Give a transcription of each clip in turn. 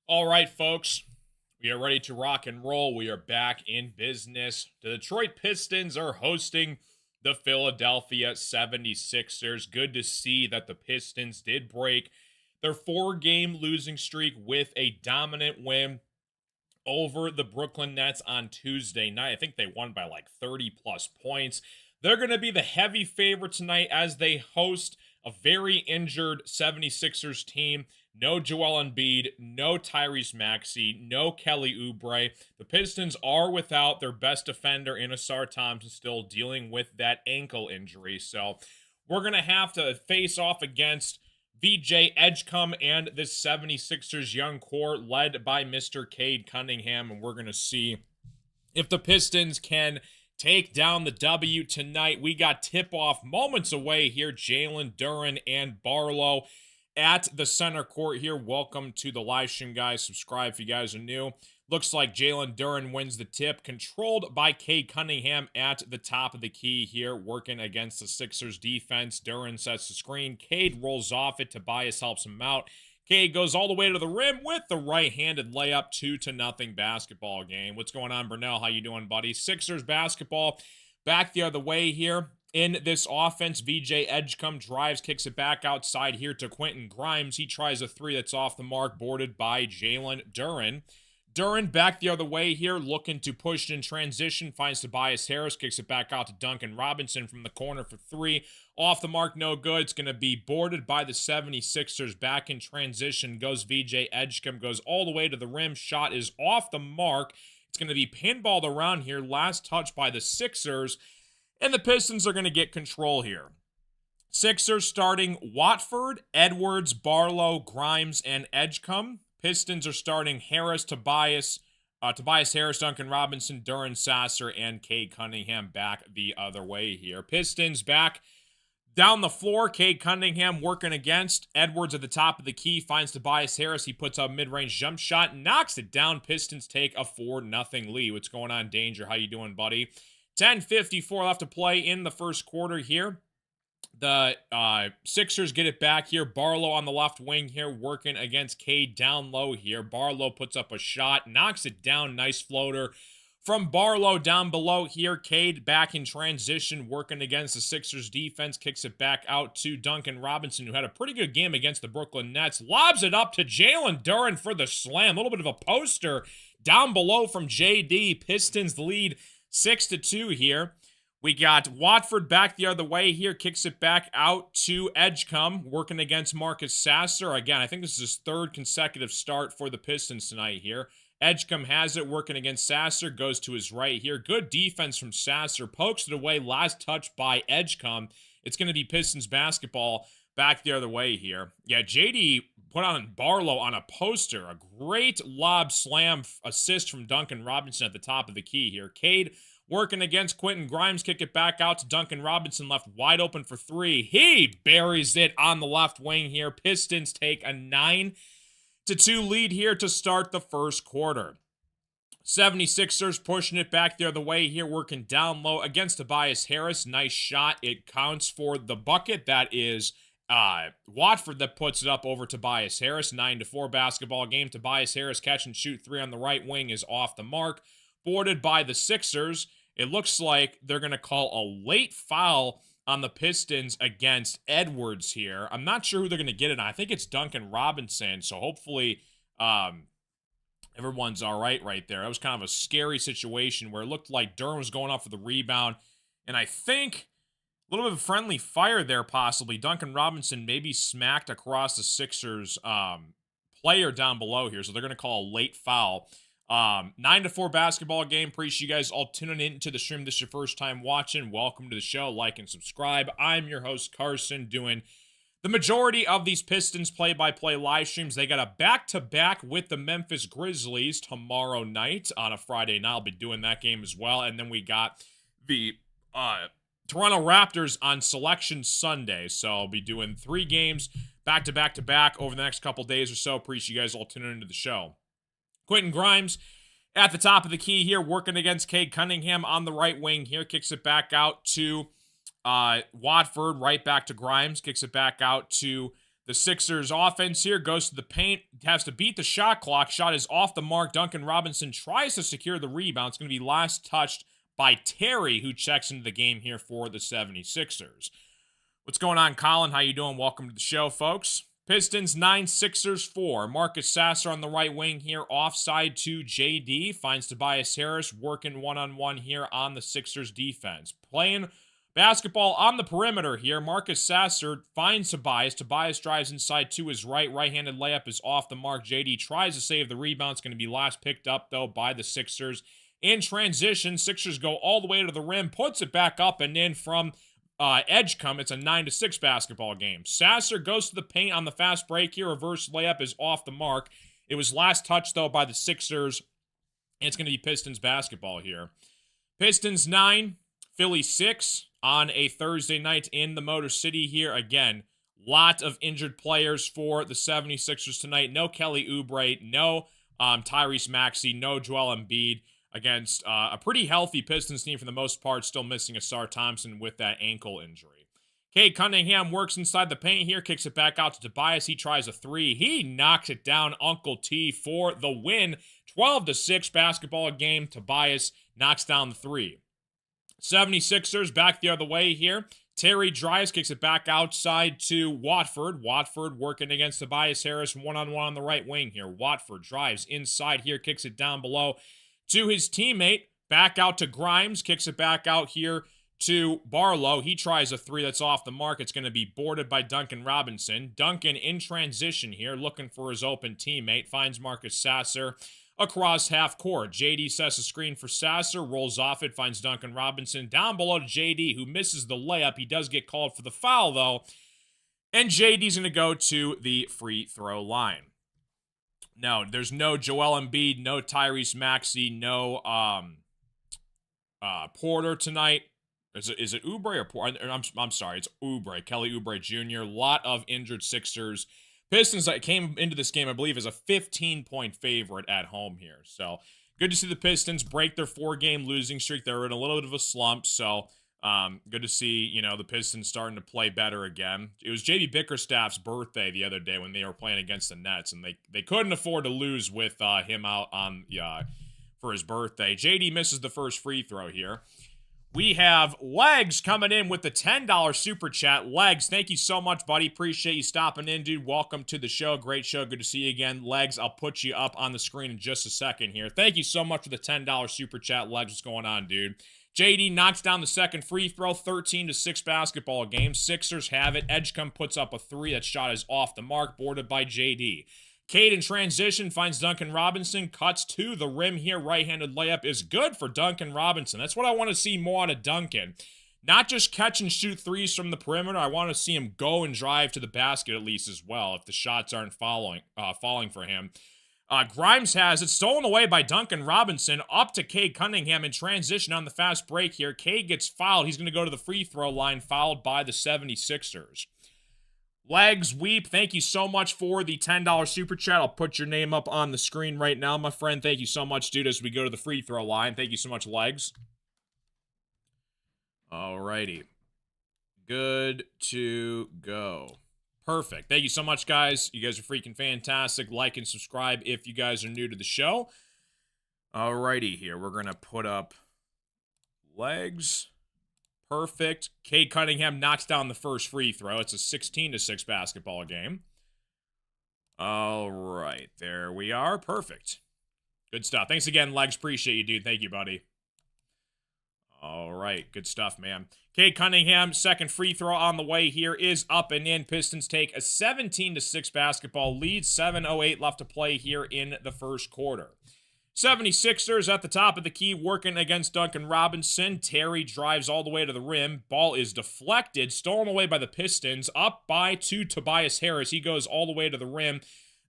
All right, folks, we are ready to rock and roll. We are back in business. The Detroit Pistons are hosting the Philadelphia 76ers. Good to see that the Pistons did break their four-game losing streak with a dominant win over the Brooklyn Nets on Tuesday night. I think they won by like 30 plus points. They're going to be the heavy favorite tonight as they host a very injured 76ers team. No Joel Embiid, no Tyrese Maxey, no Kelly Oubre. The Pistons are without their best defender, Inasar Thompson, still dealing with that ankle injury. So we're going to have to face off against VJ Edgecombe and this 76ers young core led by Mr. Cade Cunningham. And we're going to see if the Pistons can take down the W tonight. We got tip-off moments away here. Jalen Duren and Barlow at the center court here. Welcome to the live stream, guys. Subscribe if you guys are new. Looks like Jalen Duren wins the tip, controlled by Cade Cunningham at the top of the key here, working against the Sixers defense. Duren sets the screen. Cade rolls off it. Tobias helps him out. Cade goes all the way to the rim with the right-handed layup, 2-0 basketball game. What's going on, Burnell? How you doing, buddy? Sixers basketball back the other way here. In this offense, VJ Edgecombe drives, kicks it back outside here to Quentin Grimes. He tries a three that's off the mark, boarded by Jalen Duren. Duren back the other way here, looking to push in transition, finds Tobias Harris, kicks it back out to Duncan Robinson from the corner for three. Off the mark, no good. It's going to be boarded by the 76ers. Back in transition goes VJ Edgecombe, goes all the way to the rim. Shot is off the mark. It's going to be pinballed around here. Last touch by the Sixers, and the Pistons are going to get control here. Sixers starting Watford, Edwards, Barlow, Grimes, and Edgecombe. Pistons are starting Harris, Tobias Harris, Duncan Robinson, Duren Sasser, and Cade Cunningham back the other way here. Pistons back down the floor. Cade Cunningham working against Edwards at the top of the key. Finds Tobias Harris. He puts up mid-range jump shot. Knocks it down. Pistons take a 4-0 lead. What's going on, Danger? How you doing, buddy? 10:54 left to play in the first quarter here. The Sixers get it back here. Barlow on the left wing here, working against Cade down low here. Barlow puts up a shot, knocks it down. Nice floater from Barlow down below here. Cade back in transition, working against the Sixers defense. Kicks it back out to Duncan Robinson, who had a pretty good game against the Brooklyn Nets. Lobs it up to Jalen Duren for the slam. A little bit of a poster down below from JD. Pistons lead 6-2 here. We got Watford back the other way here, kicks it back out to Edgecombe, working against Marcus Sasser. Again, I think this is his third consecutive start for the Pistons tonight here. Edgecombe has it, working against Sasser, goes to his right here. Good defense from Sasser, pokes it away, last touch by Edgecombe. It's going to be Pistons basketball back the other way here. Yeah, JD put on Barlow on a poster. A great lob slam assist from Duncan Robinson at the top of the key here. Cade working against Quentin Grimes, kick it back out to Duncan Robinson, left wide open for three. He buries it on the left wing here. Pistons take a 9-2 lead here to start the first quarter. 76ers pushing it back the other way here, working down low against Tobias Harris. Nice shot. It counts for the bucket. That is Watford that puts it up over Tobias Harris. 9-4 basketball game. Tobias Harris catch and shoot three on the right wing is off the mark. Boarded by the Sixers. It looks like they're going to call a late foul on the Pistons against Edwards here. I'm not sure who they're going to get it on. I think it's Duncan Robinson, so hopefully everyone's all right there. That was kind of a scary situation where it looked like Durham was going off for the rebound, and I think a little bit of friendly fire there possibly. Duncan Robinson maybe smacked across the Sixers player down below here, so they're going to call a late foul. 9-4 basketball game. Appreciate you guys all tuning into the stream. This is your first time watching. Welcome to the show. Like and subscribe. I'm your host, Carson, doing the majority of these Pistons play-by-play live streams. They got a back-to-back with the Memphis Grizzlies tomorrow night on a Friday night. I'll be doing that game as well. And then we got the Toronto Raptors on Selection Sunday. So I'll be doing 3 games back-to-back-to-back over the next couple days or so. Appreciate you guys all tuning into the show. Quentin Grimes at the top of the key here, working against Cade Cunningham on the right wing here. Kicks it back out to Watford, right back to Grimes. Kicks it back out to The Sixers offense here goes to the paint, has to beat the shot clock. Shot is off the mark. Duncan Robinson tries to secure the rebound. It's going to be last touched by Terry, who checks into the game here for the 76ers. What's going on, Colin? How you doing? Welcome to the show, folks. Pistons 9, Sixers 4. Marcus Sasser on the right wing here, offside to JD. Finds Tobias Harris working one-on-one here on the Sixers defense. Playing basketball on the perimeter here. Marcus Sasser finds Tobias. Tobias drives inside to his right. Right-handed layup is off the mark. JD tries to save the rebound. It's going to be last picked up, though, by the Sixers. In transition, Sixers go all the way to the rim, puts it back up and in from edge come. It's a 9-6 basketball game. Sasser goes to the paint on the fast break here. Reverse layup is off the mark. It was last touched, though, by the Sixers. And it's going to be Pistons basketball here. Pistons 9, Philly 6 on a Thursday night in the Motor City here. Again, lot of injured players for the 76ers tonight. No Kelly Oubre, no Tyrese Maxey, no Joel Embiid. Against a pretty healthy Pistons team for the most part, still missing Asar Thompson with that ankle injury. Cade Cunningham works inside the paint here, kicks it back out to Tobias. He tries a three. He knocks it down. Uncle T for the win. 12-6 basketball game. Tobias knocks down the three. 76ers back the other way here. Terry drives, kicks it back outside to Watford. Watford working against Tobias Harris one-on-one on the right wing here. Watford drives inside here, kicks it down below to his teammate, back out to Grimes, kicks it back out here to Barlow. He tries a three that's off the mark. It's going to be boarded by Duncan Robinson. Duncan in transition here, looking for his open teammate, finds Marcus Sasser across half court. JD sets a screen for Sasser, rolls off it, finds Duncan Robinson down below to JD, who misses the layup. He does get called for the foul, though, and JD's going to go to the free throw line. No, there's no Joel Embiid, no Tyrese Maxey, no Porter tonight. Is it Oubre or Porter? I'm sorry, it's Oubre, Kelly Oubre Jr. Lot of injured Sixers. Pistons that came into this game, I believe, as a 15-point favorite at home here. So good to see the Pistons break their 4-game losing streak. They were in a little bit of a slump, so good to see, the Pistons starting to play better again. It was J.B. Bickerstaff's birthday the other day when they were playing against the Nets, and they couldn't afford to lose with him out on for his birthday. JD misses the first free throw here. We have Legs coming in with the $10 super chat. Legs, thank you so much, buddy. Appreciate you stopping in, dude. Welcome to the show. Great show. Good to see you again. Legs, I'll put you up on the screen in just a second here. Thank you so much for the $10 super chat. Legs, what's going on, dude? JD knocks down the second free throw, 13-6 basketball game. Sixers have it. Edgecombe puts up a three. That shot is off the mark, boarded by JD. Cade in transition finds Duncan Robinson, cuts to the rim here. Right-handed layup is good for Duncan Robinson. That's what I want to see more out of Duncan. Not just catch and shoot threes from the perimeter. I want to see him go and drive to the basket at least as well if the shots aren't falling for him. Grimes has it stolen away by Duncan Robinson up to Cade Cunningham in transition on the fast break here. Cade gets fouled. He's going to go to the free throw line, fouled by the 76ers. Legs Weep, thank you so much for the $10 super chat. I'll put your name up on the screen right now, my friend. Thank you so much, dude, as we go to the free throw line. Thank you so much, Legs. Alrighty. Good to go. Perfect. Thank you so much, guys. You guys are freaking fantastic. Like and subscribe if you guys are new to the show. Alrighty here. We're going to put up Legs. Perfect. Cade Cunningham knocks down the first free throw. It's a 16-6 basketball game. All right. There we are. Perfect. Good stuff. Thanks again, Legs. Appreciate you, dude. Thank you, buddy. All right. Good stuff, man. Cade Cunningham, second free throw on the way here is up and in. Pistons take a 17-6 basketball lead. 7:08 left to play here in the first quarter. 76ers at the top of the key working against Duncan Robinson. Terry drives all the way to the rim. Ball is deflected, stolen away by the Pistons. Up by to Tobias Harris. He goes all the way to the rim.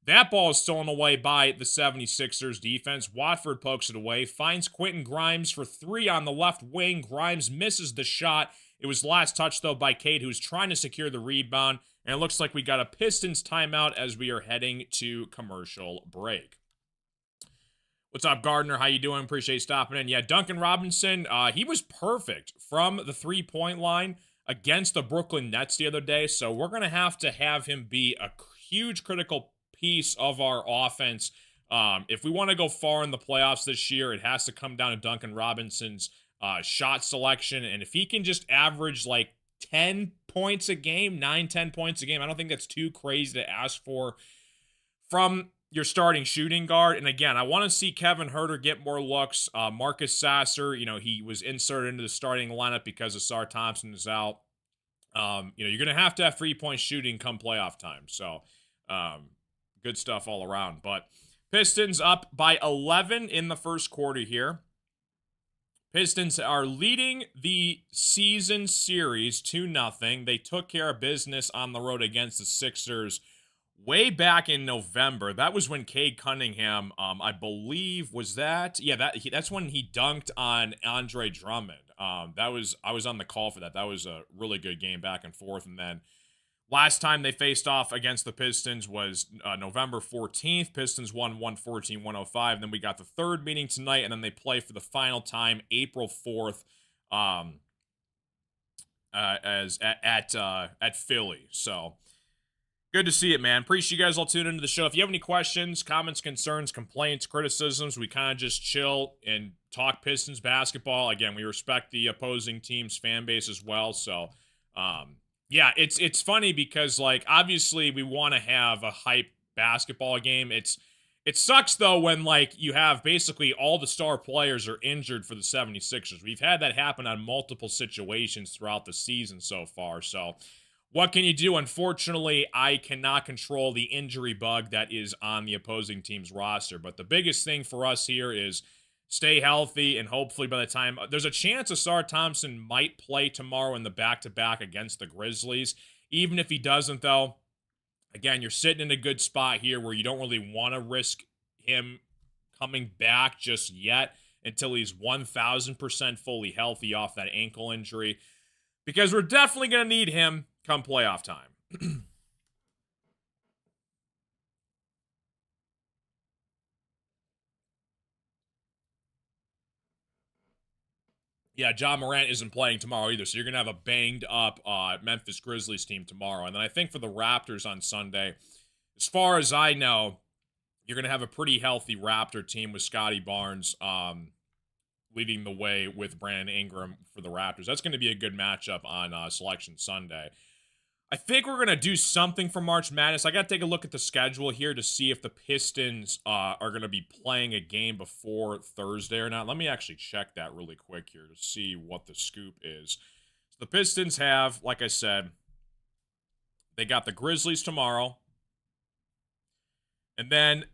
That ball is stolen away by the 76ers defense. Watford pokes it away. Finds Quentin Grimes for three on the left wing. Grimes misses the shot. It was last touched, though, by Cade, who's trying to secure the rebound. And it looks like we got a Pistons timeout as we are heading to commercial break. What's up, Gardner? How you doing? Appreciate you stopping in. Yeah, Duncan Robinson, he was perfect from the three-point line. against the Brooklyn Nets the other day. So we're going to have him be a huge critical piece of our offense. If we want to go far in the playoffs this year, it has to come down to Duncan Robinson's shot selection. And if he can just average like 10 points a game, 9-10 points a game, I don't think that's too crazy to ask for from your starting shooting guard. And again, I want to see Kevin Huerter get more looks. Marcus Sasser, he was inserted into the starting lineup because Asar Thompson is out. You're going to have 3-point shooting come playoff time. So, good stuff all around. But Pistons up by 11 in the first quarter here. Pistons are leading the season series 2-0. They took care of business on the road against the Sixers way back in November. That was when Cade Cunningham, I believe, was that? Yeah, that's when he dunked on Andre Drummond. I was on the call for that. That was a really good game back and forth. And then last time they faced off against the Pistons was November 14th. Pistons won 114-105. And then we got the third meeting tonight, and then they play for the final time April 4th at Philly. So good to see it, man. Appreciate you guys all tuning into the show. If you have any questions, comments, concerns, complaints, criticisms, we kind of just chill and talk Pistons basketball. Again, we respect the opposing team's fan base as well. So, yeah, it's funny because, like, obviously we want to have a hype basketball game. It sucks, though, when, like, you have basically all the star players are injured for the 76ers. We've had that happen on multiple situations throughout the season so far. So what can you do? Unfortunately, I cannot control the injury bug that is on the opposing team's roster. But the biggest thing for us here is stay healthy, and hopefully by the time there's a chance Asar Thompson might play tomorrow in the back-to-back against the Grizzlies. Even if he doesn't, though, again, you're sitting in a good spot here where you don't really want to risk him coming back just yet until he's 1,000% fully healthy off that ankle injury, because we're definitely going to need him come playoff time. Yeah, John Morant isn't playing tomorrow either, so you're going to have a banged-up Memphis Grizzlies team tomorrow. And then I think for the Raptors on Sunday, as far as I know, you're going to have a pretty healthy Raptor team with Scotty Barnes leading the way with Brandon Ingram for the Raptors. That's going to be a good matchup on Selection Sunday. I think we're going to do something for March Madness. I got to take a look at the schedule here to see if the Pistons are going to be playing a game before Thursday or not. Let me actually check that really quick here to see what the scoop is. So the Pistons have, like I said, they got the Grizzlies tomorrow. And then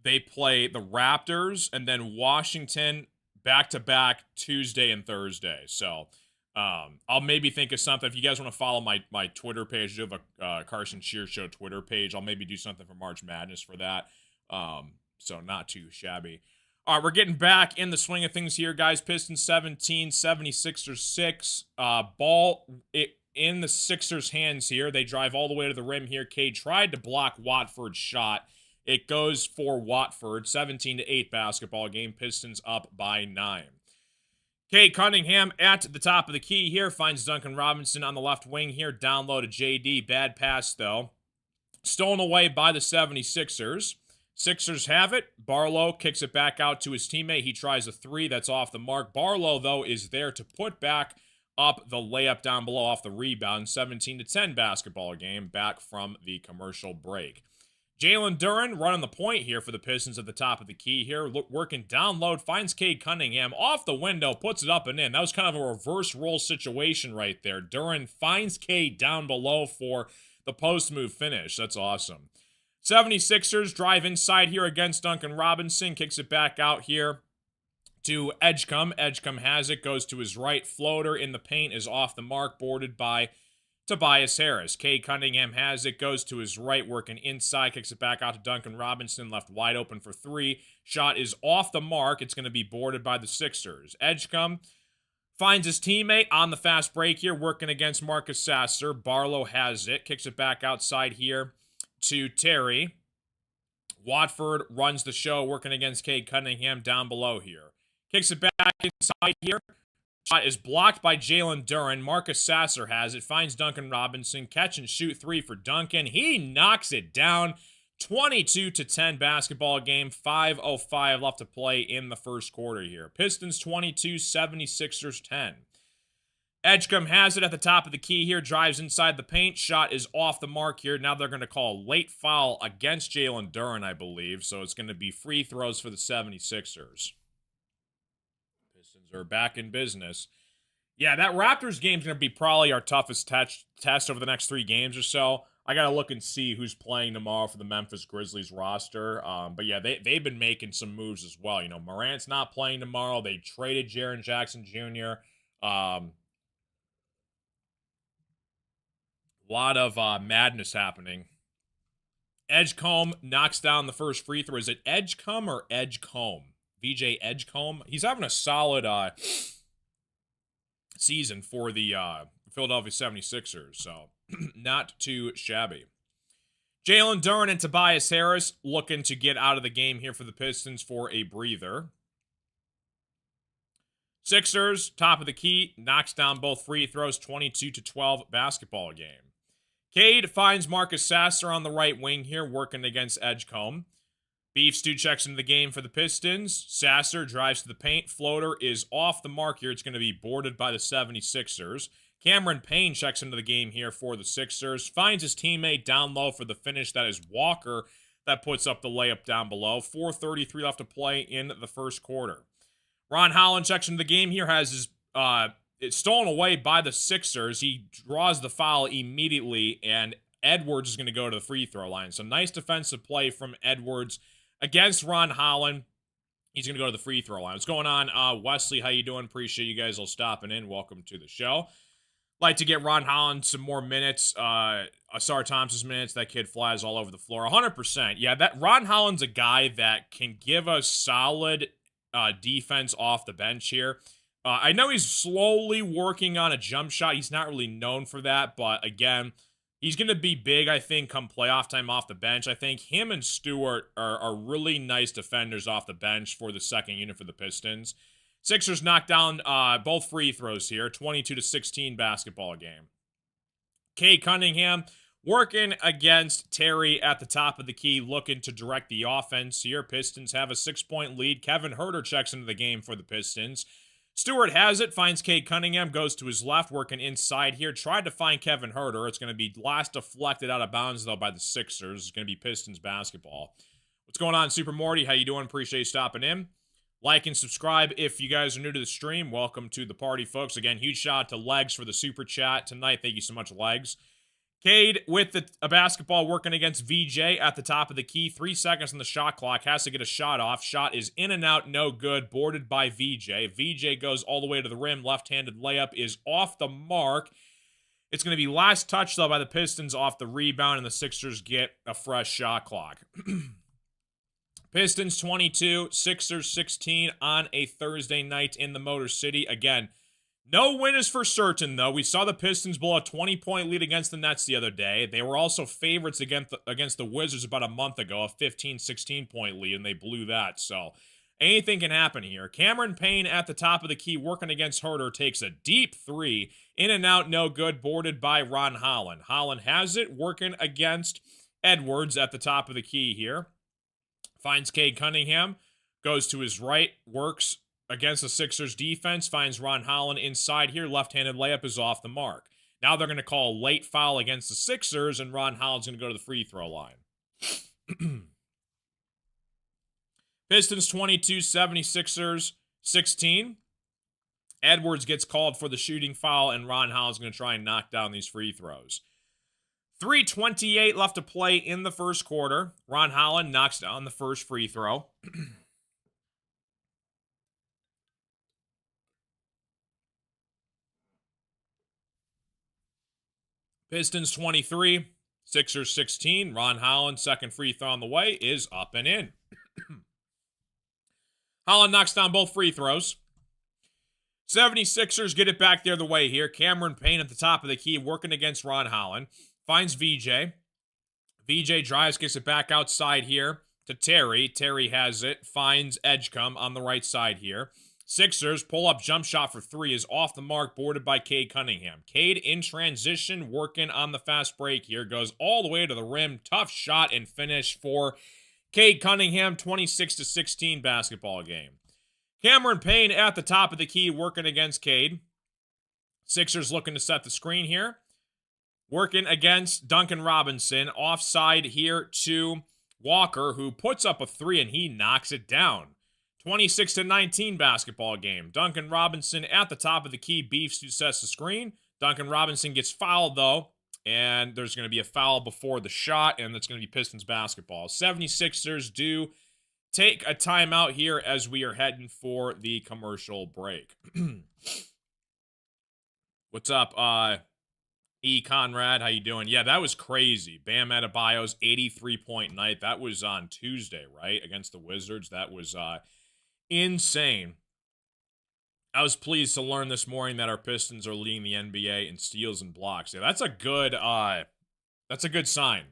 they play the Raptors and then Washington back-to-back Tuesday and Thursday. So I'll maybe think of something. If you guys want to follow my Twitter page, I do have a Carson Shear Show Twitter page. I'll maybe do something for March Madness for that. So not too shabby. All right, we're getting back in the swing of things here, guys. Pistons 17, 76ers 6. Ball in the Sixers' hands here. They drive all the way to the rim here. Cade tried to block Watford's shot. It goes for Watford. 17-8 basketball game. Pistons up by 9. Cade Cunningham at the top of the key here. Finds Duncan Robinson on the left wing here. Down low to JD. Bad pass, though. Stolen away by the 76ers. Sixers have it. Barlow kicks it back out to his teammate. He tries a three. That's off the mark. Barlow, though, is there to put back up the layup down below off the rebound. 17-10 basketball game. Back from the commercial break. Jalen Duren running the point here for the Pistons at the top of the key here. Working down low, finds Cade Cunningham off the window, puts it up and in. That was kind of a reverse role situation right there. Duren finds Cade down below for the post move finish. That's awesome. 76ers drive inside here against Duncan Robinson. Kicks it back out here to Edgecombe. Edgecombe has it, goes to his right. Floater in the paint is off the mark, boarded by Tobias Harris. Cade Cunningham has it, goes to his right, working inside, kicks it back out to Duncan Robinson, left wide open for three. Shot is off the mark. It's going to be boarded by the Sixers. Edgecombe finds his teammate on the fast break here, working against Marcus Sasser. Barlow has it, kicks it back outside here to Terry. Watford runs the show, working against Cade Cunningham down below here. Kicks it back inside here Shot is blocked by Jalen Duren. Marcus Sasser has it. Finds Duncan Robinson. Catch and shoot three for Duncan. He knocks it down. 22-10 basketball game. 5:05 left to play in the first quarter here. Pistons 22, 76ers 10. Edgecombe has it at the top of the key here. Drives inside the paint. Shot is off the mark here. Now they're going to call a late foul against Jalen Duren, I believe. So it's going to be free throws for the 76ers. Pistons are back in business. Yeah, that Raptors game is going to be probably our toughest test over the next 3 games or so. I got to look and see who's playing tomorrow for the Memphis Grizzlies roster. But yeah, they've been making some moves as well. You know, Morant's not playing tomorrow. They traded Jaren Jackson Jr. A lot of madness happening. Edgecombe knocks down the first free throw. Is it Edgecombe or Edgecombe? VJ Edgecombe. He's having a solid season for the Philadelphia 76ers, so not too shabby. Jalen Duren and Tobias Harris looking to get out of the game here for the Pistons for a breather. Sixers, top of the key, knocks down both free throws, 22-12 basketball game. Cade finds Marcus Sasser on the right wing here, working against Edgecombe. Beef Stew checks into the game for the Pistons. Sasser drives to the paint. Floater is off the mark here. It's going to be boarded by the 76ers. Cameron Payne checks into the game here for the Sixers. Finds his teammate down low for the finish. That is Walker that puts up the layup down below. 4:33 left to play in the first quarter. Ron Holland checks into the game here. Has his it's stolen away by the Sixers. He draws the foul immediately, and Edwards is going to go to the free throw line. So nice defensive play from Edwards against Ron Holland. He's going to go to the free throw line. What's going on, Wesley? How you doing? Appreciate you guys all stopping in. Welcome to the show. Like to get Ron Holland some more minutes. Asar Thompson's minutes. That kid flies all over the floor. 100%. Yeah, that Ron Holland's a guy that can give us solid defense off the bench here. I know he's slowly working on a jump shot. He's not really known for that, but again, he's going to be big, I think, come playoff time off the bench. I think him and Stewart are really nice defenders off the bench for the second unit for the Pistons. Sixers knock down both free throws here, 22-16 basketball game. Cade Cunningham working against Terry at the top of the key, looking to direct the offense here. Pistons have a 6-point lead. Kevin Huerter checks into the game for the Pistons. Stewart has it, finds Cade Cunningham, goes to his left, working inside here. Tried to find Kevin Huerter. It's going to be last deflected out of bounds, though, by the Sixers. It's going to be Pistons basketball. What's going on, Super Morty? How you doing? Appreciate you stopping in. Like and subscribe if you guys are new to the stream. Welcome to the party, folks. Again, huge shout out to Legs for the super chat tonight. Thank you so much, Legs. Cade with a basketball working against VJ at the top of the key. 3 seconds on the shot clock. Has to get a shot off. Shot is in and out, no good. Boarded by VJ. VJ goes all the way to the rim. Left-handed layup is off the mark. It's going to be last touch, though, by the Pistons off the rebound, and the Sixers get a fresh shot clock. Pistons 22, Sixers 16 on a Thursday night in the Motor City. Again, no win is for certain, though. We saw the Pistons blow a 20-point lead against the Nets the other day. They were also favorites against the Wizards about a month ago, a 15, 16-point lead, and they blew that. So anything can happen here. Cameron Payne at the top of the key working against Huerter takes a deep three. In and out, no good, boarded by Ron Holland. Holland has it, working against Edwards at the top of the key here. Finds Cade Cunningham, goes to his right, works against the Sixers defense, finds Ron Holland inside here. Left-handed layup is off the mark. Now they're going to call a late foul against the Sixers, and Ron Holland's going to go to the free throw line. Pistons 22, 76ers 16. Edwards gets called for the shooting foul, and Ron Holland's going to try and knock down these free throws. 3:28 left to play in the first quarter. Ron Holland knocks down the first free throw. Pistons 23, Sixers 16. Ron Holland, second free throw on the way, is up and in. Holland knocks down both free throws. 76ers get it back the other way here. Cameron Payne at the top of the key, working against Ron Holland. Finds VJ. VJ drives, gets it back outside here to Terry. Terry has it. Finds Edgecombe on the right side here. Sixers pull-up jump shot for three is off the mark, boarded by Cade Cunningham. Cade in transition, working on the fast break here, goes all the way to the rim. Tough shot and finish for Cade Cunningham, 26-16 basketball game. Cameron Payne at the top of the key, working against Cade. Sixers looking to set the screen here. Working against Duncan Robinson. Offside here to Walker, who puts up a three and he knocks it down. 26-19 basketball game. Duncan Robinson at the top of the key. Beefs who sets the screen. Duncan Robinson gets fouled, though, and there's going to be a foul before the shot, and that's going to be Pistons basketball. 76ers do take a timeout here as we are heading for the commercial break. What's up, E. Conrad? How you doing? Yeah, that was crazy. Bam Adebayo's 83-point night. That was on Tuesday, right? Against the Wizards. That was insane. I was pleased to learn this morning that our Pistons are leading the NBA in steals and blocks. Yeah, that's a good sign.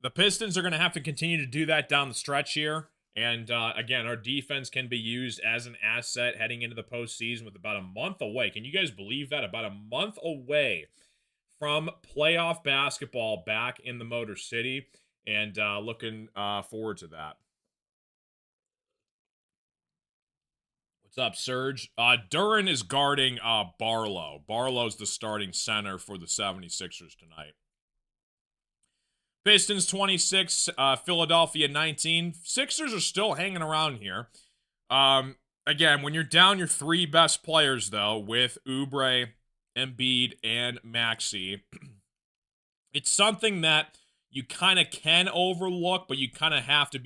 The Pistons are going to have to continue to do that down the stretch here. And again, our defense can be used as an asset heading into the postseason with about a month away. Can you guys believe that? About a month away from playoff basketball back in the Motor City. And looking forward to that. What's up, Serge? Duran is guarding Barlow. Barlow's the starting center for the 76ers tonight. Pistons 26, Philadelphia 19. Sixers are still hanging around here. Again, when you're down your three best players, though, with Oubre, Embiid, and Maxey, it's something that you kind of can overlook, but you kind of have to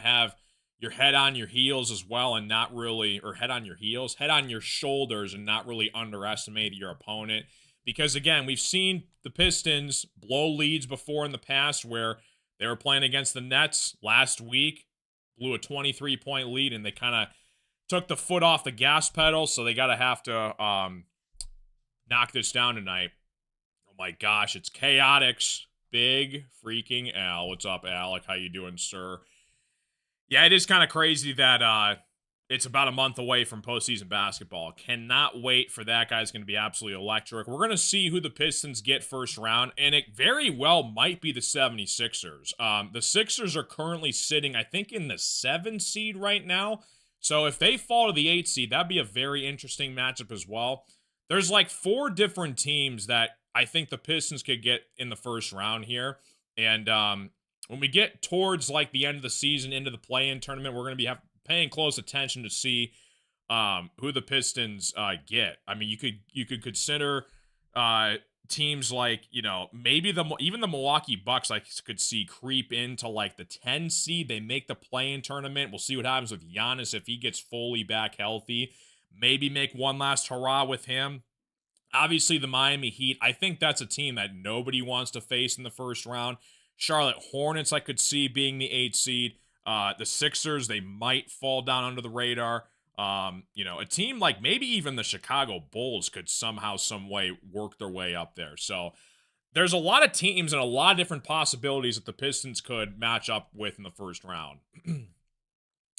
have your head on your heels as well and not really, or head on your shoulders and not really underestimate your opponent. Because, again, we've seen the Pistons blow leads before in the past where they were playing against the Nets last week, blew a 23-point lead, and they kind of took the foot off the gas pedal, so they got to have to knock this down tonight. Oh, my gosh, it's Chaotix. Big freaking Al. What's up, Alec? How you doing, sir? Yeah, it is kind of crazy that it's about a month away from postseason basketball. Cannot wait for that. Guy's going to be absolutely electric. We're going to see who the Pistons get first round, and it very well might be the 76ers. The Sixers are currently sitting, I think, in the 7 seed right now. So if they fall to the 8 seed, that'd be a very interesting matchup as well. There's like 4 different teams that I think the Pistons could get in the first round here. And when we get towards like the end of the season into the play-in tournament, we're going to be paying close attention to see who the Pistons get. I mean, you could consider teams like, you know, maybe even the Milwaukee Bucks I could see creep into like the 10 seed. They make the play-in tournament. We'll see what happens with Giannis if he gets fully back healthy. Maybe make one last hurrah with him. Obviously, the Miami Heat, I think that's a team that nobody wants to face in the first round. Charlotte Hornets, I could see being the 8 seed. The Sixers, they might fall down under the radar. You know, a team like maybe even the Chicago Bulls could somehow, some way work their way up there. So there's a lot of teams and a lot of different possibilities that the Pistons could match up with in the first round.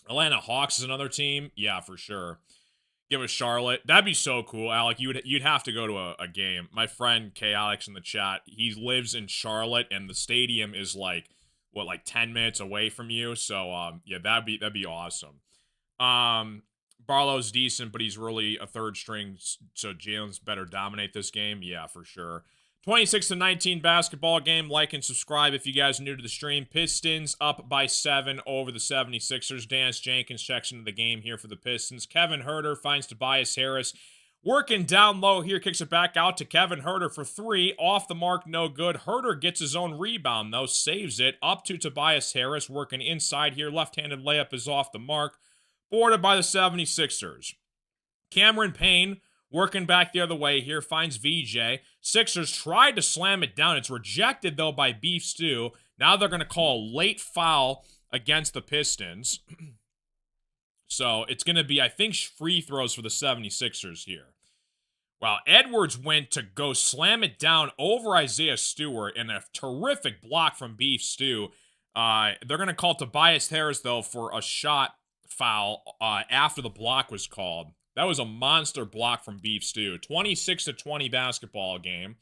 Atlanta Hawks is another team. Yeah, for sure. Give us Charlotte. That'd be so cool, Alec. You'd have to go to a game. My friend Chaotix in the chat, he lives in Charlotte, and the stadium is like 10 minutes away from you. So yeah, that'd be awesome. Barlow's decent, but he's really a third string, so Jalen's better dominate this game. Yeah, for sure. 26-19 basketball game. Like and subscribe if you guys are new to the stream. Pistons up by 7 over the 76ers. Dance Jenkins checks into the game here for the Pistons. Kevin Huerter finds Tobias Harris. Working down low here, kicks it back out to Kevin Huerter for 3. Off the mark, no good. Huerter gets his own rebound, though. Saves it. Up to Tobias Harris. Working inside here. Left-handed layup is off the mark. Boarded by the 76ers. Cameron Payne working back the other way here, finds VJ. Sixers tried to slam it down. It's rejected, though, by Beef Stew. Now they're going to call a late foul against the Pistons. So it's going to be, I think, free throws for the 76ers here. Well, Edwards went to go slam it down over Isaiah Stewart, and a terrific block from Beef Stew. They're going to call Tobias Harris, though, for a shot foul after the block was called. That was a monster block from Beef Stew. 26-20 basketball game.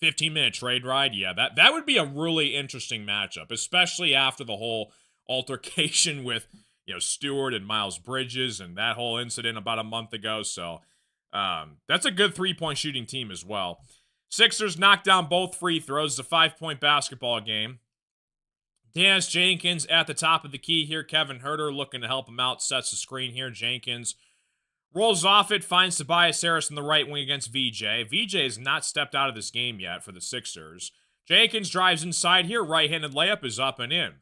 15-minute trade ride. Yeah, that would be a really interesting matchup, especially after the whole altercation with, Stewart and Miles Bridges and that whole incident about a month ago. So that's a good three-point shooting team as well. Sixers knocked down both free throws. It's a 5-point basketball game. Dennis Jenkins at the top of the key here. Kevin Huerter looking to help him out. Sets the screen here. Jenkins rolls off it. Finds Tobias Harris in the right wing against VJ. VJ has not stepped out of this game yet for the Sixers. Jenkins drives inside here. Right-handed layup is up and in.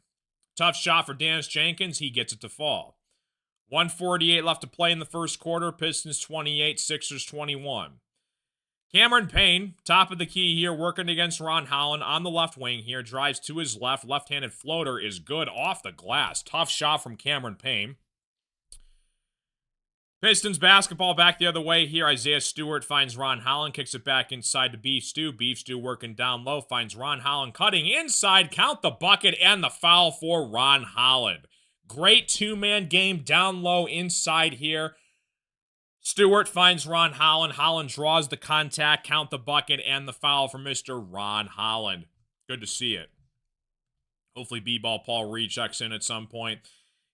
Tough shot for Dennis Jenkins. He gets it to fall. 1:48 left to play in the first quarter. Pistons 28, Sixers 21. Cameron Payne, top of the key here, working against Ron Holland on the left wing here. Drives to his left. Left-handed floater is good off the glass. Tough shot from Cameron Payne. Pistons basketball back the other way here. Isaiah Stewart finds Ron Holland. Kicks it back inside to Beef Stew. Beef Stew working down low. Finds Ron Holland cutting inside. Count the bucket and the foul for Ron Holland. Great two-man game down low inside here. Stewart finds Ron Holland. Holland draws the contact, count the bucket, and the foul for Mr. Ron Holland. Good to see it. Hopefully B-ball Paul Reed checks in at some point.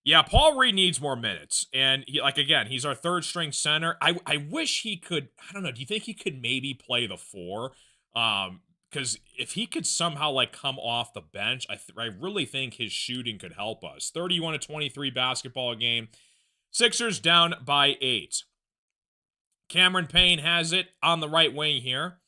Yeah, Paul Reed needs more minutes. And, he's our third-string center. I wish he could, I don't know, do you think he could maybe play the 4? Because if he could somehow, come off the bench, I really think his shooting could help us. 31-23 basketball game. Sixers down by 8. Cameron Payne has it on the right wing here.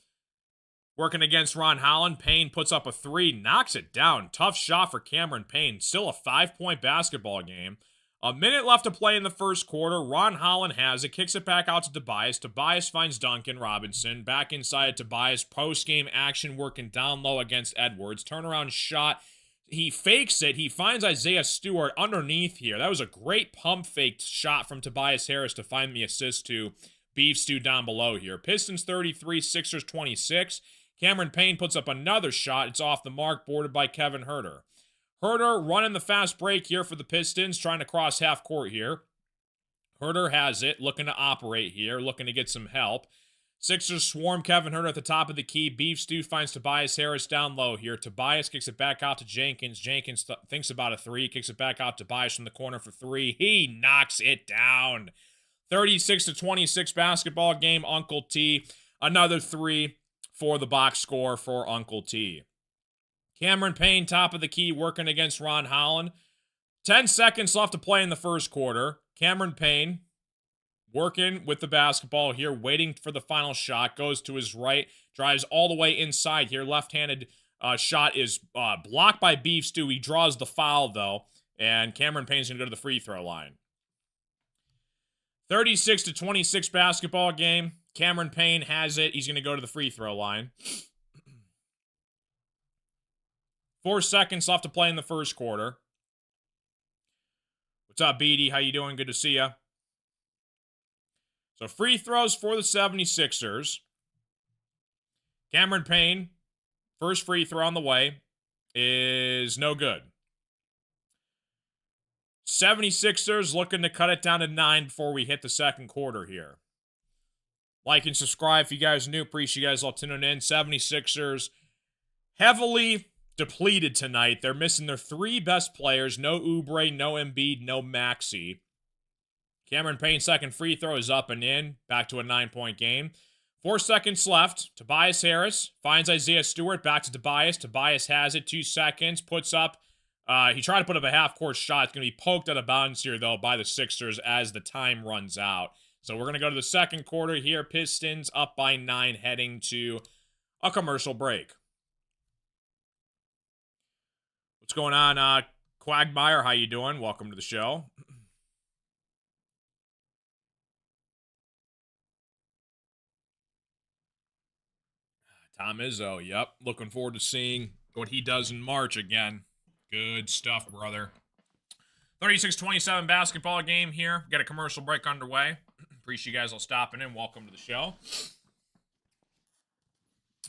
Working against Ron Holland. Payne puts up a 3, knocks it down. Tough shot for Cameron Payne. Still a 5-point basketball game. A minute left to play in the first quarter. Ron Holland has it. Kicks it back out to Tobias. Tobias finds Duncan Robinson. Back inside Tobias. Post-game action working down low against Edwards. Turnaround shot. He fakes it. He finds Isaiah Stewart underneath here. That was a great pump fake shot from Tobias Harris to find the assist to Beef Stew down below here. Pistons 33, Sixers 26. Cameron Payne puts up another shot. It's off the mark, boarded by Kevin Huerter. Huerter running the fast break here for the Pistons, trying to cross half court here. Huerter has it, looking to operate here, looking to get some help. Sixers swarm Kevin Huerter at the top of the key. Beef Stew finds Tobias Harris down low here. Tobias kicks it back out to Jenkins. Jenkins thinks about a 3, kicks it back out to Tobias from the corner for 3. He knocks it down. 36-26 basketball game. Uncle T. Another 3 for the box score for Uncle T. Cameron Payne, top of the key, working against Ron Holland. 10 seconds left to play in the first quarter. Cameron Payne working with the basketball here, waiting for the final shot. Goes to his right, drives all the way inside here. Left-handed shot is blocked by Beef Stew. He draws the foul, though, and Cameron Payne's going to go to the free throw line. 36-26 basketball game. Cameron Payne has it. He's going to go to the free throw line. 4 seconds left to play in the first quarter. What's up, BD? How you doing? Good to see you. So free throws for the 76ers. Cameron Payne, first free throw on the way, is no good. 76ers looking to cut it down to 9 before we hit the second quarter here. Like and subscribe if you guys are new. Appreciate you guys all tuning in. 76ers heavily depleted tonight. They're missing their 3 best players. No Oubre, no Embiid, no Maxey. Cameron Payne's second free throw is up and in. Back to a 9-point game. 4 seconds left. Tobias Harris finds Isaiah Stewart. Back to Tobias. Tobias has it. 2 seconds. Puts up. He tried to put up a half-court shot. It's going to be poked out of bounds here, though, by the Sixers as the time runs out. So we're going to go to the second quarter here. Pistons up by 9, heading to a commercial break. What's going on, Quagmire? How you doing? Welcome to the show. Tom Izzo, yep. Looking forward to seeing what he does in March again. Good stuff, brother. 36-27 basketball game here. Got a commercial break underway. Appreciate you guys all stopping in. Welcome to the show.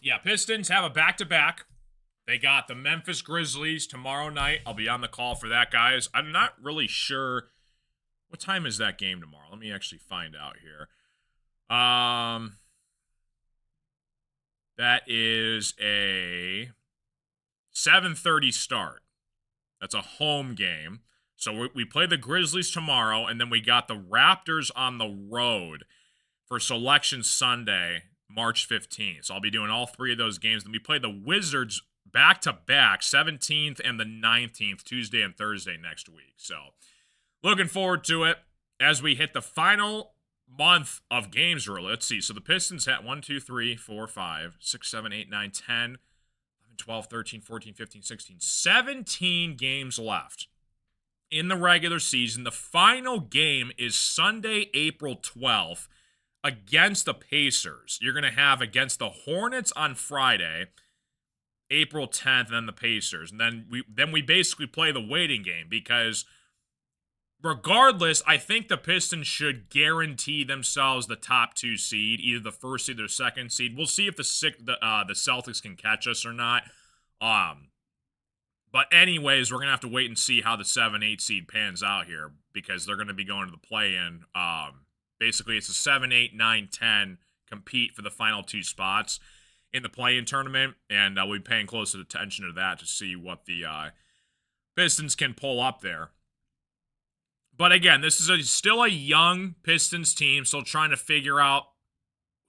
Yeah, Pistons have a back-to-back. They got the Memphis Grizzlies tomorrow night. I'll be on the call for that, guys. I'm not really sure What time is that game tomorrow? Let me actually find out here. That is a 7:30 start. That's a home game. So we play the Grizzlies tomorrow, and then we got the Raptors on the road for Selection Sunday, March 15th. So I'll be doing all three of those games. Then we play the Wizards back-to-back, 17th and the 19th, Tuesday and Thursday next week. So looking forward to it as we hit the final month of games, really. Let's see. So the Pistons had 1, 2, 3, 4, 5, 6, 7, 8, 9, 10, 11, 12, 13, 14, 15, 16, 17 games left in the regular season. The final game is Sunday, April 12th against the Pacers. You're going to have against the Hornets on Friday, April 10th, and then the Pacers. And then we basically play the waiting game because regardless, I think the Pistons should guarantee themselves the top 2 seed, either the first seed or the second seed. We'll see if the Celtics can catch us or not. But anyways, we're going to have to wait and see how the 7-8 seed pans out here because they're going to be going to the play-in. Basically, it's a 7, 8, 9, 10 compete for the final 2 spots in the play-in tournament, and we'll be paying close attention to that to see what the Pistons can pull up there. But again, this is still a young Pistons team, still trying to figure out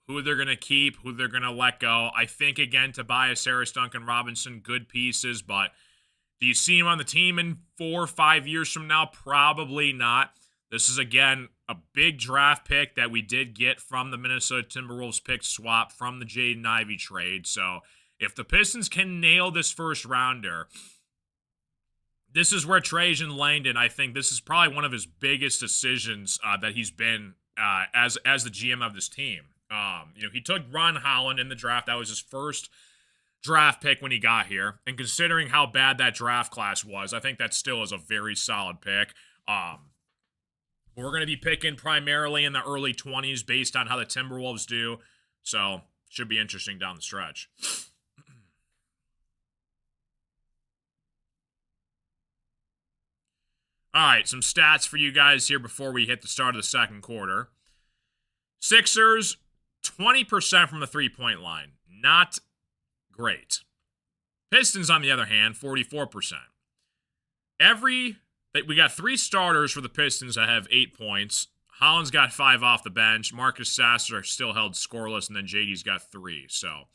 who they're going to keep, who they're going to let go. I think, again, Tobias Harris, Duncan Robinson, good pieces, but do you see him on the team in 4 or 5 years from now? Probably not. This is, again, a big draft pick that we did get from the Minnesota Timberwolves pick swap from the Jaden Ivey trade. So if the Pistons can nail this first rounder, this is where Trajan Langdon, I think this is probably one of his biggest decisions that he's been as the GM of this team. He took Ron Holland in the draft. That was his first draft pick when he got here. And considering how bad that draft class was, I think that still is a very solid pick. We're going to be picking primarily in the early 20s based on how the Timberwolves do. So, should be interesting down the stretch. All right, some stats for you guys here before we hit the start of the second quarter. Sixers, 20% from the three-point line. Not great. Pistons, on the other hand, 44%. We got 3 starters for the Pistons that have 8 points. Holland's got 5 off the bench. Marcus Sasser still held scoreless, and then JD's got 3. So we'll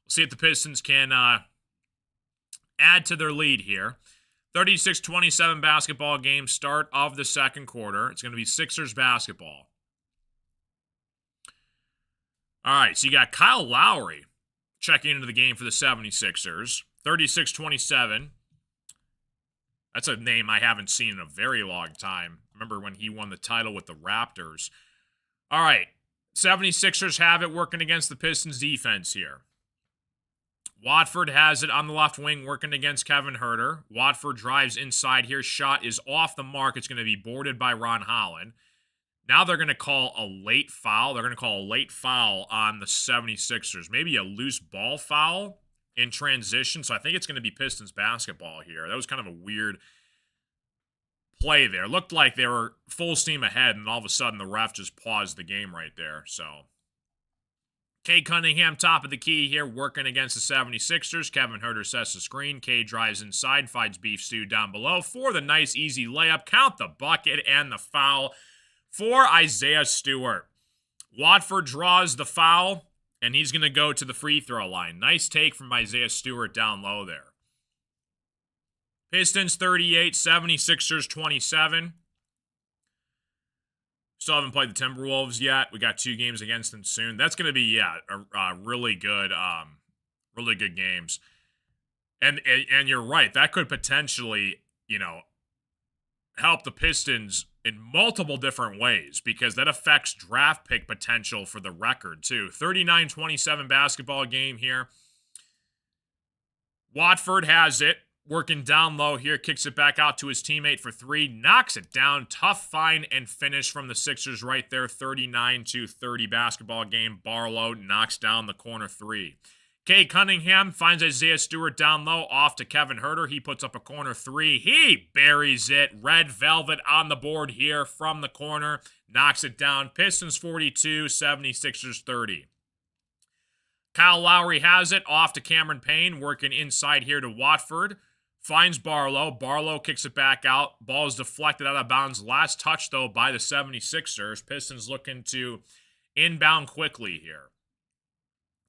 see if the Pistons can add to their lead here. 36-27 basketball game, start of the second quarter. It's going to be Sixers basketball. All right, so you got Kyle Lowry checking into the game for the 76ers. 36-27. That's a name I haven't seen in a very long time. Remember when he won the title with the Raptors. All right, 76ers have it working against the Pistons defense here. Watford has it on the left wing working against Kevin Huerter. Watford drives inside here. Shot is off the mark. It's going to be boarded by Ron Holland. Now they're going to call a late foul. They're going to call a late foul on the 76ers. Maybe a loose ball foul in transition. So I think it's going to be Pistons basketball here. That was kind of a weird play there. Looked like they were full steam ahead, and all of a sudden the ref just paused the game right there. So Cade Cunningham, top of the key here, working against the 76ers. Kevin Huerter sets the screen. Cade drives inside, finds Beef Stew down below for the nice, easy layup. Count the bucket and the foul for Isaiah Stewart. Watford draws the foul, and he's going to go to the free throw line. Nice take from Isaiah Stewart down low there. Pistons 38, 76ers 27. Still haven't played the Timberwolves yet. We got 2 games against them soon. That's going to be, really good games. And you're right. That could potentially, help the Pistons in multiple different ways because that affects draft pick potential for the record, too. 39-27 basketball game here. Watford has it. Working down low here, kicks it back out to his teammate for 3, knocks it down. Tough find and finish from the Sixers right there. 39-30 basketball game. Barlow knocks down the corner 3. Cade Cunningham finds Isaiah Stewart down low, off to Kevin Huerter. He puts up a corner three. He buries it. Red Velvet on the board here from the corner. Knocks it down. Pistons 42, 76ers 30. Kyle Lowry has it, off to Cameron Payne, working inside here to Watford. Finds Barlow. Barlow kicks it back out. Ball is deflected out of bounds. Last touch, though, by the 76ers. Pistons looking to inbound quickly here.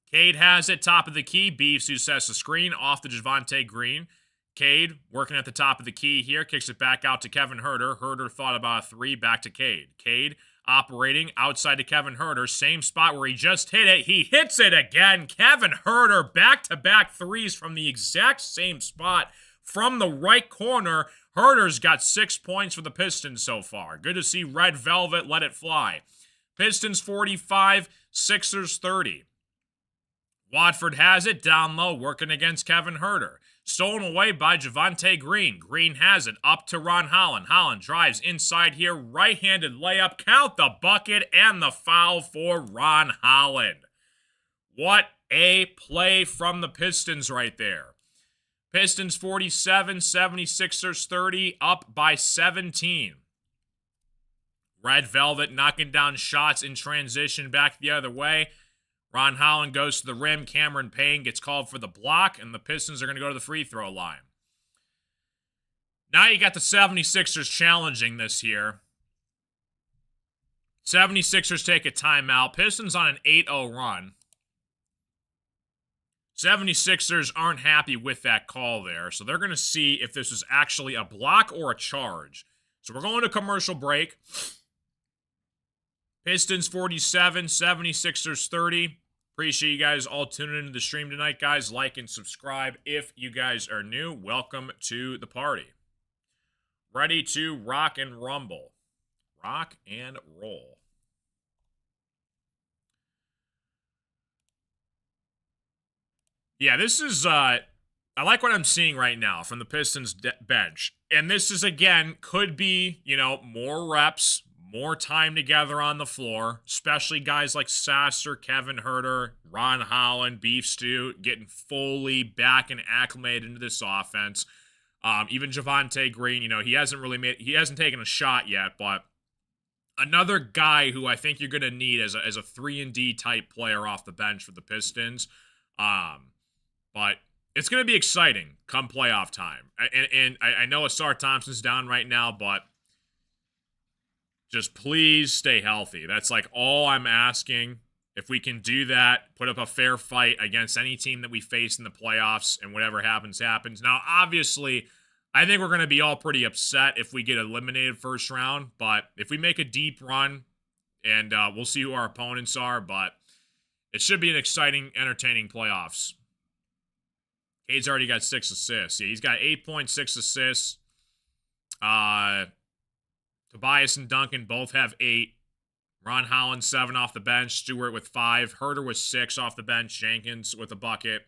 Cade has it, top of the key. Beefs who sets the screen, off to Javonte Green. Cade working at the top of the key here, kicks it back out to Kevin Huerter. Huerter thought about a three, back to Cade. Cade operating outside to Kevin Huerter, same spot where he just hit it. He hits it again. Kevin Huerter, back-to-back threes from the exact same spot from the right corner. Huerter's got 6 points for the Pistons so far. Good to see Red Velvet let it fly. Pistons 45, Sixers 30. Watford has it, down low, working against Kevin Huerter. Stolen away by Javonte Green. Green has it, up to Ron Holland. Holland drives inside here, right-handed layup. Count the bucket and the foul for Ron Holland. What a play from the Pistons right there. Pistons 47, 76ers 30, up by 17. Red Velvet knocking down shots in transition back the other way. Ron Holland goes to the rim. Cameron Payne gets called for the block, and the Pistons are going to go to the free throw line. Now you got the 76ers challenging this here. 76ers take a timeout. Pistons on an 8-0 run. 76ers aren't happy with that call there, so they're going to see if this is actually a block or a charge. So we're going to commercial break. Pistons 47, 76ers 30. Appreciate you guys all tuning into the stream tonight, guys. Like and subscribe if you guys are new. Welcome to the party. Ready to rock and rumble. Rock and roll. Yeah, this is, I like what I'm seeing right now from the Pistons bench. And this is, again, could be, more reps, more time together on the floor, especially guys like Sasser, Kevin Huerter, Ron Holland, Beef Stew, getting fully back and acclimated into this offense. Even Javonte Green, he hasn't taken a shot yet, but another guy who I think you're going to need as a 3-and-D type player off the bench for the Pistons. But it's going to be exciting come playoff time. And I know Asar Thompson's down right now, but just please stay healthy. That's like all I'm asking. If we can do that, put up a fair fight against any team that we face in the playoffs, and whatever happens, happens. Now, obviously, I think we're going to be all pretty upset if we get eliminated first round, but if we make a deep run, and we'll see who our opponents are, but it should be an exciting, entertaining playoffs. Cade's already got 6 assists. Yeah, he's got 8.6 assists. Tobias and Duncan both have 8. Ron Holland, 7 off the bench. Stewart with 5. Huerter with 6 off the bench. Jenkins with a bucket.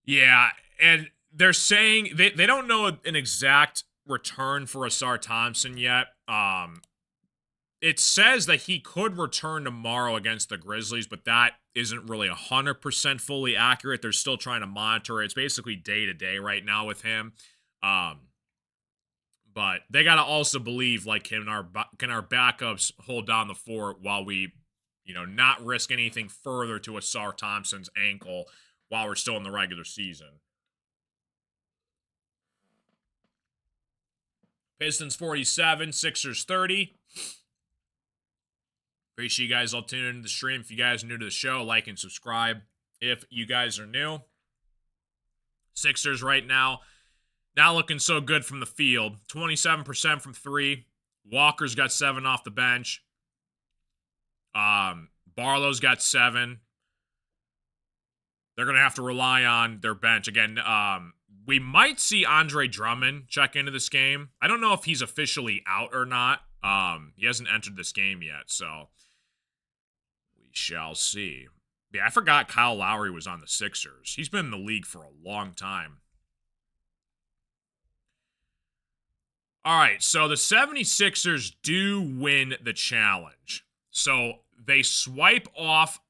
Yeah, and they're saying they don't know an exact return for Asar Thompson yet. It says that he could return tomorrow against the Grizzlies, but that isn't really 100% fully accurate. They're still trying to monitor it. It's basically day-to-day right now with him. But they got to also believe, like, can our backups hold down the fort while we, not risk anything further to Asar Thompson's ankle while we're still in the regular season. Pistons 47, Sixers 30. Appreciate you guys all tuning into the stream. If you guys are new to the show, like and subscribe. If you guys are new, Sixers right now, not looking so good from the field. 27% from 3. Walker's got 7 off the bench. Barlow's got 7. They're going to have to rely on their bench. Again, we might see Andre Drummond check into this game. I don't know if he's officially out or not. He hasn't entered this game yet, so we shall see. Yeah, I forgot Kyle Lowry was on the Sixers. He's been in the league for a long time. All right, so the 76ers do win the challenge. So they swipe off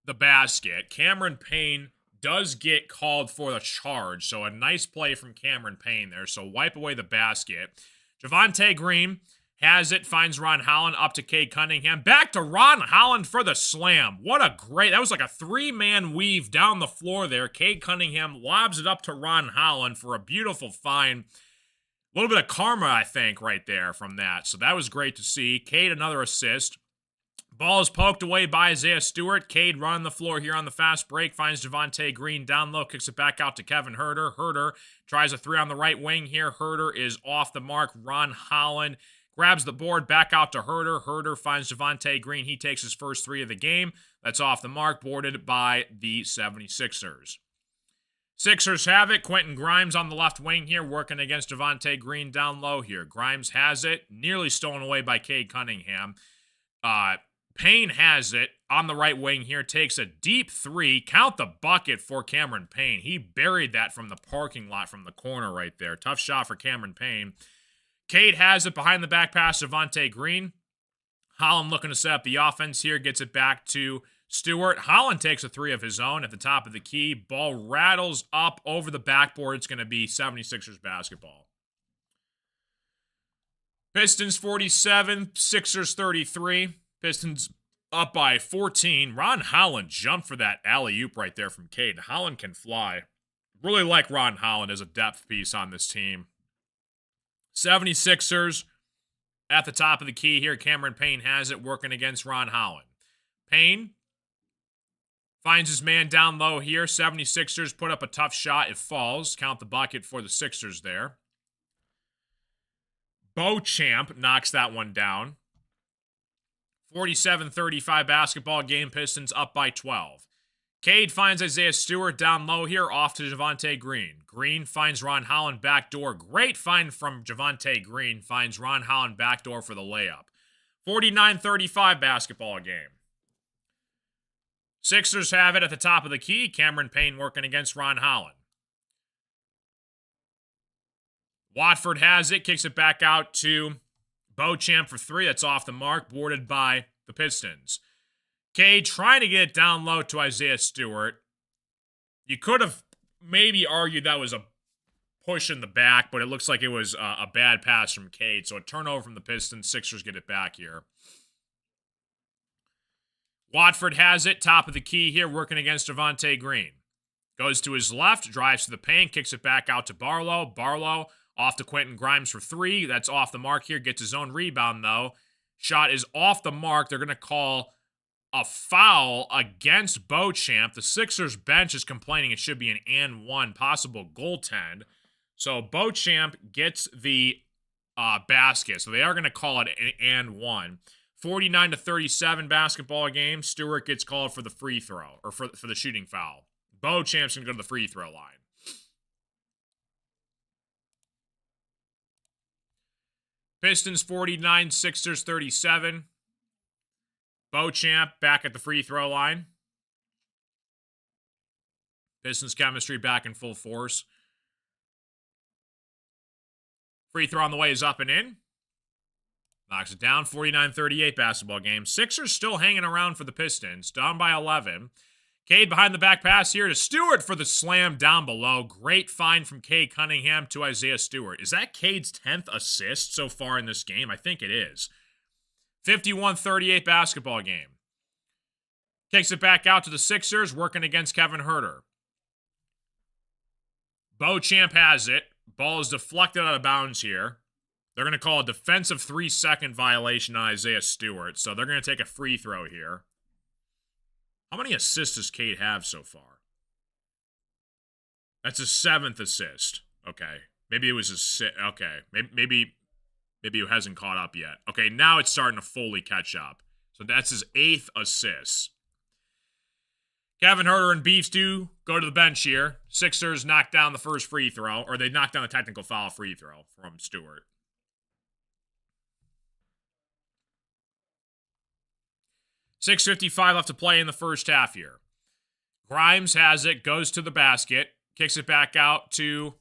the basket. Cameron Payne does get called for the charge, so a nice play from Cameron Payne there. So wipe away the basket. Javonte Green has it, finds Ron Holland up to Cade Cunningham. Back to Ron Holland for the slam. What a great, that was like a three-man weave down the floor there. Cade Cunningham lobs it up to Ron Holland for a beautiful find. A little bit of karma, I think, right there from that. So that was great to see. Cade, another assist. Ball is poked away by Isaiah Stewart. Cade running the floor here on the fast break. Finds Javonte Green down low. Kicks it back out to Kevin Huerter. Huerter tries a three on the right wing here. Huerter is off the mark. Ron Holland grabs the board back out to Huerter. Huerter finds Javonte Green. He takes his first three of the game. That's off the mark. Boarded by the 76ers. Sixers have it. Quentin Grimes on the left wing here, working against Javonte Green down low here. Grimes has it. Nearly stolen away by Cade Cunningham. Payne has it on the right wing here, takes a deep three. Count the bucket for Cameron Payne. He buried that from the parking lot from the corner right there. Tough shot for Cameron Payne. Cade has it behind the back pass to Javonte Green. Holland looking to set up the offense here, gets it back to Stewart. Holland takes a three of his own at the top of the key. Ball rattles up over the backboard. It's going to be 76ers basketball. Pistons 47, Sixers 33. Pistons up by 14. Ron Holland jumped for that alley-oop right there from Cade. Holland can fly. Really like Ron Holland as a depth piece on this team. 76ers at the top of the key here. Cameron Payne has it, working against Ron Holland. Payne finds his man down low here. 76ers put up a tough shot. It falls. Count the bucket for the Sixers there. Beauchamp knocks that one down. 47-35 basketball game. Pistons up by 12. Cade finds Isaiah Stewart down low here, off to Javonte Green. Green finds Ron Holland backdoor. Great find from Javonte Green. Finds Ron Holland backdoor for the layup. 49-35 basketball game. Sixers have it at the top of the key. Cameron Payne working against Ron Holland. Watford has it, kicks it back out to Beauchamp for three. That's off the mark, boarded by the Pistons. Cade trying to get it down low to Isaiah Stewart. You could have maybe argued that was a push in the back, but it looks like it was a bad pass from Cade. So a turnover from the Pistons. Sixers get it back here. Watford has it, top of the key here, working against Javonte Green. Goes to his left, drives to the paint, kicks it back out to Barlow. Barlow off to Quentin Grimes for three. That's off the mark here. Gets his own rebound, though. Shot is off the mark. They're going to call a foul against Beauchamp. The Sixers bench is complaining it should be an and one, possible goaltend. So Beauchamp gets the basket. So they are going to call it an and one. 49-37 basketball game. Stewart gets called for the free throw, or for the shooting foul. Beauchamp's going to go to the free throw line. Pistons 49, Sixers 37. Beauchamp back at the free throw line. Pistons chemistry back in full force. Free throw on the way is up and in. Knocks it down. 49-38 basketball game. Sixers still hanging around for the Pistons. Down by 11. Cade behind the back pass here to Stewart for the slam down below. Great find from Cade Cunningham to Isaiah Stewart. Is that Cade's 10th assist so far in this game? I think it is. 51-38 basketball game. Kicks it back out to the Sixers, working against Kevin Huerter. Beauchamp has it. Ball is deflected out of bounds here. They're going to call a defensive 3-second violation on Isaiah Stewart, so they're going to take a free throw here. How many assists does Cade have so far? That's his 7th assist. Okay. Maybe it was his okay. Maybe it hasn't caught up yet. Okay, now it's starting to fully catch up. So that's his 8th assist. Kevin Huerter and Beefs do go to the bench here. Sixers knock down the first free throw, or they knock down the technical foul free throw from Stewart. .6:55 left to play in the first half here. Grimes has it, goes to the basket, kicks it back out to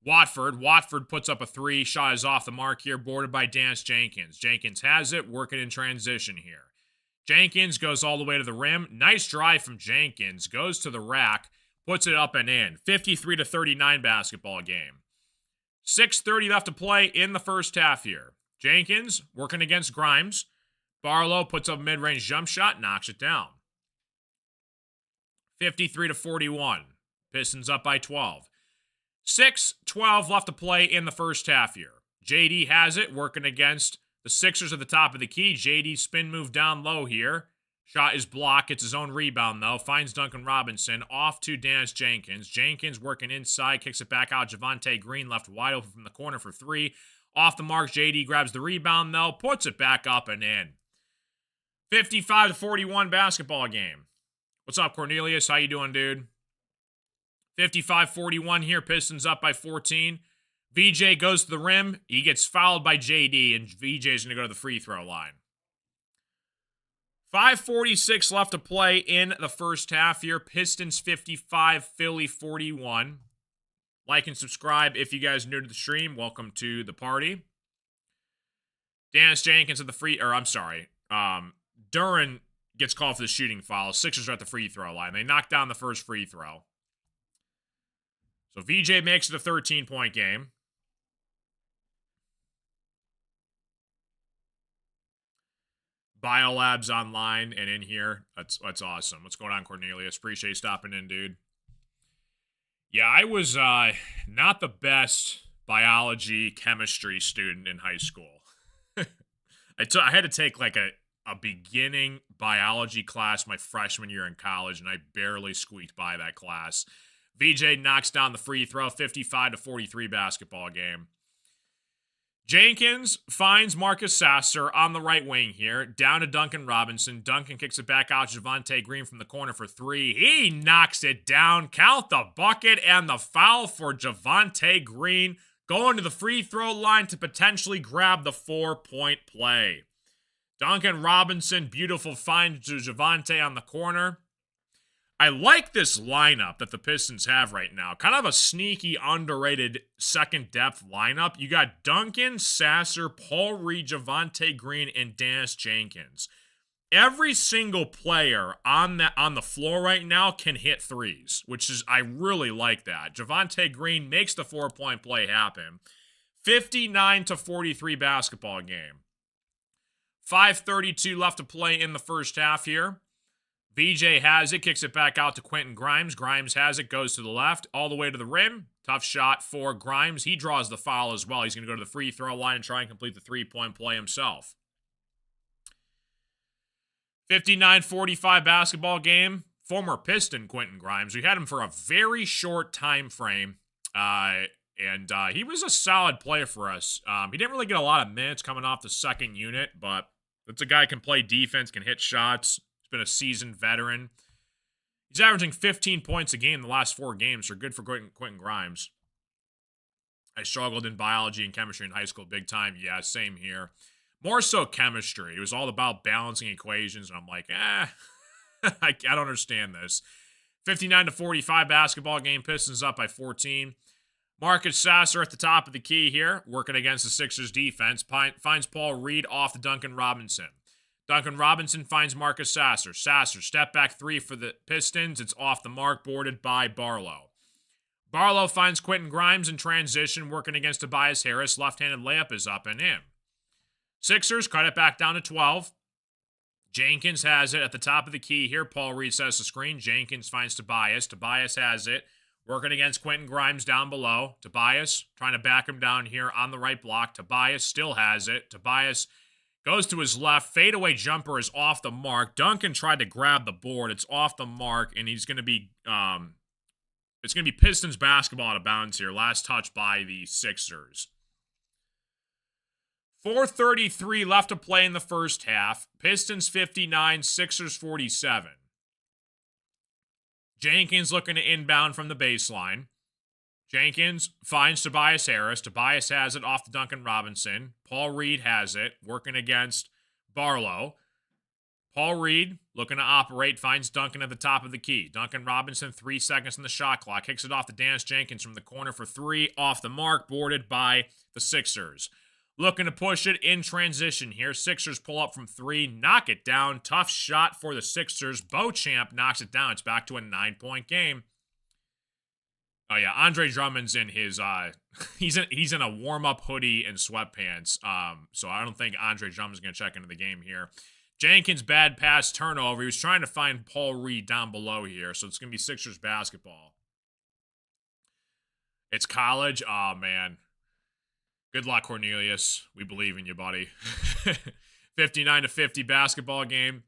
Watford. Watford puts up a three. Shot is off the mark here, boarded by Dance Jenkins. Jenkins has it, working in transition here. Jenkins goes all the way to the rim. Nice drive from Jenkins. Goes to the rack. Puts it up and in. 53-39 basketball game. 6:30 left to play in the first half here. Jenkins working against Grimes. Barlow puts up a mid-range jump shot. Knocks it down. 53-41. Pistons up by 12. 6:12 left to play in the first half here. JD has it, working against the Sixers at the top of the key. JD spin move down low here. Shot is blocked. Gets his own rebound, though. Finds Duncan Robinson. Off to Dennis Jenkins. Jenkins working inside. Kicks it back out. Javonte Green left wide open from the corner for three. Off the mark. JD grabs the rebound, though. Puts it back up and in. 55-41 basketball game. What's up, Cornelius? How you doing, dude? 55-41 here. Pistons up by 14. VJ goes to the rim. He gets fouled by JD, and VJ is going to go to the free throw line. 5:46 left to play in the first half here. Pistons 55, Philly 41. Like and subscribe if you guys are new to the stream. Welcome to the party. Dennis Jenkins at the Duran gets called for the shooting foul. Sixers are at the free throw line. They knock down the first free throw. So VJ makes it a 13-point game. Biolab's online and in here. That's awesome. What's going on, Cornelius? Appreciate you stopping in, dude. Yeah, I was not the best biology, chemistry student in high school. I had to take like a beginning biology class my freshman year in college, and I barely squeaked by that class. VJ knocks down the free throw, 55-43 basketball game. Jenkins finds Marcus Sasser on the right wing here, down to Duncan Robinson. Duncan kicks it back out to Javonte Green from the corner for three. He knocks it down. Count the bucket and the foul for Javonte Green, going to the free throw line to potentially grab the 4-point play. Duncan Robinson, beautiful find to Javonte on the corner. I like this lineup that the Pistons have right now. Kind of a sneaky, underrated second depth lineup. You got Duncan, Sasser, Paul Reed, Javonte Green, and Dennis Jenkins. Every single player on the floor right now can hit threes, which is, I really like that. Javonte Green makes the 4-point play happen. 59-43 basketball game. 5:32 left to play in the first half here. VJ has it, kicks it back out to Quentin Grimes. Grimes has it, goes to the left, all the way to the rim. Tough shot for Grimes. He draws the foul as well. He's going to go to the free throw line and try and complete the 3-point play himself. 59-45 basketball game. Former Piston Quentin Grimes. We had him for a very short time frame, and he was a solid player for us. He didn't really get a lot of minutes coming off the second unit, but that's a guy who can play defense, can hit shots. He's been a seasoned veteran. He's averaging 15 points a game in the last 4 games, so good for Quentin Grimes. I struggled in biology and chemistry in high school big time. Yeah, same here. More so chemistry. It was all about balancing equations, and I'm like, I don't understand this. 59-45 basketball game. Pistons up by 14. Marcus Sasser at the top of the key here, working against the Sixers defense. Finds Paul Reed off the Duncan Robinson. Duncan Robinson finds Marcus Sasser. Sasser, step back 3 for the Pistons. It's off the mark, boarded by Barlow. Barlow finds Quentin Grimes in transition, working against Tobias Harris. Left-handed layup is up and in. Sixers cut it back down to 12. Jenkins has it at the top of the key here. Paul Reed sets the screen. Jenkins finds Tobias. Tobias has it, working against Quentin Grimes down below. Tobias trying to back him down here on the right block. Tobias still has it. Tobias goes to his left. Fadeaway jumper is off the mark. Duncan tried to grab the board. It's off the mark, and he's going to be it's going to be Pistons basketball out of bounds here. Last touch by the Sixers. 4:33 left to play in the first half. Pistons 59, Sixers 47. Jenkins looking to inbound from the baseline. Jenkins finds Tobias Harris. Tobias has it off to Duncan Robinson. Paul Reed has it, working against Barlow. Paul Reed looking to operate, finds Duncan at the top of the key. Duncan Robinson, 3 seconds on the shot clock. Kicks it off to Dennis Jenkins from the corner for 3. Off the mark, boarded by the Sixers. looking to push it in transition here. Sixers pull up from 3, knock it down. Tough shot for the Sixers. Beauchamp knocks it down. It's back to a 9-point game. Oh yeah, Andre Drummond's in his he's in a warm-up hoodie and sweatpants. So I don't think Andre Drummond's gonna check into the game here. Jenkins, bad pass turnover. He was trying to find Paul Reed down below here, so it's gonna be Sixers basketball. It's college. Oh man. Good luck, Cornelius. We believe in you, buddy. 59-50 basketball game.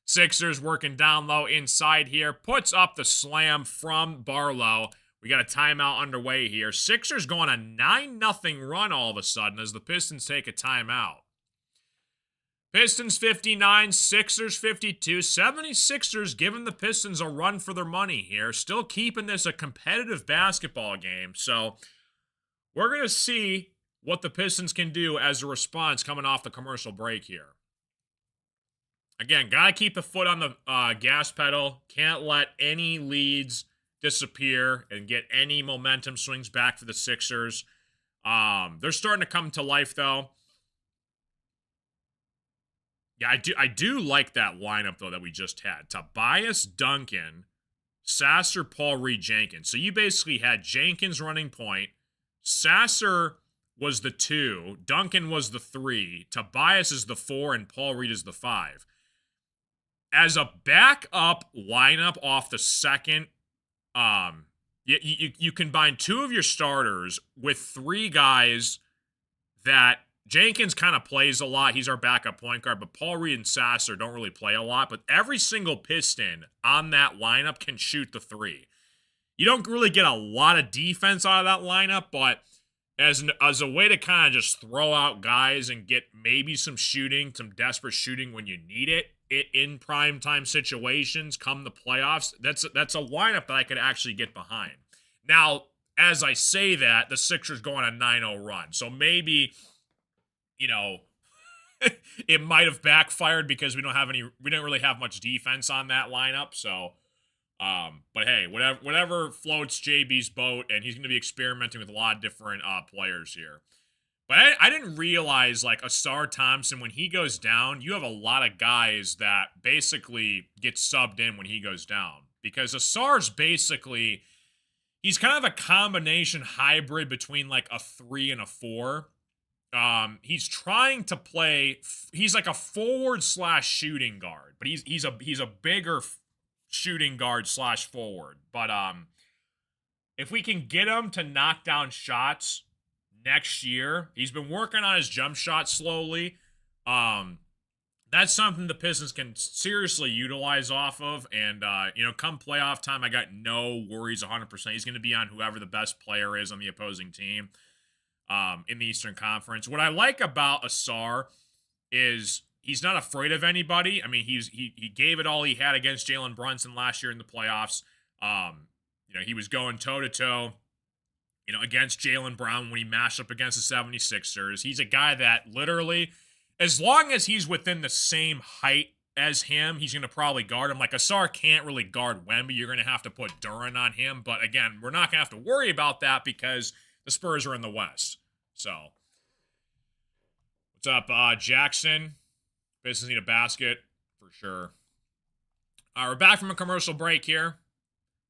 Sixers working down low inside here. Puts up the slam from Barlow. We got a timeout underway here. Sixers go on a 9-0 run all of a sudden as the Pistons take a timeout. Pistons 59, Sixers 52. 76ers giving the Pistons a run for their money here. Still keeping this a competitive basketball game. So we're going to see what the Pistons can do as a response coming off the commercial break here. Again, got to keep the foot on the gas pedal. Can't let any leads disappear and get any momentum swings back for the Sixers. They're starting to come to life, though. Yeah, I do like that lineup, though, that we just had. Tobias, Duncan, Sasser, Paul Reed, Jenkins. So you basically had Jenkins running point. Sasser was the 2. Duncan was the 3. Tobias is the 4, and Paul Reed is the 5. As a backup lineup off the second, you combine 2 of your starters with 3 guys that Jenkins kind of plays a lot. He's our backup point guard, but Paul Reed and Sasser don't really play a lot. But every single Piston on that lineup can shoot the 3. You don't really get a lot of defense out of that lineup, but as a way to kind of just throw out guys and get maybe some shooting, some desperate shooting when you need it in primetime situations come the playoffs, that's a lineup that I could actually get behind. Now, as I say that, the Sixers go on a 9-0 run. So maybe, it might have backfired because we didn't really have much defense on that lineup. So, but hey, whatever floats JB's boat, and he's going to be experimenting with a lot of different players here. But I didn't realize, like, Asar Thompson, when he goes down, you have a lot of guys that basically get subbed in when he goes down. Because Asar's basically, he's kind of a combination hybrid between, like, a 3 and a 4. He's trying to play, he's like a forward/shooting guard. But he's a bigger shooting guard/forward. But if we can get him to knock down shots next year, he's been working on his jump shot slowly. That's something the Pistons can seriously utilize off of. And, come playoff time, I got no worries 100%. He's going to be on whoever the best player is on the opposing team in the Eastern Conference. What I like about Asar is he's not afraid of anybody. I mean, he gave it all he had against Jalen Brunson last year in the playoffs. He was going toe-to-toe against Jaylen Brown when he mashed up against the 76ers. He's a guy that literally, as long as he's within the same height as him, he's going to probably guard him. Like, Asar can't really guard Wemby. You're going to have to put Duran on him. But again, we're not going to have to worry about that because the Spurs are in the West. So, what's up, Jackson? Pistons need a basket for sure. All right, we're back from a commercial break here.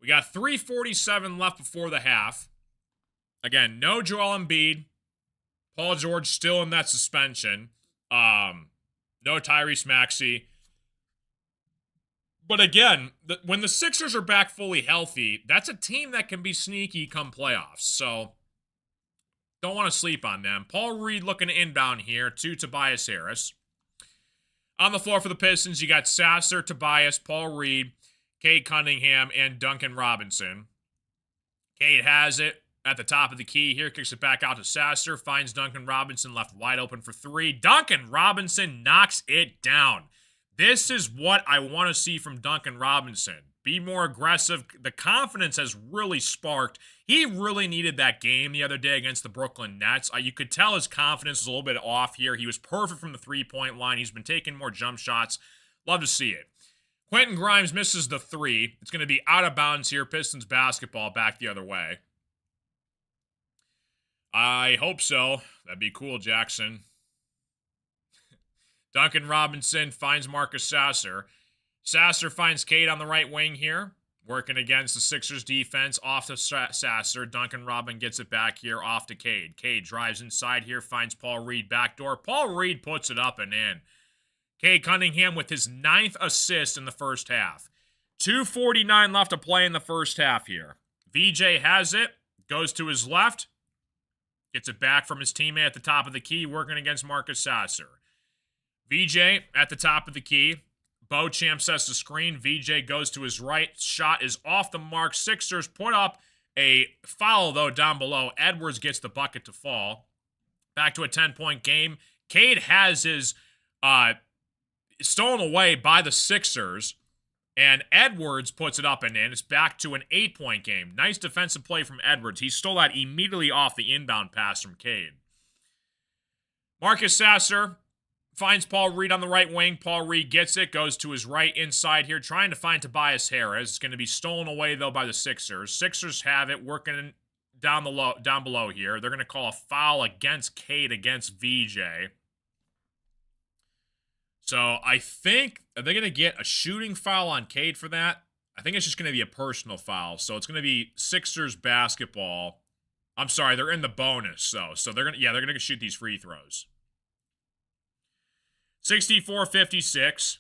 We got 3:47 left before the half. Again, no Joel Embiid. Paul George still in that suspension. No Tyrese Maxey. But again, when the Sixers are back fully healthy, that's a team that can be sneaky come playoffs. So, don't want to sleep on them. Paul Reed looking to inbound here to Tobias Harris. On the floor for the Pistons, you got Sasser, Tobias, Paul Reed, Cade Cunningham, and Duncan Robinson. Cade has it at the top of the key here, kicks it back out to Sasser, finds Duncan Robinson left wide open for 3. Duncan Robinson knocks it down. This is what I want to see from Duncan Robinson. Be more aggressive. The confidence has really sparked. He really needed that game the other day against the Brooklyn Nets. You could tell his confidence was a little bit off here. He was perfect from the three-point line. He's been taking more jump shots. Love to see it. Quentin Grimes misses the 3. It's going to be out of bounds here. Pistons basketball back the other way. I hope so. That'd be cool, Jackson. Duncan Robinson finds Marcus Sasser. Sasser finds Cade on the right wing here, working against the Sixers defense. Off to Sasser. Duncan Robin gets it back here, off to Cade. Cade drives inside here, finds Paul Reed backdoor. Paul Reed puts it up and in. Cade Cunningham with his 9th assist in the first half. 2:49 left to play in the first half here. VJ has it, goes to his left, gets it back from his teammate at the top of the key, working against Marcus Sasser. VJ at the top of the key. Beauchamp sets the screen. VJ goes to his right. Shot is off the mark. Sixers put up a foul, though, down below. Edwards gets the bucket to fall. Back to a 10-point game. Cade has his stolen away by the Sixers, and Edwards puts it up and in. It's back to an 8-point game. Nice defensive play from Edwards. He stole that immediately off the inbound pass from Cade. Marcus Sasser finds Paul Reed on the right wing. Paul Reed gets it, goes to his right inside here, trying to find Tobias Harris. It's going to be stolen away, though, by the Sixers. Sixers have it, working down below here. They're going to call a foul against Cade against VJ. So I think, are they going to get a shooting foul on Cade for that? I think it's just going to be a personal foul. So it's going to be Sixers basketball. I'm sorry, they're in the bonus, though. So they're going to shoot these free throws. 64-56.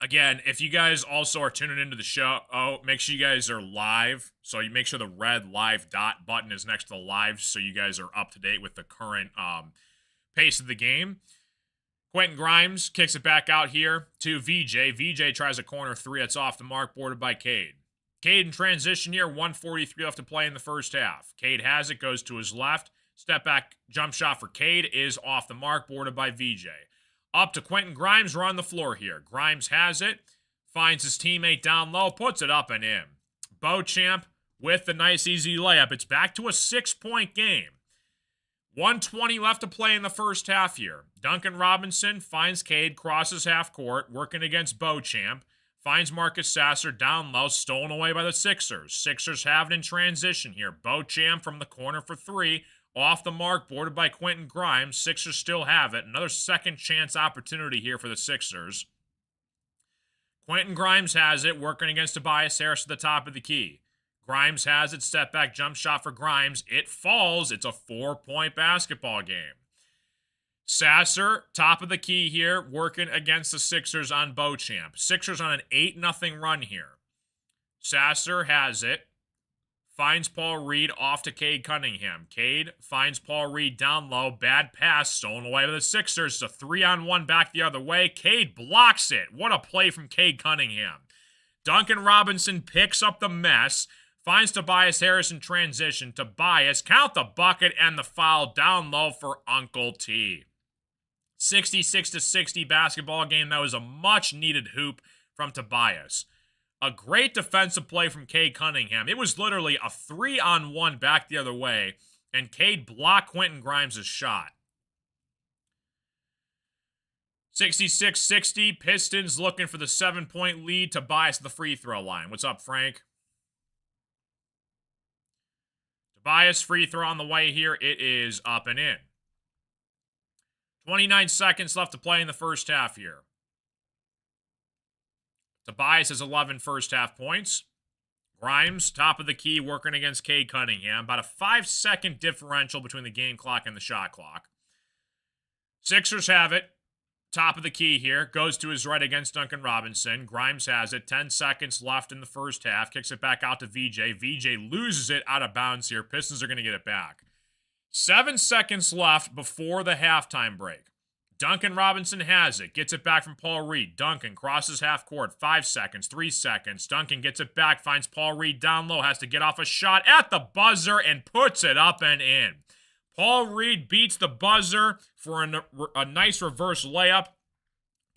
Again, if you guys also are tuning into the show, make sure you guys are live. So you make sure the red live dot button is next to the live so you guys are up to date with the current pace of the game. Quentin Grimes kicks it back out here to VJ. VJ tries a corner three. That's off the mark, boarded by Cade. Cade in transition here, 1:43 left to play in the first half. Cade has it, goes to his left. Step back jump shot for Cade is off the mark, boarded by VJ. Up to Quentin Grimes, run the floor here. Grimes has it, finds his teammate down low, puts it up and in. Beauchamp with the nice easy layup. It's back to a 6-point game. 1:20 left to play in the first half here. Duncan Robinson finds Cade, crosses half court, working against Beauchamp. Finds Marcus Sasser down low, stolen away by the Sixers. Sixers have it in transition here. Beauchamp from the corner for three. Off the mark, boarded by Quentin Grimes. Sixers still have it. Another second chance opportunity here for the Sixers. Quentin Grimes has it, working against Tobias Harris at the top of the key. Grimes has it, step back jump shot for Grimes. It falls. It's a 4-point basketball game. Sasser, top of the key here, working against the Sixers on Beauchamp. Sixers on an 8-0 run here. Sasser has it. Finds Paul Reed off to Cade Cunningham. Cade finds Paul Reed down low. Bad pass, stolen away by the Sixers. It's a 3-on-1 back the other way. Cade blocks it. What a play from Cade Cunningham. Duncan Robinson picks up the mess. Finds Tobias Harris in transition. Tobias, count the bucket and the foul down low for Uncle T. 66-60 basketball game. That was a much-needed hoop from Tobias. A great defensive play from Cade Cunningham. It was literally a 3-on-1 back the other way, and Cade blocked Quentin Grimes' shot. 66-60, Pistons looking for the 7-point lead. Tobias at the free throw line. What's up, Frank? Tobias, free throw on the way here. It is up and in. 29 seconds left to play in the first half here. Tobias has 11 first half points. Grimes, top of the key, working against Cade Cunningham. About a 5-second differential between the game clock and the shot clock. Sixers have it. Top of the key here. Goes to his right against Duncan Robinson. Grimes has it. 10 seconds left in the first half. Kicks it back out to VJ. VJ loses it out of bounds here. Pistons are going to get it back. 7 seconds left before the halftime break. Duncan Robinson has it. Gets it back from Paul Reed. Duncan crosses half court. 5 seconds. 3 seconds. Duncan gets it back. Finds Paul Reed down low. Has to get off a shot at the buzzer and puts it up and in. Paul Reed beats the buzzer for a nice reverse layup.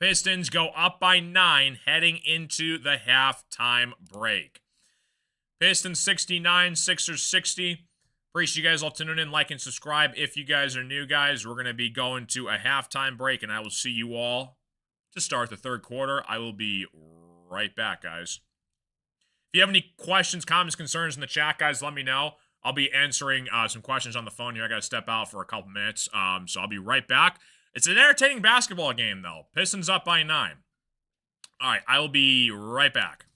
Pistons go up by 9 heading into the halftime break. Pistons 69, Sixers 60. Appreciate you guys all tuning in, like, and subscribe. If you guys are new, guys, we're going to be going to a halftime break, and I will see you all to start the third quarter. I will be right back, guys. If you have any questions, comments, concerns in the chat, guys, let me know. I'll be answering some questions on the phone here. I got to step out for a couple minutes, so I'll be right back. It's an entertaining basketball game, though. Pistons up by 9. All right, I will be right back.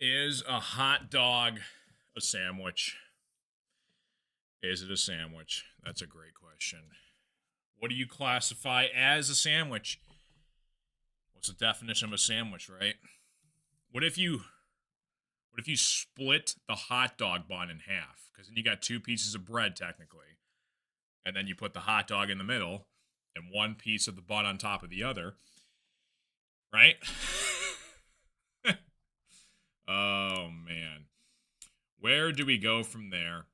Is a hot dog a sandwich? Is it a sandwich? That's a great question. What do you classify as a sandwich? What's the definition of a sandwich, right? What if you split the hot dog bun in half? Because then you got two pieces of bread technically. And then you put the hot dog in the middle and one piece of the bun on top of the other. Right? Oh man. Where do we go from there?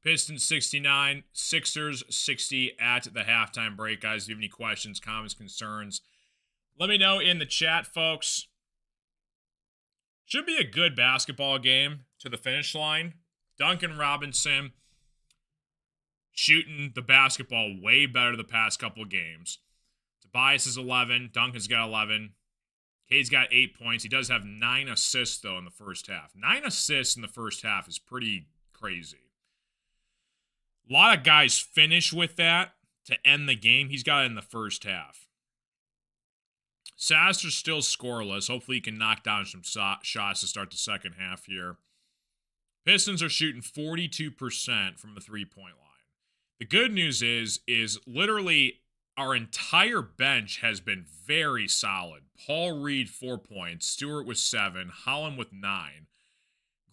Pistons 69, Sixers 60 at the halftime break. Guys, if you have any questions, comments, concerns, let me know in the chat, folks. Should be a good basketball game to the finish line. Duncan Robinson shooting the basketball way better the past couple games. Tobias is 11. Duncan's got 11. Cade's got 8 points. He does have 9 assists, though, in the first half. 9 assists in the first half is pretty crazy. A lot of guys finish with that to end the game. He's got it in the first half. Sasser's still scoreless. Hopefully he can knock down some shots to start the second half here. Pistons are shooting 42% from the three-point line. The good news is literally our entire bench has been very solid. Paul Reed, 4 points. Stewart with 7. Holland with 9.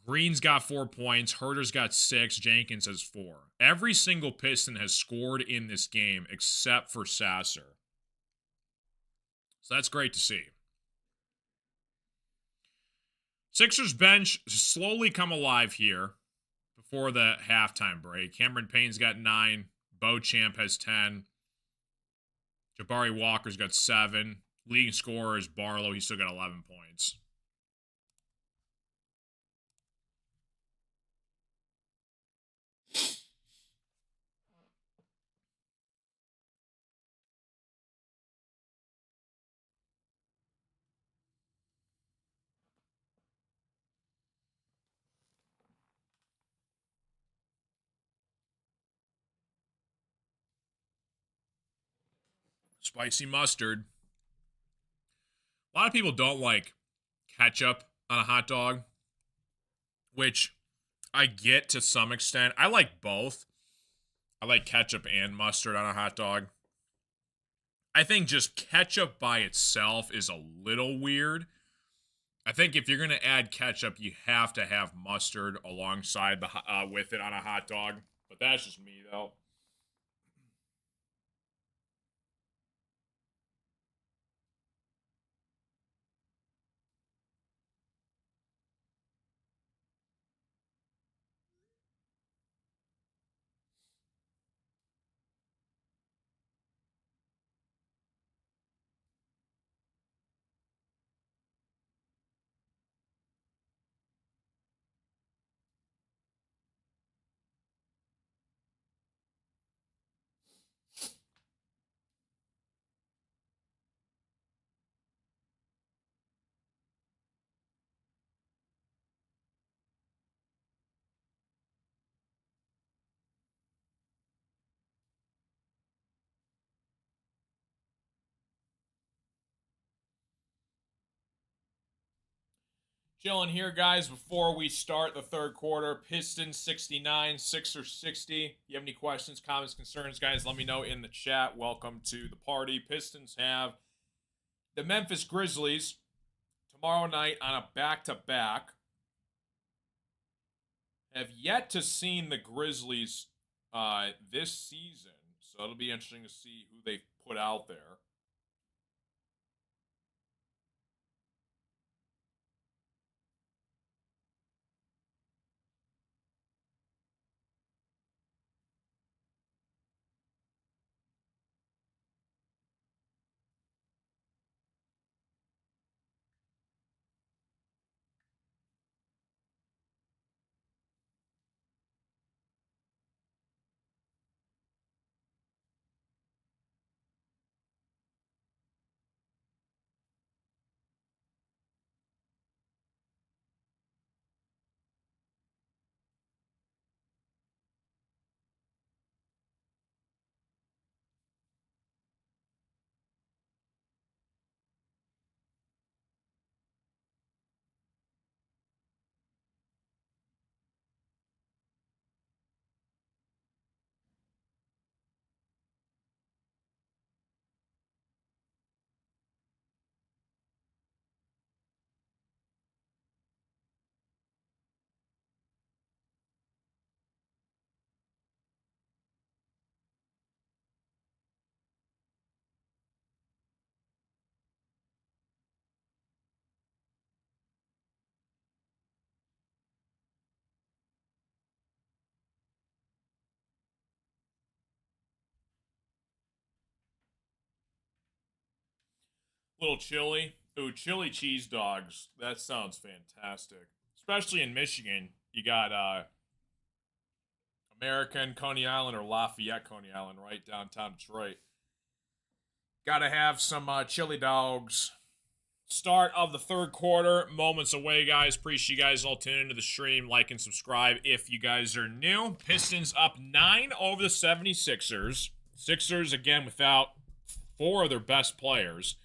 Green's got 4 points. Herter's got 6. Jenkins has 4. Every single Piston has scored in this game except for Sasser. So that's great to see. Sixers bench slowly come alive here before the halftime break. Cameron Payne's got 9. Beauchamp has 10. Jabari Walker's got 7. Leading scorer is Barlow. He's still got 11 points. Spicy mustard. A lot of people don't like ketchup on a hot dog, which I get to some extent. I like both. I like ketchup and mustard on a hot dog. I think just ketchup by itself is a little weird. I think if you're going to add ketchup, you have to have mustard alongside with it on a hot dog. But that's just me, though. Chilling here, guys, before we start the third quarter. Pistons 69, Sixers 60. If you have any questions, comments, concerns, guys, let me know in the chat. Welcome to the party. Pistons have the Memphis Grizzlies tomorrow night on a back-to-back. Have yet to seen the Grizzlies this season, so it'll be interesting to see who they've put out there. Little chili. Ooh, chili cheese dogs. That sounds fantastic. Especially in Michigan. You got American Coney Island or Lafayette Coney Island right downtown Detroit. Gotta have some chili dogs. Start of the third quarter. Moments away, guys. Appreciate you guys all tuning into the stream. Like and subscribe if you guys are new. Pistons up 9 over the 76ers. Sixers, again, without 4 of their best players.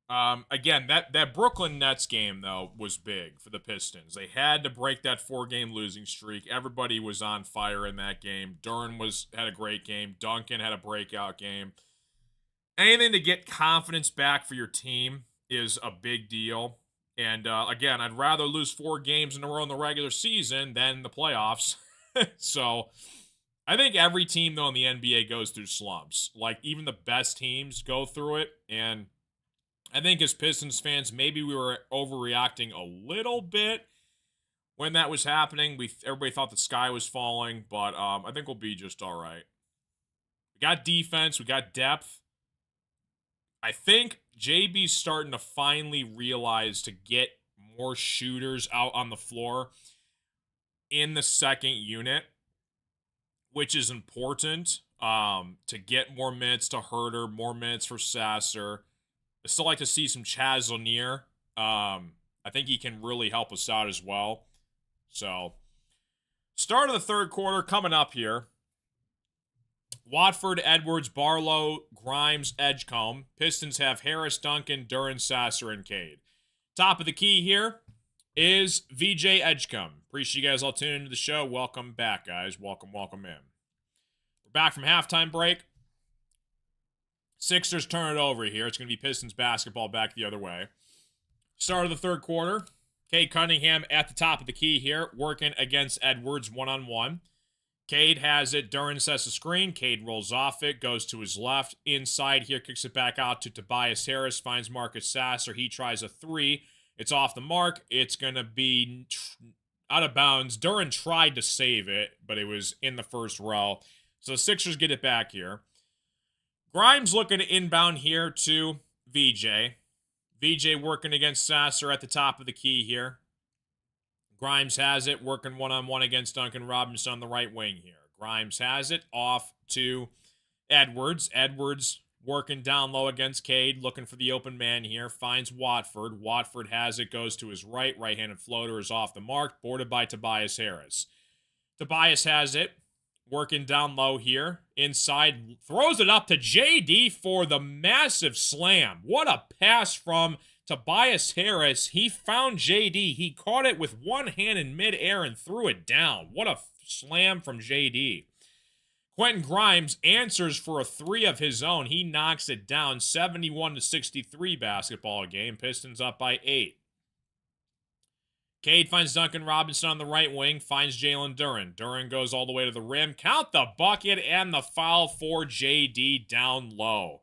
Again, that Brooklyn Nets game, though, was big for the Pistons. They had to break that 4-game losing streak. Everybody was on fire in that game. Duren had a great game. Duncan had a breakout game. Anything to get confidence back for your team is a big deal. And, again, I'd rather lose 4 games in a row in the regular season than the playoffs. So, I think every team, though, in the NBA goes through slumps. Like, even the best teams go through it, and I think as Pistons fans, maybe we were overreacting a little bit when that was happening. Everybody thought the sky was falling, but I think we'll be just all right. We got defense. We got depth. I think JB's starting to finally realize to get more shooters out on the floor in the second unit, which is important to get more minutes to Herter, more minutes for Sasser. I still like to see some Chaz Lanier. I think he can really help us out as well. So, start of the third quarter coming up here. Watford, Edwards, Barlow, Grimes, Edgecombe. Pistons have Harris, Duncan, Duren, Sasser, and Cade. Top of the key here is VJ Edgecombe. Appreciate you guys all tuning into the show. Welcome back, guys. Welcome in. We're back from halftime break. Sixers turn it over here. It's going to be Pistons basketball back the other way. Start of the third quarter. Cade Cunningham at the top of the key here, working against Edwards one-on-one. Cade has it. Duren sets the screen. Cade rolls off it, goes to his left. Inside here, kicks it back out to Tobias Harris, finds Marcus Sasser. He tries a 3. It's off the mark. It's going to be out of bounds. Duren tried to save it, but it was in the first row. So the Sixers get it back here. Grimes looking to inbound here to VJ. VJ working against Sasser at the top of the key here. Grimes has it, working one-on-one against Duncan Robinson on the right wing here. Grimes has it, off to Edwards. Edwards working down low against Cade, looking for the open man here. Finds Watford. Watford has it, goes to his right. Right-handed floater is off the mark, boarded by Tobias Harris. Tobias has it. Working down low here. Inside. Throws it up to JD for the massive slam. What a pass from Tobias Harris. He found JD. He caught it with one hand in midair and threw it down. What a slam from JD. Quentin Grimes answers for a 3 of his own. He knocks it down. 71-63 basketball game. Pistons up by 8. Cade finds Duncan Robinson on the right wing, finds Jalen Duren. Duren goes all the way to the rim. Count the bucket and the foul for JD down low.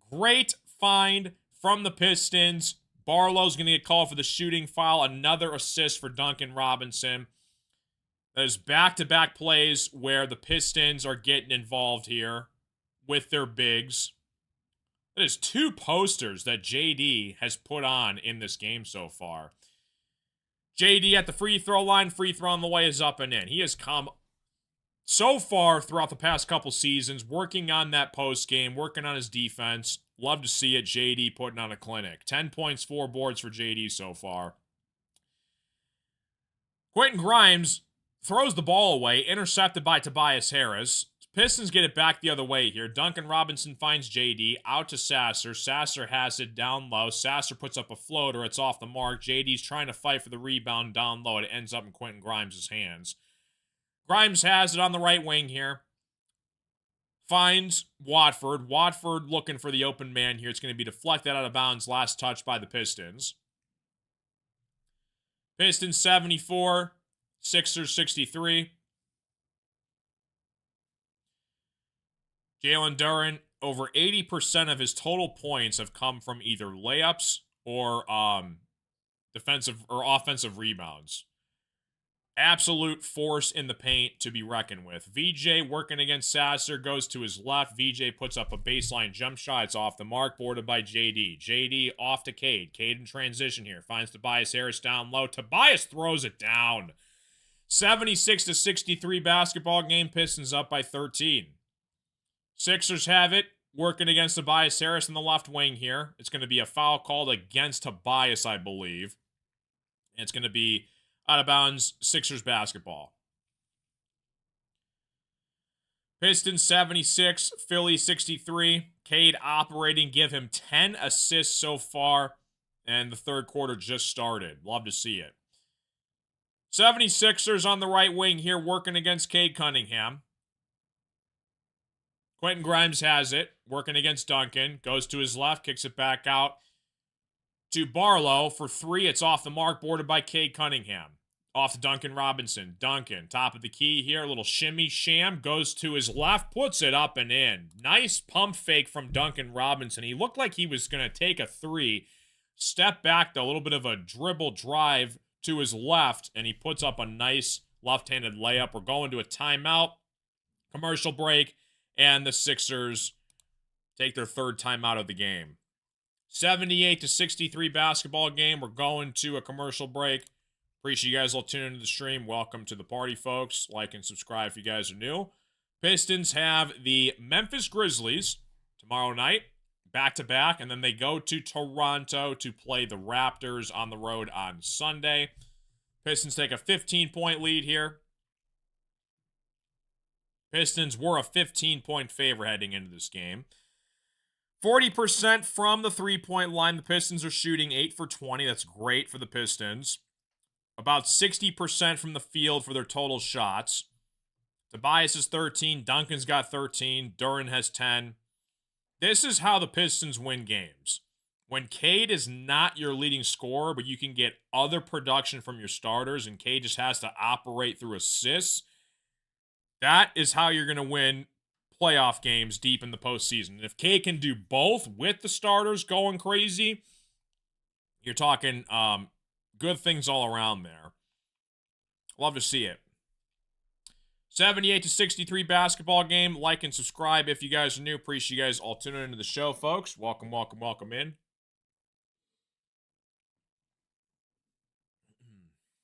Great find from the Pistons. Barlow's going to get called for the shooting foul. Another assist for Duncan Robinson. There's back-to-back plays where the Pistons are getting involved here with their bigs. That is 2 posters that JD has put on in this game so far. JD at the free throw line. Free throw on the way is up and in. He has come so far throughout the past couple seasons, working on that post game, working on his defense. Love to see it. JD putting on a clinic. 10 points, 4 boards for JD so far. Quentin Grimes throws the ball away, intercepted by Tobias Harris. Pistons get it back the other way here. Duncan Robinson finds JD out to Sasser. Sasser has it down low. Sasser puts up a floater. It's off the mark. JD's trying to fight for the rebound down low. It ends up in Quentin Grimes' hands. Grimes has it on the right wing here. Finds Watford. Watford looking for the open man here. It's going to be deflected out of bounds. Last touch by the Pistons. Pistons 74. Sixers 63. Jalen Duren, over 80% of his total points have come from either layups or defensive or offensive rebounds. absolute force in the paint to be reckoned with. VJ working against Sasser, goes to his left. VJ puts up a baseline jump shot. It's off the mark, boarded by JD. JD off to Cade. Cade in transition here. Finds Tobias Harris down low. Tobias throws it down. 76-63 basketball game. Pistons up by 13. Sixers have it. Working against Tobias Harris in the left wing here. It's going to be a foul called against Tobias, I believe. And it's going to be out of bounds, Sixers basketball. Pistons 76, Philly 63. Cade operating, give him 10 assists so far, and the third quarter just started. Love to see it. 76ers on the right wing here, working against Cade Cunningham. Quentin Grimes has it, working against Duncan. Goes to his left, kicks it back out to Barlow for three. It's off the mark, boarded by Cade Cunningham. Off to Duncan Robinson. Duncan, top of the key here. A little shimmy sham. Goes to his left, puts it up and in. Nice pump fake from Duncan Robinson. He looked like he was going to take a three. Step back, though, a little bit of a dribble drive to his left, and he puts up a nice left-handed layup. We're going to a timeout, commercial break, and the Sixers take their third timeout of the game. 78-63 basketball game. We're going to a commercial break. Appreciate you guys all tuning into the stream. Welcome to the party, folks. Like and subscribe if you guys are new. Pistons have the Memphis Grizzlies tomorrow night, back-to-back, and then they go to Toronto to play the Raptors on the road on Sunday. Pistons take a 15-point lead here. Pistons were a 15-point favorite heading into this game. 40% from the three-point line. The Pistons are shooting 8 for 20. That's great for the Pistons. About 60% from the field for their total shots. Tobias is 13. Duncan's got 13. Duren has 10. This is how the Pistons win games. When Cade is not your leading scorer, but you can get other production from your starters, and Cade just has to operate through assists, that is how you're going to win playoff games deep in the postseason. And if Cade can do both with the starters going crazy, you're talking good things all around there. Love to see it. 78-63 basketball game. Like and subscribe if you guys are new. Appreciate you guys all tuning into the show, folks. Welcome, welcome, welcome in.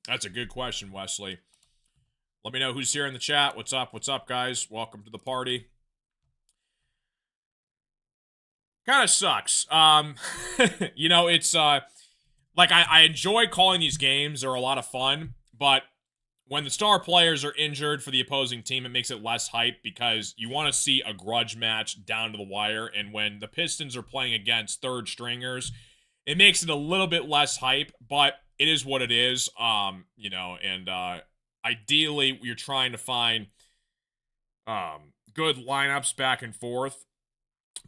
That's a good question, Wesley. Let me know who's here in the chat. What's up, guys? Welcome to the party. Kind of sucks. You know, it's like I enjoy calling these games. They're a lot of fun, but when the star players are injured for the opposing team, it makes it less hype because you want to see a grudge match down to the wire. And when the Pistons are playing against third stringers, it makes it a little bit less hype, but it is what it is. You know, and ideally you're trying to find good lineups back and forth.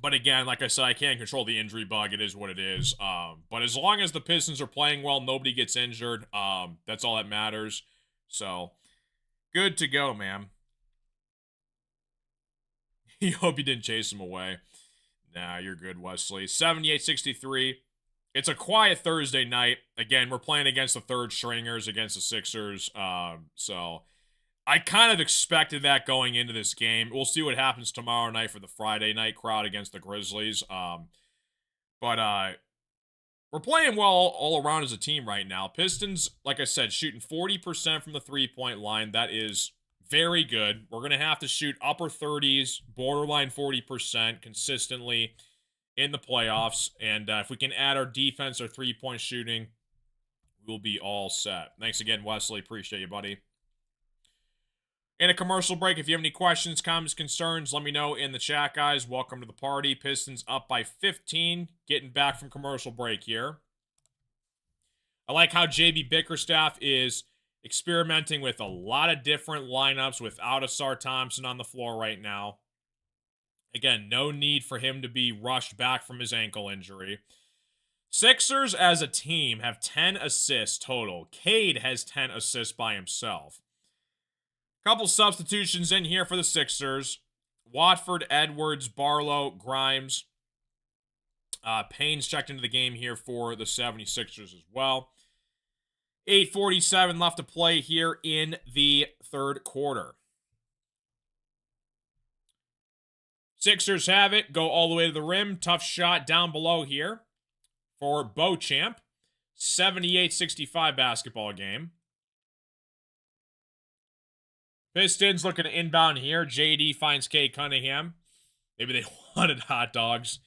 But again, like I said, I can't control the injury bug. It is what it is. But as long as the Pistons are playing well, nobody gets injured. That's all that matters. So, good to go, man. You hope you didn't chase him away. Nah, you're good, Wesley. 78-63. It's a quiet Thursday night. Again, we're playing against the third stringers, against the Sixers. So, I kind of expected that going into this game. We'll see what happens tomorrow night for the Friday night crowd against the Grizzlies. But we're playing well all around as a team right now. Pistons, like I said, shooting 40% from the three-point line. That is very good. We're going to have to shoot upper 30s, borderline 40% consistently in the playoffs. And if we can add our defense, our three-point shooting, we'll be all set. Thanks again, Wesley. Appreciate you, buddy. In a commercial break, if you have any questions, comments, concerns, let me know in the chat, guys. Welcome to the party. Pistons up by 15, getting back from commercial break here. I like how JB Bickerstaff is experimenting with a lot of different lineups without Asar Thompson on the floor right now. Again, no need for him to be rushed back from his ankle injury. Sixers as a team have 10 assists total. Cade has 10 assists by himself. Couple substitutions in here for the Sixers. Watford, Edwards, Barlow, Grimes. Payne's checked into the game here for the 76ers as well. 8:47 left to play here in the third quarter. Sixers have it, go all the way to the rim. Tough shot down below here for Beauchamp. 78-65 basketball game. Pistons looking to inbound here. JD finds Cade Cunningham. Maybe they wanted hot dogs.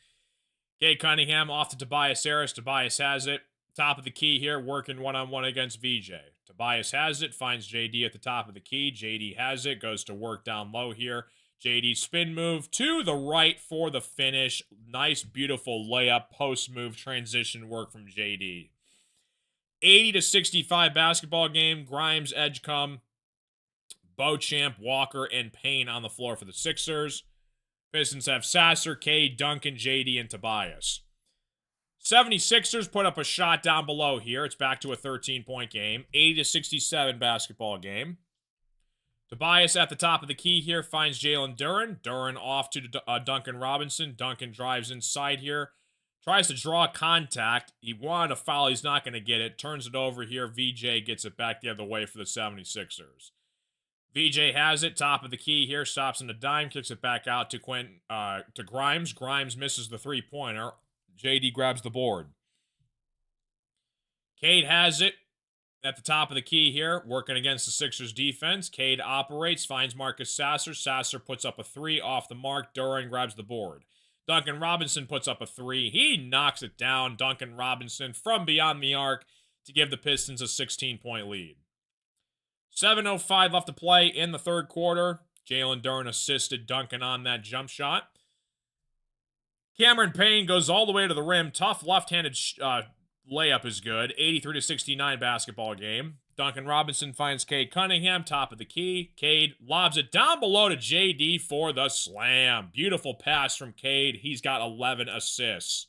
Cade Cunningham off to Tobias Harris. Tobias has it. Top of the key here, working one-on-one against VJ. Tobias has it, finds JD at the top of the key. JD has it, goes to work down low here. JD spin move to the right for the finish. Nice, beautiful layup, post move, transition work from JD. 80-65 basketball game. Grimes, edge come. Beauchamp, Walker, and Payne on the floor for the Sixers. Pistons have Sasser, Cade, Duncan, JD, and Tobias. 76ers put up a shot down below here. It's back to a 13-point game. 80-67 basketball game. Tobias at the top of the key here finds Jalen Duren. Duren off to Duncan Robinson. Duncan drives inside here. Tries to draw contact. He wanted a foul. He's not going to get it. Turns it over here. VJ gets it back the other way for the 76ers. VJ has it. Top of the key here. Stops in a dime. Kicks it back out to Grimes. Grimes misses the three-pointer. JD grabs the board. Cade has it at the top of the key here, working against the Sixers defense. Cade operates, finds Marcus Sasser. Sasser puts up a three off the mark. Duren grabs the board. Duncan Robinson puts up a three. He knocks it down. Duncan Robinson from beyond the arc to give the Pistons a 16-point lead. 7:05 left to play in the third quarter. Jalen Duren assisted Duncan on that jump shot. Cameron Payne goes all the way to the rim. Tough left-handed layup is good. 83-69 basketball game. Duncan Robinson finds Cade Cunningham, top of the key. Cade lobs it down below to JD for the slam. Beautiful pass from Cade. He's got 11 assists.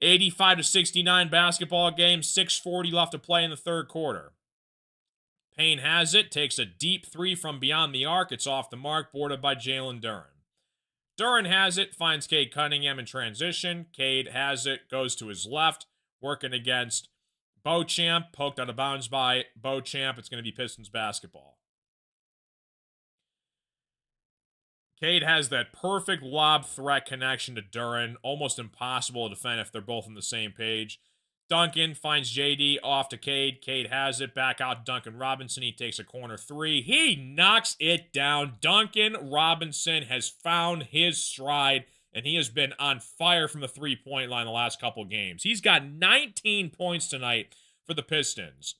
85-69 basketball game. 6:40 left to play in the third quarter. Payne has it, takes a deep three from beyond the arc. It's off the mark, boarded by Jalen Duren. Duren has it, finds Cade Cunningham in transition. Cade has it, goes to his left, working against Beauchamp, poked out of bounds by Beauchamp. It's going to be Pistons basketball. Cade has that perfect lob threat connection to Duren. Almost impossible to defend if they're both on the same page. Duncan finds JD off to Cade. Cade has it. Back out to Duncan Robinson. He takes a corner three. He knocks it down. Duncan Robinson has found his stride, and he has been on fire from the three-point line the last couple games. He's got 19 points tonight for the Pistons.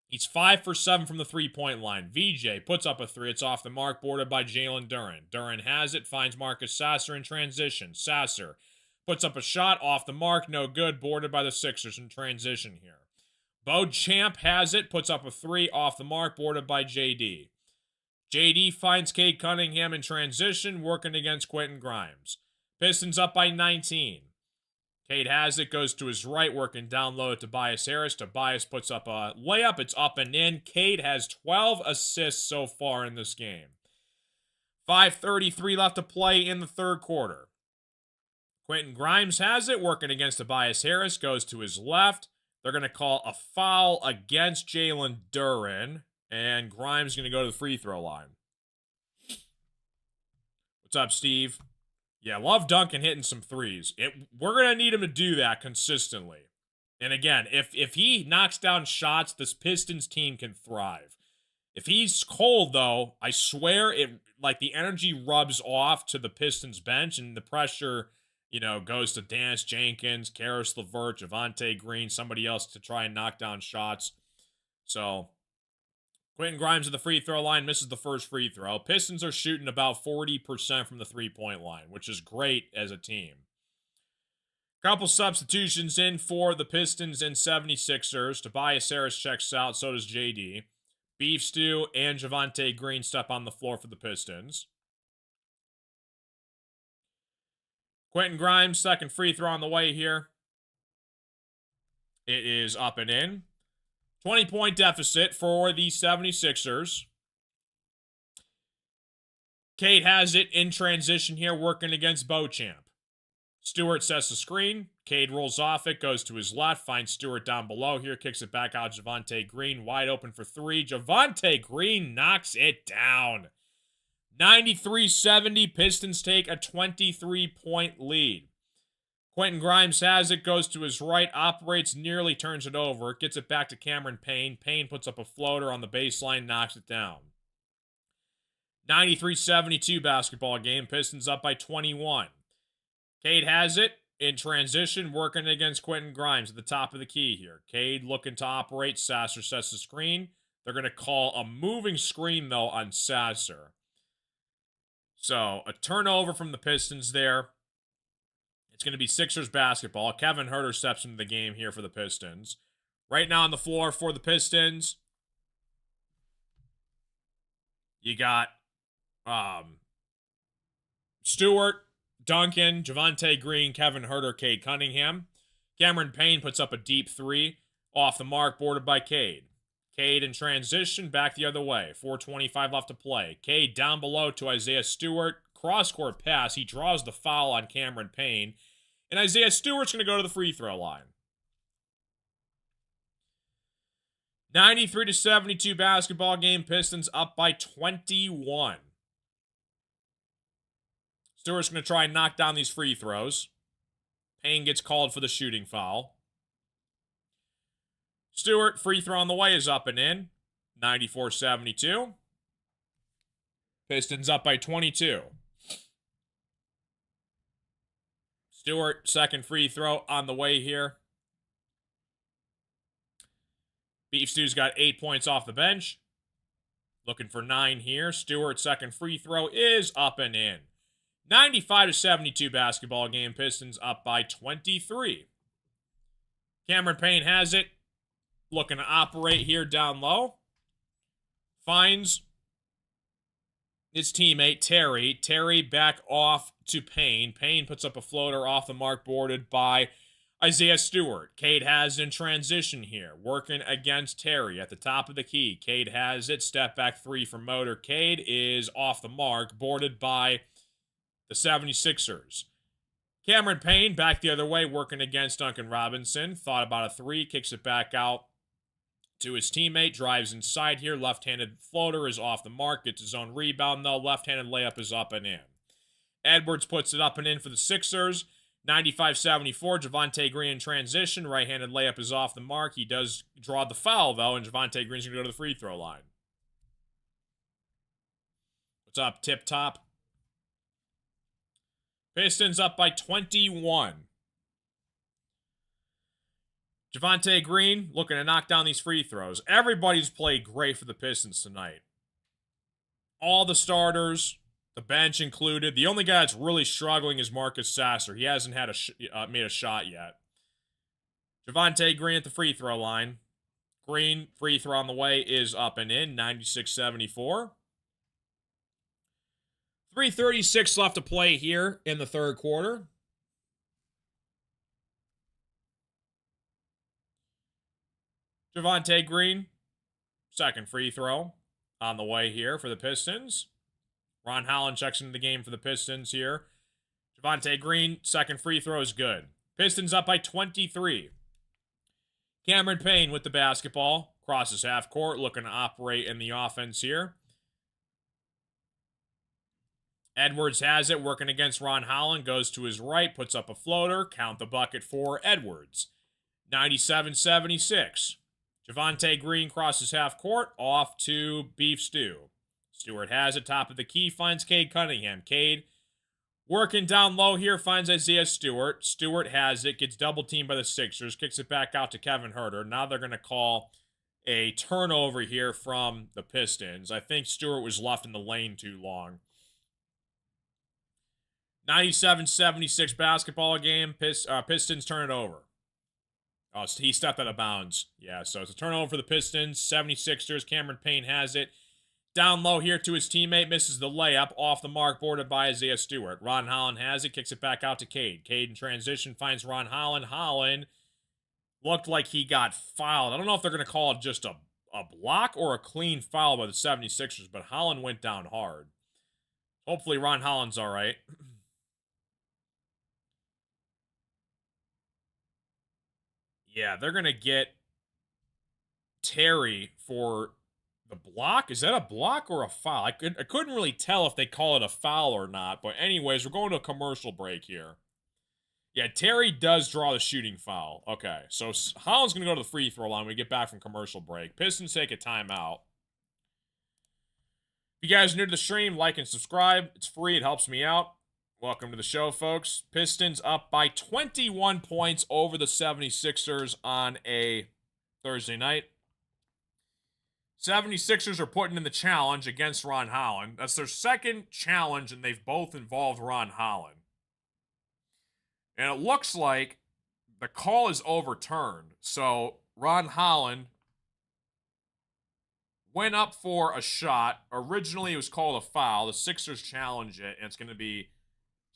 He's 5 for 7 from the three-point line. VJ puts up a three. It's off the mark, boarded by Jalen Duren. Duren has it, finds Marcus Sasser in transition. Sasser puts up a shot off the mark, no good, boarded by the Sixers in transition here. Beauchamp has it, puts up a three off the mark, boarded by JD. JD finds Cade Cunningham in transition, working against Quentin Grimes. Pistons up by 19. Cade has it, goes to his right, working down low to Tobias Harris. Tobias puts up a layup, it's up and in. Cade has 12 assists so far in this game. 5:33 left to play in the third quarter. Quentin Grimes has it, working against Tobias Harris, goes to his left. They're going to call a foul against Jalen Duren, and Grimes is going to go to the free throw line. What's up, Steve? Yeah, love Duncan hitting some threes. We're going to need him to do that consistently. And again, if he knocks down shots, this Pistons team can thrive. If he's cold, though, I swear the energy rubs off to the Pistons bench, and the pressure goes to Dennis Jenkins, Karis LeVert, Javonte Green, somebody else to try and knock down shots. So, Quentin Grimes at the free throw line misses the first free throw. Pistons are shooting about 40% from the three-point line, which is great as a team. Couple substitutions in for the Pistons and 76ers. Tobias Harris checks out, so does JD. Beef Stew and Javonte Green step on the floor for the Pistons. Quentin Grimes, second free throw on the way here. It is up and in. 20-point deficit for the 76ers. Cade has it in transition here, working against Beauchamp. Stewart sets the screen. Cade rolls off it, goes to his left, finds Stewart down below here, kicks it back out. Javonte Green wide open for three. Javonte Green knocks it down. 93-70, Pistons take a 23-point lead. Quentin Grimes has it, goes to his right, operates, nearly turns it over, gets it back to Cameron Payne. Payne puts up a floater on the baseline, knocks it down. 93-72 basketball game, Pistons up by 21. Cade has it in transition, working against Quentin Grimes at the top of the key here. Cade looking to operate, Sasser sets the screen. They're going to call a moving screen, though, on Sasser. So, a turnover from the Pistons there. It's going to be Sixers basketball. Kevin Huerter steps into the game here for the Pistons. Right now on the floor for the Pistons, you got Stewart, Duncan, Javonte Green, Kevin Huerter, Cade Cunningham. Cameron Payne puts up a deep three. Off the mark, boarded by Cade. Cade in transition, back the other way. 4:25 left to play. Cade down below to Isaiah Stewart. Cross-court pass. He draws the foul on Cameron Payne. And Isaiah Stewart's going to go to the free throw line. 93-72 basketball game. Pistons up by 21. Stewart's going to try and knock down these free throws. Payne gets called for the shooting foul. Stewart, free throw on the way, is up and in. 94-72. Pistons up by 22. Stewart, second free throw on the way here. Beef Stew's got 8 points off the bench. Looking for 9 here. Stewart, second free throw is up and in. 95-72 basketball game. Pistons up by 23. Cameron Payne has it. Looking to operate here down low. Finds his teammate, Terry. Terry back off to Payne. Payne puts up a floater off the mark, boarded by Isaiah Stewart. Cade has it in transition here. Working against Terry at the top of the key. Cade has it. Step back three from Motor. Cade is off the mark, boarded by the 76ers. Cameron Payne back the other way, working against Duncan Robinson. Thought about a three, kicks it back out to his teammate, drives inside here. Left-handed floater is off the mark, gets his own rebound, though. Left-handed layup is up and in. Edwards puts it up and in for the Sixers. 95-74, Javonte Green in transition. Right-handed layup is off the mark. He does draw the foul, though, and Javonte Green's going to go to the free throw line. What's up, Tip Top? Pistons up by 21. Javonte Green looking to knock down these free throws. Everybody's played great for the Pistons tonight. All the starters, the bench included. The only guy that's really struggling is Marcus Sasser. He hasn't had made a shot yet. Javonte Green at the free throw line. Green, free throw on the way, is up and in. 96-74. 3:36 left to play here in the third quarter. Javonte Green, second free throw on the way here for the Pistons. Ron Holland checks into the game for the Pistons here. Javonte Green, second free throw is good. Pistons up by 23. Cameron Payne with the basketball. Crosses half court, looking to operate in the offense here. Edwards has it, working against Ron Holland. Goes to his right, puts up a floater. Count the bucket for Edwards. 97-76. Javonte Green crosses half court, off to Beef Stew. Stewart has it, top of the key, finds Cade Cunningham. Cade working down low here, finds Isaiah Stewart. Stewart has it, gets double teamed by the Sixers, kicks it back out to Kevin Huerter. Now they're going to call a turnover here from the Pistons. I think Stewart was left in the lane too long. 97-76 basketball game. Pistons turn it over. Oh, he stepped out of bounds. Yeah, so it's a turnover for the Pistons. 76ers. Cameron Payne has it. Down low here to his teammate. Misses the layup. Off the mark. Boarded by Isaiah Stewart. Ron Holland has it. Kicks it back out to Cade. Cade in transition. Finds Ron Holland. Holland looked like he got fouled. I don't know if they're going to call it just a block or a clean foul by the 76ers, but Holland went down hard. Hopefully Ron Holland's all right. Yeah, they're going to get Terry for the block. Is that a block or a foul? I couldn't really tell if they call it a foul or not. But anyways, we're going to a commercial break here. Yeah, Terry does draw the shooting foul. Okay, so Holland's going to go to the free throw line when we get back from commercial break. Pistons take a timeout. If you guys are new to the stream, like and subscribe. It's free. It helps me out. Welcome to the show, folks. Pistons up by 21 points over the 76ers on a Thursday night. 76ers are putting in the challenge against Ron Holland. That's their second challenge, and they've both involved Ron Holland. And it looks like the call is overturned. So Ron Holland went up for a shot. Originally, it was called a foul. The Sixers challenge it, and it's going to be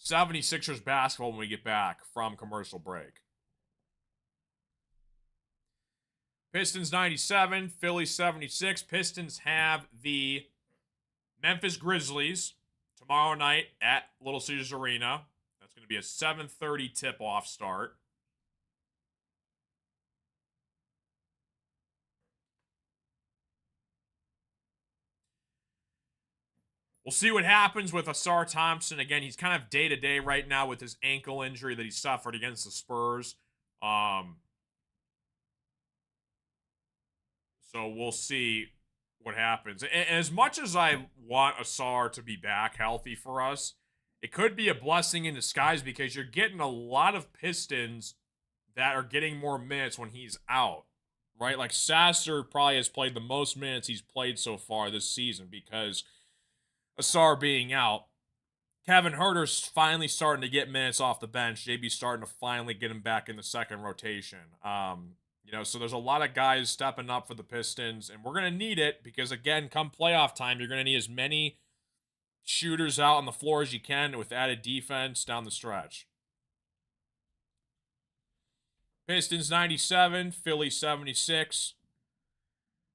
76ers basketball when we get back from commercial break. Pistons 97, Philly 76. Pistons have the Memphis Grizzlies tomorrow night at Little Caesars Arena. That's going to be a 7:30 tip-off start. We'll see what happens with Asar Thompson. Again, he's kind of day-to-day right now with his ankle injury that he suffered against the Spurs. So we'll see what happens. And as much as I want Asar to be back healthy for us, it could be a blessing in disguise because you're getting a lot of Pistons that are getting more minutes when he's out, right? Like Sasser probably has played the most minutes he's played so far this season because Asar being out. Kevin Huerter's finally starting to get minutes off the bench. JB's starting to finally get him back in the second rotation. So there's a lot of guys stepping up for the Pistons, and we're going to need it because, again, come playoff time, you're going to need as many shooters out on the floor as you can with added defense down the stretch. Pistons 97, Philly 76.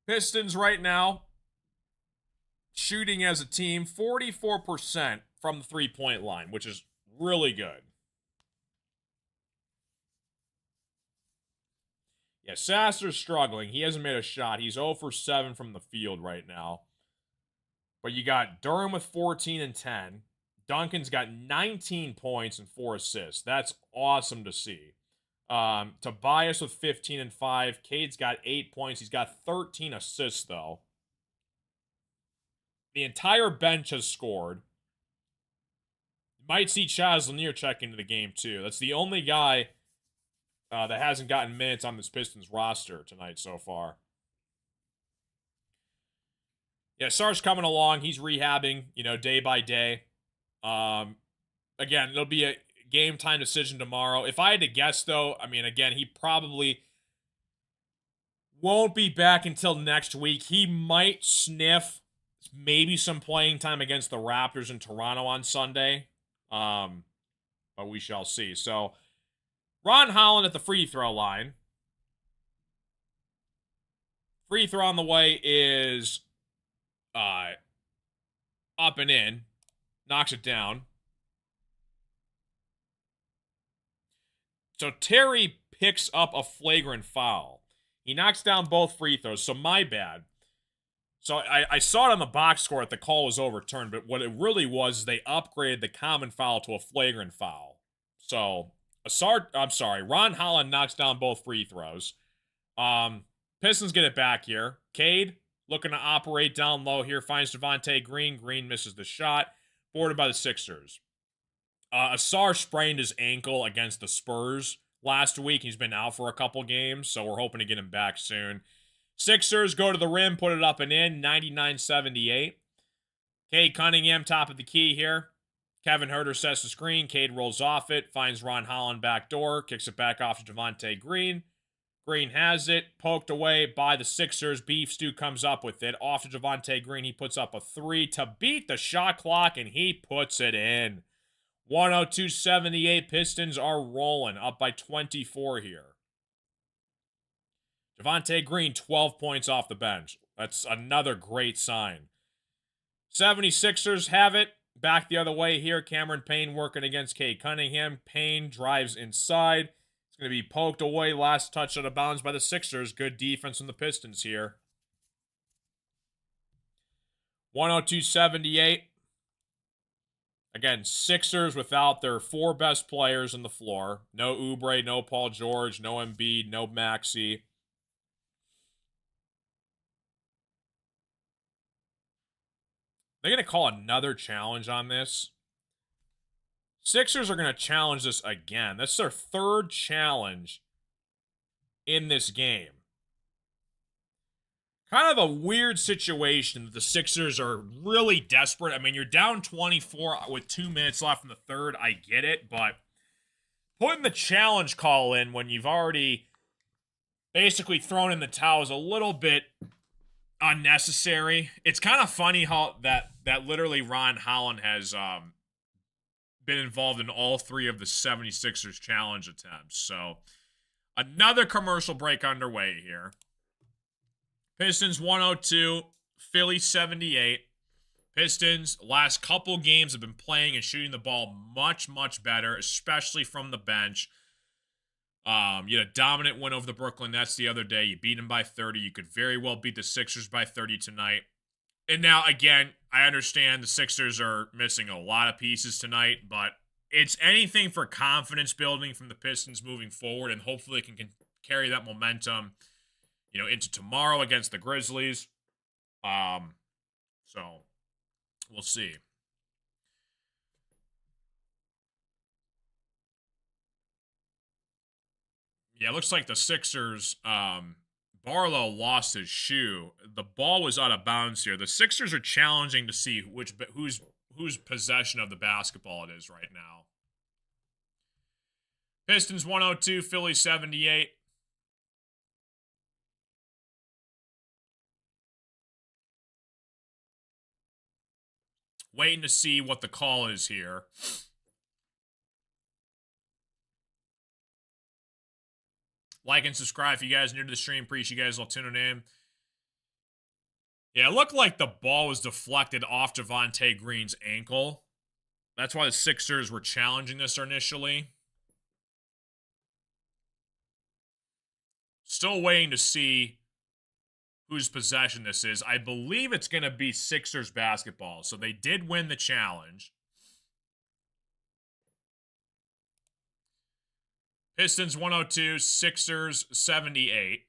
Pistons right now shooting as a team 44% from the three-point line, which is really good. Yeah, Sasser's struggling. He hasn't made a shot. He's 0 for 7 from the field right now. But you got Durham with 14 and 10. Duncan's got 19 points and 4 assists. That's awesome to see. Tobias with 15 and 5. Cade's got 8 points. He's got 13 assists, though. The entire bench has scored. You might see Chaz Lanier check into the game, too. That's the only guy that hasn't gotten minutes on this Pistons roster tonight so far. Yeah, Sar's coming along. He's rehabbing, day by day. Again, it'll be a game time decision tomorrow. If I had to guess, though, again, he probably won't be back until next week. He might sniff maybe some playing time against the Raptors in Toronto on Sunday. But we shall see. So, Ron Holland at the free throw line. Free throw on the way is up and in. Knocks it down. So Terry picks up a flagrant foul. He knocks down both free throws, so my bad. So I saw it on the box score that the call was overturned, but what it really was, they upgraded the common foul to a flagrant foul. So, Ron Holland knocks down both free throws. Pistons get it back here. Cade looking to operate down low here, finds Devontae Green. Green misses the shot, boarded by the Sixers. Asar sprained his ankle against the Spurs last week. He's been out for a couple games, so we're hoping to get him back soon. Sixers go to the rim, put it up and in, 99-78. Cade Cunningham, top of the key here. Kevin Huerter sets the screen. Cade rolls off it, finds Ron Holland back door, kicks it back off to Devontae Green. Green has it, poked away by the Sixers. Beef Stew comes up with it. Off to Devontae Green. He puts up a 3 to beat the shot clock, and he puts it in. 102-78. Pistons are rolling, up by 24 here. Devontae Green, 12 points off the bench. That's another great sign. 76ers have it. Back the other way here. Cameron Payne working against Cade Cunningham. Payne drives inside. It's going to be poked away, last touch out of bounds by the Sixers. Good defense from the Pistons here. 102-78. Again, Sixers without their 4 best players on the floor. No Oubre, no Paul George, no Embiid, no Maxey. They're going to call another challenge on this. Sixers are going to challenge this again. This is their 3rd challenge in this game. Kind of a weird situation that the Sixers are really desperate. I mean, you're down 24 with 2 minutes left in the 3rd. I get it, but putting the challenge call in when you've already basically thrown in the towel is a little bit unnecessary. It's kind of funny how that literally Ron Holland has been involved in all 3 of the 76ers challenge attempts. So another commercial break underway here. Pistons 102, Philly 78. Pistons, last couple games have been playing and shooting the ball much, much better, especially from the bench. You had a dominant win over the Brooklyn Nets the other day. You beat them by 30. You could very well beat the Sixers by 30 tonight. And now, again, I understand the Sixers are missing a lot of pieces tonight, but it's anything for confidence building from the Pistons moving forward, and hopefully they can carry that momentum, into tomorrow against the Grizzlies. So we'll see. Yeah, it looks like the Sixers, Barlow lost his shoe. The ball was out of bounds here. The Sixers are challenging to see whose possession of the basketball it is right now. Pistons 102, Philly 78. Waiting to see what the call is here. Like and subscribe if you guys are new to the stream. Appreciate you guys all tuning in. Yeah, it looked like the ball was deflected off Javonte Green's ankle. That's why the Sixers were challenging this initially. Still waiting to see whose possession this is. I believe it's going to be Sixers basketball. So they did win the challenge. Pistons 102, Sixers 78.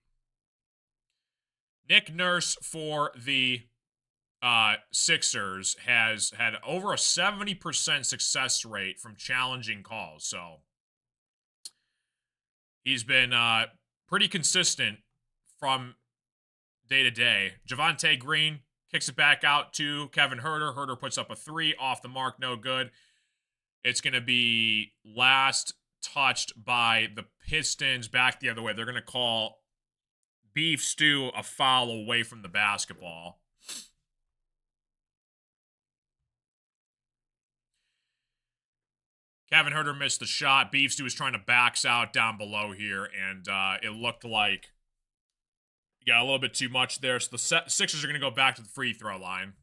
Nick Nurse for the Sixers has had over a 70% success rate from challenging calls. So he's been pretty consistent from day to day. Javonte Green kicks it back out to Kevin Huerter. Huerter puts up a 3 off the mark, no good. It's going to be last touched by the Pistons back the other way. They're going to call Beef Stew a foul away from the basketball. Kevin Huerter missed the shot. Beef Stew was trying to backs out down below here, and it looked like he got a little bit too much there. So the Sixers are going to go back to the free throw line.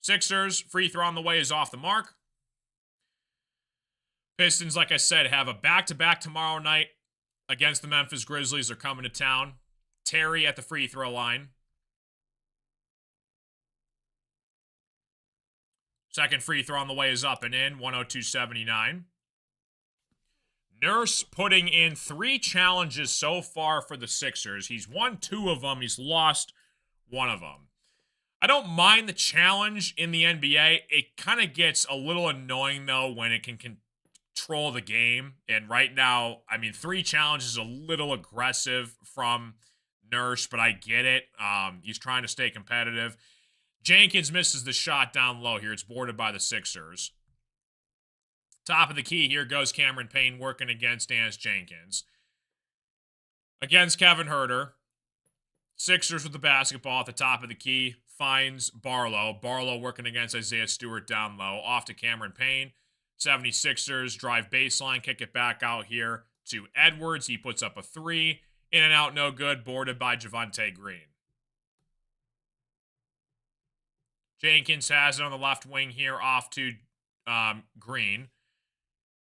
Sixers, free throw on the way is off the mark. Pistons, like I said, have a back-to-back tomorrow night against the Memphis Grizzlies. They're coming to town. Terry at the free throw line. Second free throw on the way is up and in, 102-79. Nurse putting in 3 challenges so far for the Sixers. He's won 2 of them. He's lost 1 of them. I don't mind the challenge in the NBA. It kind of gets a little annoying, though, when it can control the game. And right now, 3 challenges is a little aggressive from Nurse, but I get it. He's trying to stay competitive. Jenkins misses the shot down low here. It's boarded by the Sixers. Top of the key here goes Cameron Payne working against Dennis Jenkins. Against Kevin Huerter. Sixers with the basketball at the top of the key. Finds Barlow. Barlow working against Isaiah Stewart down low. Off to Cameron Payne. 76ers drive baseline. Kick it back out here to Edwards. He puts up a 3. In and out, no good. Boarded by Javonte Green. Jenkins has it on the left wing here off to Green.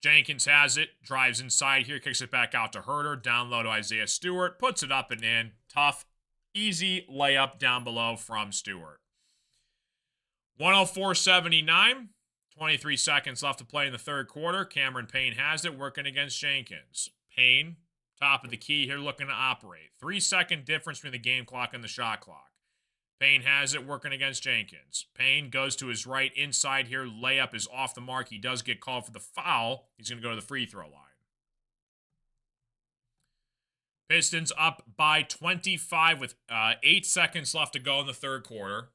Jenkins has it, drives inside here, kicks it back out to Herter, down low to Isaiah Stewart, puts it up and in. Tough, easy layup down below from Stewart. 104-79, 23 seconds left to play in the third quarter. Cameron Payne has it, working against Jenkins. Payne, top of the key here, looking to operate. 3-second difference between the game clock and the shot clock. Payne has it, working against Jenkins. Payne goes to his right, inside here. Layup is off the mark. He does get called for the foul. He's going to go to the free throw line. Pistons up by 25 with 8 seconds left to go in the third quarter.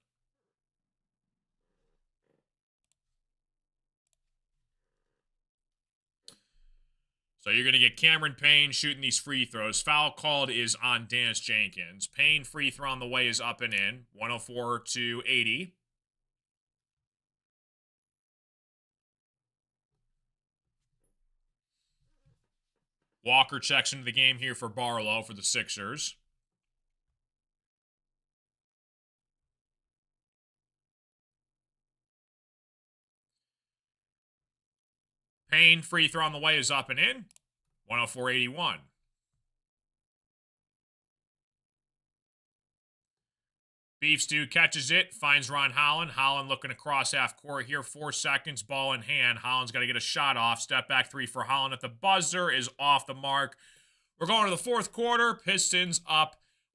So you're going to get Cameron Payne shooting these free throws. Foul called is on Dennis Jenkins. Payne free throw on the way is up and in. 104-80. Walker checks into the game here for Barlow for the Sixers. Payne free throw on the way is up and in. 104-81. Beef Stew catches it, finds Ron Holland. Holland looking across half court here. 4 seconds, ball in hand. Holland's got to get a shot off. Step back three for Holland at the buzzer is off the mark. We're going to the fourth quarter. Pistons up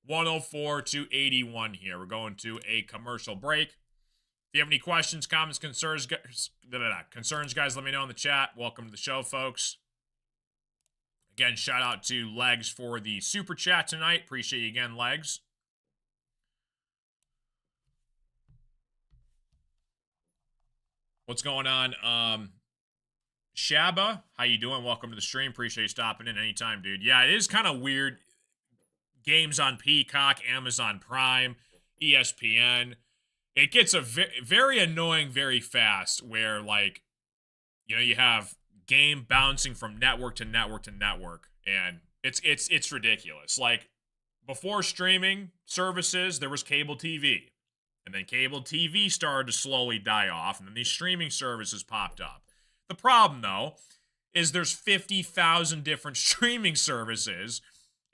104-81 here. We're going to a commercial break. If you have any questions, comments, concerns, guys, let me know in the chat. Welcome to the show, folks. Again, shout out to Legs for the super chat tonight. Appreciate you again, Legs. What's going on? Shaba, how you doing? Welcome to the stream. Appreciate you stopping in anytime, dude. Yeah, it is kind of weird. Games on Peacock, Amazon Prime, ESPN. It gets a very annoying very fast where, like, you know, you have game bouncing from network to network to network, and it's ridiculous. Like, before streaming services, there was cable TV. And then cable TV started to slowly die off, and then these streaming services popped up. The problem, though, is there's 50,000 different streaming services,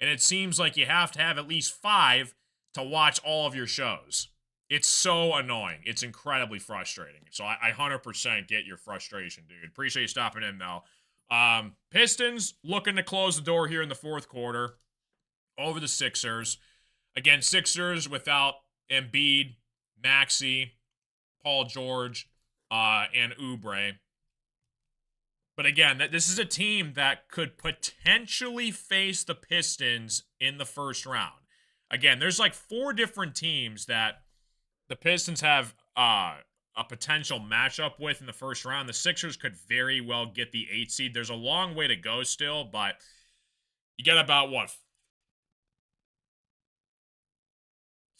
and it seems like you have to have at least 5 to watch all of your shows. It's so annoying. It's incredibly frustrating. So I 100% get your frustration, dude. Appreciate you stopping in, though. Pistons looking to close the door here in the fourth quarter over the Sixers. Again, Sixers without Embiid, Maxey, Paul George, and Oubre. But again, this is a team that could potentially face the Pistons in the first round. Again, there's like 4 different teams that the Pistons have a potential matchup with in the first round. The Sixers could very well get the 8 seed. There's a long way to go still, but you get about what?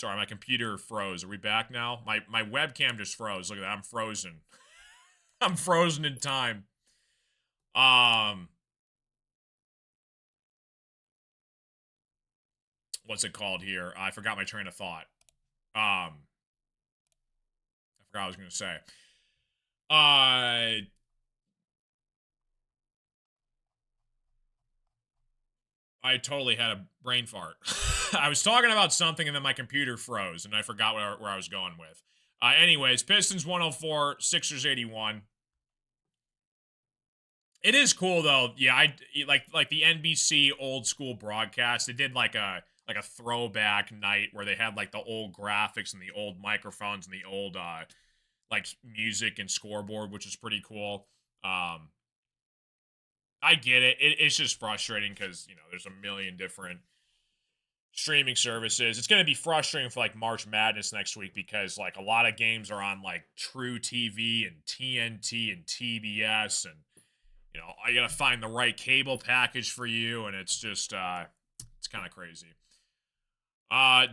Sorry, my computer froze. Are we back now? My webcam just froze. Look at that. I'm frozen. I'm frozen in time. What's it called here? I forgot my train of thought. I forgot what I was going to say. I totally had a brain fart. I was talking about something and then my computer froze and I forgot where I was going with. Anyways, Pistons 104, Sixers 81. It is cool though. Yeah, I like the NBC old school broadcast. They did like a throwback night where they had like the old graphics and the old microphones and the old like music and scoreboard, which is pretty cool. I get it. It's just frustrating because, you know, there's a million different streaming services. It's going to be frustrating for like March Madness next week because like a lot of games are on like True TV and TNT and TBS, and you know, I got to find the right cable package for you, and it's just it's kind of crazy.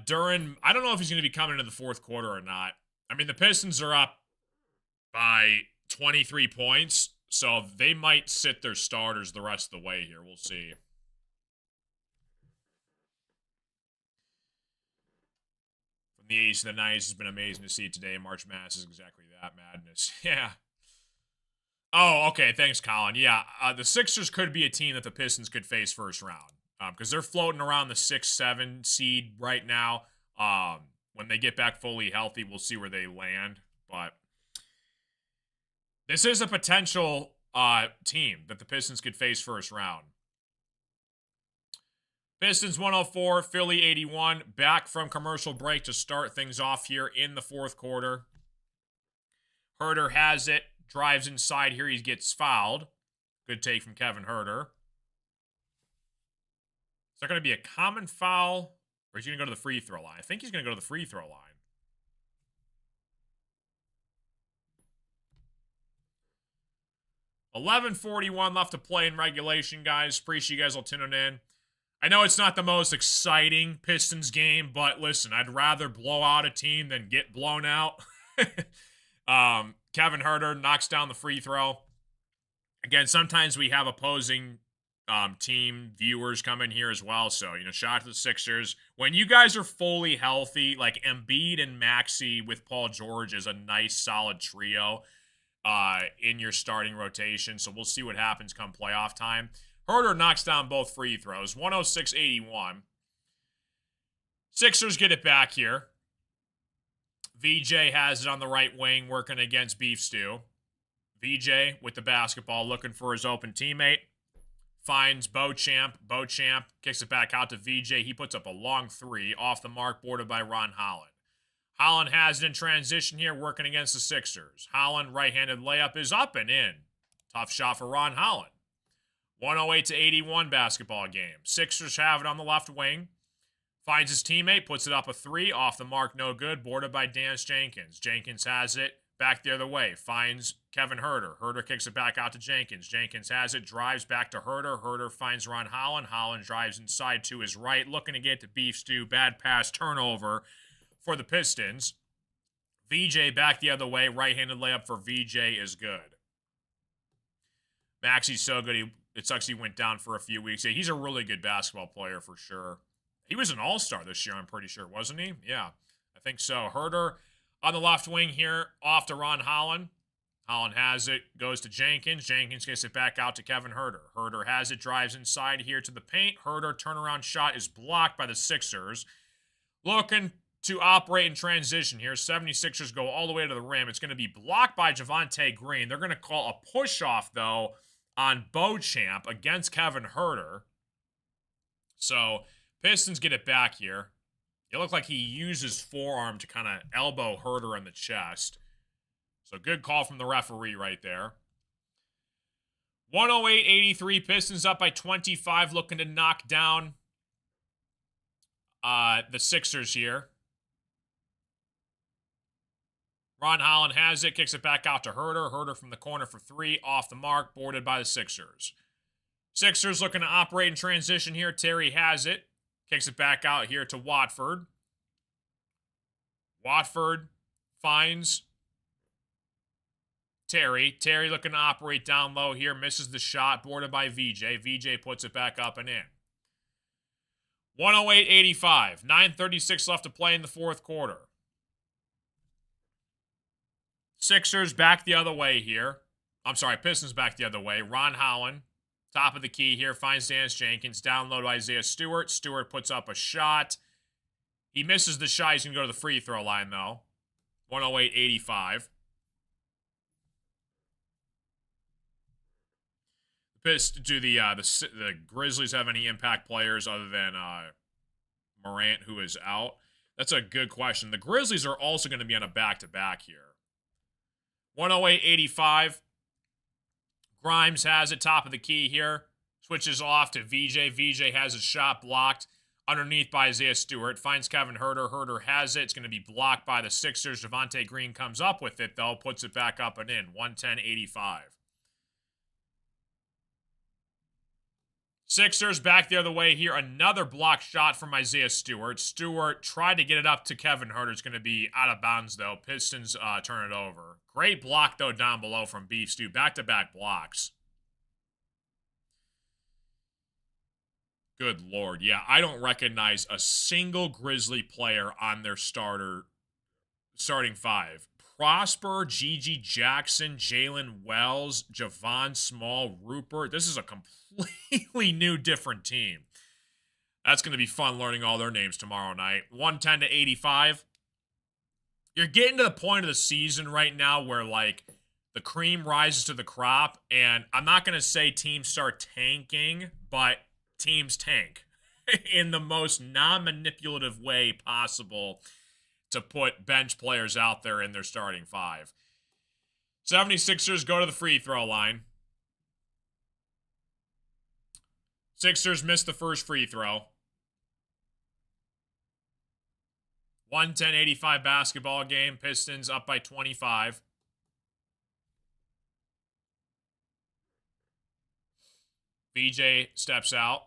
Duran, I don't know if he's going to be coming into the fourth quarter or not. I mean, the Pistons are up by 23 points. So they might sit their starters the rest of the way here. We'll see. For in the 80s and the 90s has been amazing to see today. March Madness is exactly that madness. Yeah. Oh, okay. Thanks, Colin. Yeah, the Sixers could be a team that the Pistons could face first round because they're floating around the 6-7 seed right now. When they get back fully healthy, we'll see where they land. But this is a potential team that the Pistons could face first round. Pistons 104, Philly 81. Back from commercial break to start things off here in the fourth quarter. Huerter has it. Drives inside here. He gets fouled. Good take from Kevin Huerter. Is that going to be a common foul? Or is he going to go to the free throw line? I think he's going to go to the free throw line. $11:41 left to play in regulation, guys. Appreciate you guys all tuning in. I know it's not the most exciting Pistons game, but listen, I'd rather blow out a team than get blown out. Kevin Huerter knocks down the free throw. Again, sometimes we have opposing team viewers come in here as well. So, shout out to the Sixers. When you guys are fully healthy, like Embiid and Maxey with Paul George is a nice, solid trio in your starting rotation. So we'll see what happens come playoff time. Huerter knocks down both free throws. 106-81. Sixers get it back here. VJ has it on the right wing, working against Beef Stew. VJ with the basketball, looking for his open teammate. Finds Beauchamp. Beauchamp kicks it back out to VJ. He puts up a long three off the mark, boarded by Ron Holland. Holland has it in transition here, working against the Sixers. Holland, right-handed layup is up and in. Tough shot for Ron Holland. 108-81 basketball game. Sixers have it on the left wing. Finds his teammate, puts it up a three, off the mark, no good, boarded by Dance Jenkins. Jenkins has it, back the other way, finds Kevin Huerter. Huerter kicks it back out to Jenkins. Jenkins has it, drives back to Huerter. Huerter finds Ron Holland. Holland drives inside to his right, looking to get to Beef Stew. Bad pass, turnover for the Pistons. VJ back the other way, right-handed layup for VJ is good. Maxey's so good, it sucks he went down for a few weeks. Yeah, he's a really good basketball player for sure. He was an all-star this year, I'm pretty sure, wasn't he? Yeah, I think so. Huerter on the left wing here, off to Ron Holland. Holland has it, goes to Jenkins. Jenkins gets it back out to Kevin Huerter. Huerter has it, drives inside here to the paint. Huerter turnaround shot is blocked by the Sixers. Looking to operate in transition here. 76ers go all the way to the rim. It's going to be blocked by Javonte Green. They're going to call a push-off, though, on Beauchamp against Kevin Huerter. So Pistons get it back here. It looked like he used his forearm to kind of elbow Huerter in the chest. So good call from the referee right there. 108-83, Pistons up by 25, looking to knock down the Sixers here. Ron Holland has it, kicks it back out to Huerter. Huerter from the corner for three, off the mark, boarded by the Sixers. Sixers looking to operate in transition here. Terry has it. Kicks it back out here to Watford. Watford finds Terry. Terry looking to operate down low here. Misses the shot. Boarded by VJ. VJ puts it back up and in. 108-85. 9:36 left to play in the fourth quarter. Sixers back the other way here. I'm sorry, Pistons back the other way. Ron Holland, top of the key here, finds Dance Jenkins. Down low to Isaiah Stewart. Stewart puts up a shot. He misses the shot. He's going to go to the free throw line, though. 108-85. Do the Grizzlies have any impact players other than Morant, who is out? That's a good question. The Grizzlies are also going to be on a back-to-back here. 108-85. Grimes has it, top of the key here. Switches off to VJ. VJ has his shot blocked underneath by Isaiah Stewart. Finds Kevin Huerter. Huerter has it. It's going to be blocked by the Sixers. Javonte Green comes up with it, though. Puts it back up and in. 110-85. Sixers back the other way here. Another block shot from Isaiah Stewart. Stewart tried to get it up to Kevin Huerter. It's going to be out of bounds, though. Pistons turn it over. Great block, though, down below from Beef Stew. Back-to-back blocks. Good Lord. Yeah, I don't recognize a single Grizzly player on their starting five. Prosper, Gigi Jackson, Jalen Wells, Javon Small, Rupert. This is a completely new, different team. That's going to be fun learning all their names tomorrow night. 110 to 85. You're getting to the point of the season right now where, like, the cream rises to the crop, and I'm not going to say teams start tanking, but teams tank in the most non-manipulative way possible to put bench players out there in their starting five. 76ers go to the free throw line. Sixers miss the first free throw. 110-85 basketball game. Pistons up by 25. VJ steps out.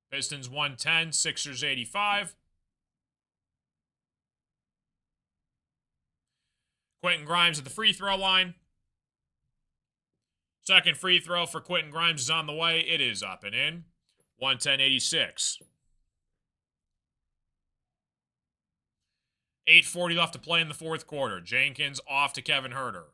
Pistons 110, Sixers 85. Quentin Grimes at the free throw line. Second free throw for Quentin Grimes is on the way. It is up and in. 110-86. 8:40 left to play in the fourth quarter. Jenkins off to Kevin Huerter.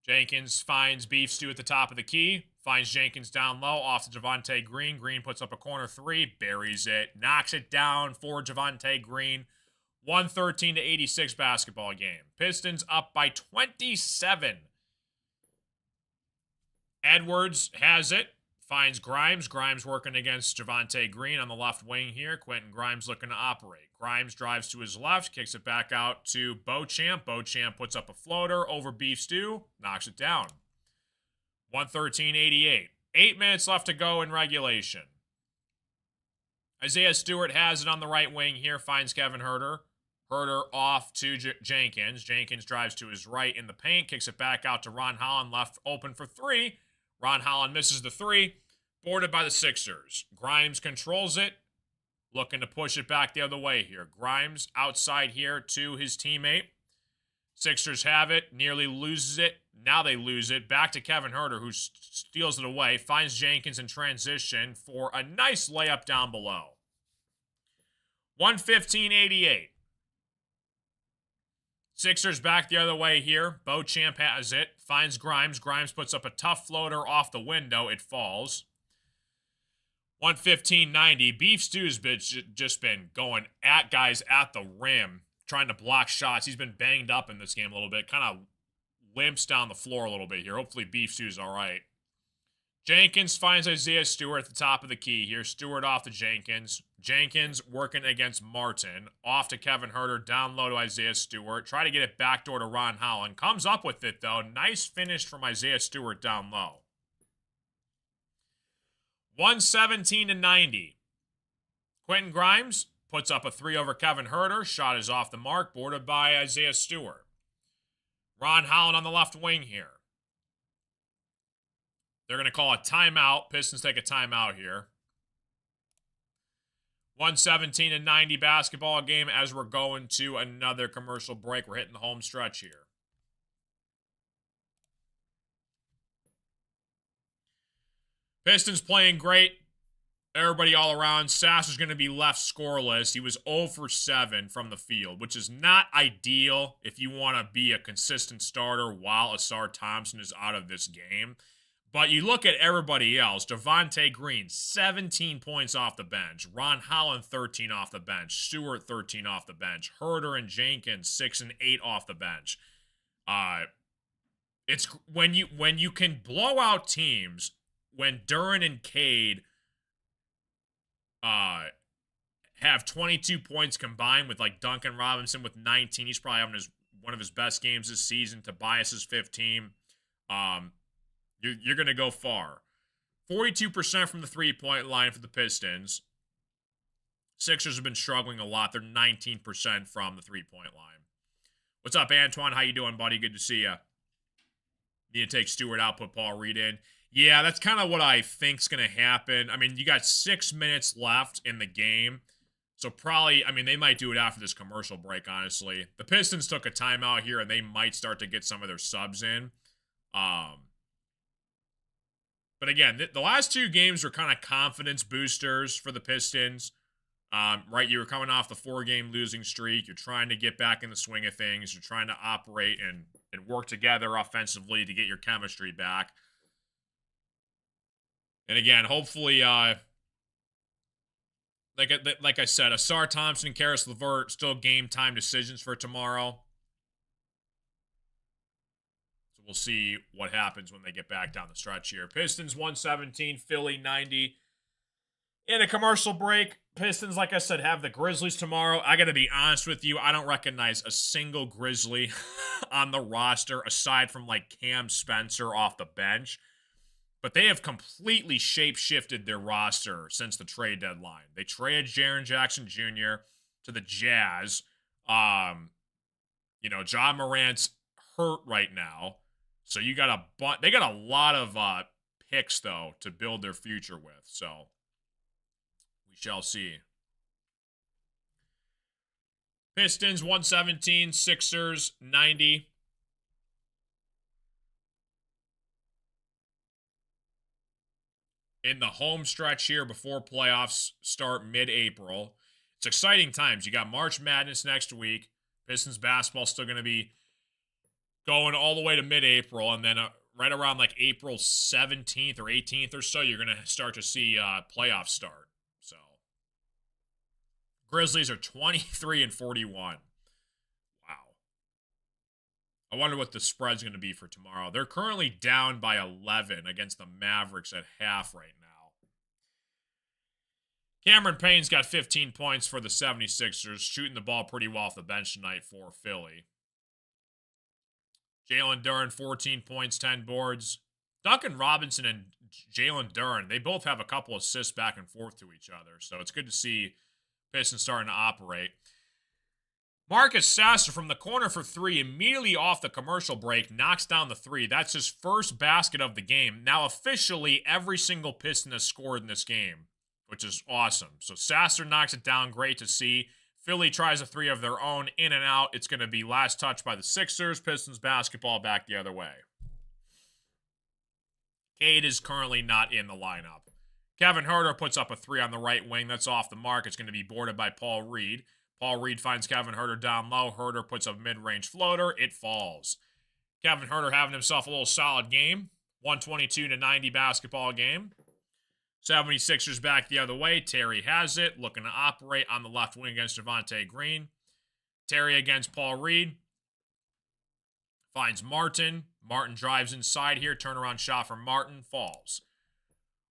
Jenkins finds Beef Stew at the top of the key. Finds Jenkins down low, off to Javonte Green. Green puts up a corner three, buries it, knocks it down for Javonte Green. 113-86 basketball game. Pistons up by 27. Edwards has it, finds Grimes. Grimes working against Javonte Green on the left wing here. Quentin Grimes looking to operate. Grimes drives to his left, kicks it back out to Beauchamp. Beauchamp puts up a floater over Beef Stew, knocks it down. 113-88. 8 minutes left to go in regulation. Isaiah Stewart has it on the right wing here, finds Kevin Huerter. Huerter off to Jenkins. Jenkins drives to his right in the paint, kicks it back out to Ron Holland, left open for three. Ron Holland misses the three, boarded by the Sixers. Grimes controls it, looking to push it back the other way here. Grimes outside here to his teammate. Sixers have it, nearly loses it. Now they lose it. Back to Kevin Huerter, who steals it away, finds Jenkins in transition for a nice layup down below. 115-88. Sixers back the other way here. Beauchamp has it, finds Grimes. Grimes puts up a tough floater off the window. It falls. 115-90. Beef Stew's just been going at guys at the rim, trying to block shots. He's been banged up in this game a little bit. Kind of limps down the floor a little bit here. Hopefully Beef Stew's all right. Jenkins finds Isaiah Stewart at the top of the key here. Stewart off to Jenkins. Jenkins working against Martin. Off to Kevin Huerter. Down low to Isaiah Stewart. Try to get it backdoor to Ron Holland. Comes up with it, though. Nice finish from Isaiah Stewart down low. 117-90. Quentin Grimes puts up a three over Kevin Huerter. Shot is off the mark. Boarded by Isaiah Stewart. Ron Holland on the left wing here. They're going to call a timeout. Pistons take a timeout here. 117-90 basketball game as we're going to another commercial break. We're hitting the home stretch here. Pistons playing great. Everybody all around. Sasser's going to be left scoreless. He was 0 for 7 from the field, which is not ideal if you want to be a consistent starter while Asar Thompson is out of this game. But you look at everybody else. Javonte Green, 17 points off the bench. Ron Holland, 13 off the bench. Stewart, 13 off the bench. Huerter and Jenkins, 6 and 8 off the bench. It's when you can blow out teams, when Duren and Cade have 22 points combined with like Duncan Robinson with 19. He's probably having one of his best games this season. Tobias is 15. You're going to go far. 42% from the three-point line for the Pistons. Sixers have been struggling a lot. They're 19% from the three-point line. What's up, Antoine? How you doing, buddy? Good to see you. Need to take Stewart out, put Paul Reed in. Yeah, that's kind of what I think's going to happen. I mean, you got 6 minutes left in the game. So probably, I mean, they might do it after this commercial break, honestly. The Pistons took a timeout here, and they might start to get some of their subs in. But again, the last two games were kind of confidence boosters for the Pistons. Right, you were coming off the 4-game losing streak. You're trying to get back in the swing of things. You're trying to operate and work together offensively to get your chemistry back. And again, hopefully, like I said, Asar Thompson and Karis LeVert still game time decisions for tomorrow. So we'll see what happens when they get back down the stretch here. Pistons 117, Philly 90. In a commercial break, Pistons, like I said, have the Grizzlies tomorrow. I got to be honest with you, I don't recognize a single Grizzly on the roster aside from like Cam Spencer off the bench. But they have completely shape-shifted their roster since the trade deadline. They traded Jaren Jackson Jr. to the Jazz. John Morant's hurt right now. So you got they got a lot of picks, though, to build their future with. So we shall see. Pistons 117, Sixers 90. In the home stretch here before playoffs start mid-April. It's exciting times. You got March Madness next week. Pistons basketball still going to be going all the way to mid-April, and then right around like April 17th or 18th or so, you're going to start to see playoffs start. So, Grizzlies are 23 and 41. Wow. I wonder what the spread's going to be for tomorrow. They're currently down by 11 against the Mavericks at half right now. Cameron Payne's got 15 points for the 76ers, shooting the ball pretty well off the bench tonight for Philly. Jalen Duren, 14 points, 10 boards. Duncan Robinson and Jalen Duren, they both have a couple assists back and forth to each other, so it's good to see Pistons starting to operate. Marcus Sasser from the corner for three, immediately off the commercial break, knocks down the three. That's his first basket of the game. Now, officially, every single Piston has scored in this game, which is awesome. So Sasser knocks it down, great to see. Philly tries a three of their own, in and out. It's going to be last touch by the Sixers. Pistons basketball back the other way. Cade is currently not in the lineup. Kevin Huerter puts up a three on the right wing. That's off the mark. It's going to be boarded by Paul Reed. Paul Reed finds Kevin Huerter down low. Huerter puts a mid-range floater. It falls. Kevin Huerter having himself a little solid game. 122-90 basketball game. 76ers back the other way. Terry has it. Looking to operate on the left wing against Javonte Green. Terry against Paul Reed. Finds Martin. Martin drives inside here. Turnaround shot from Martin. Falls.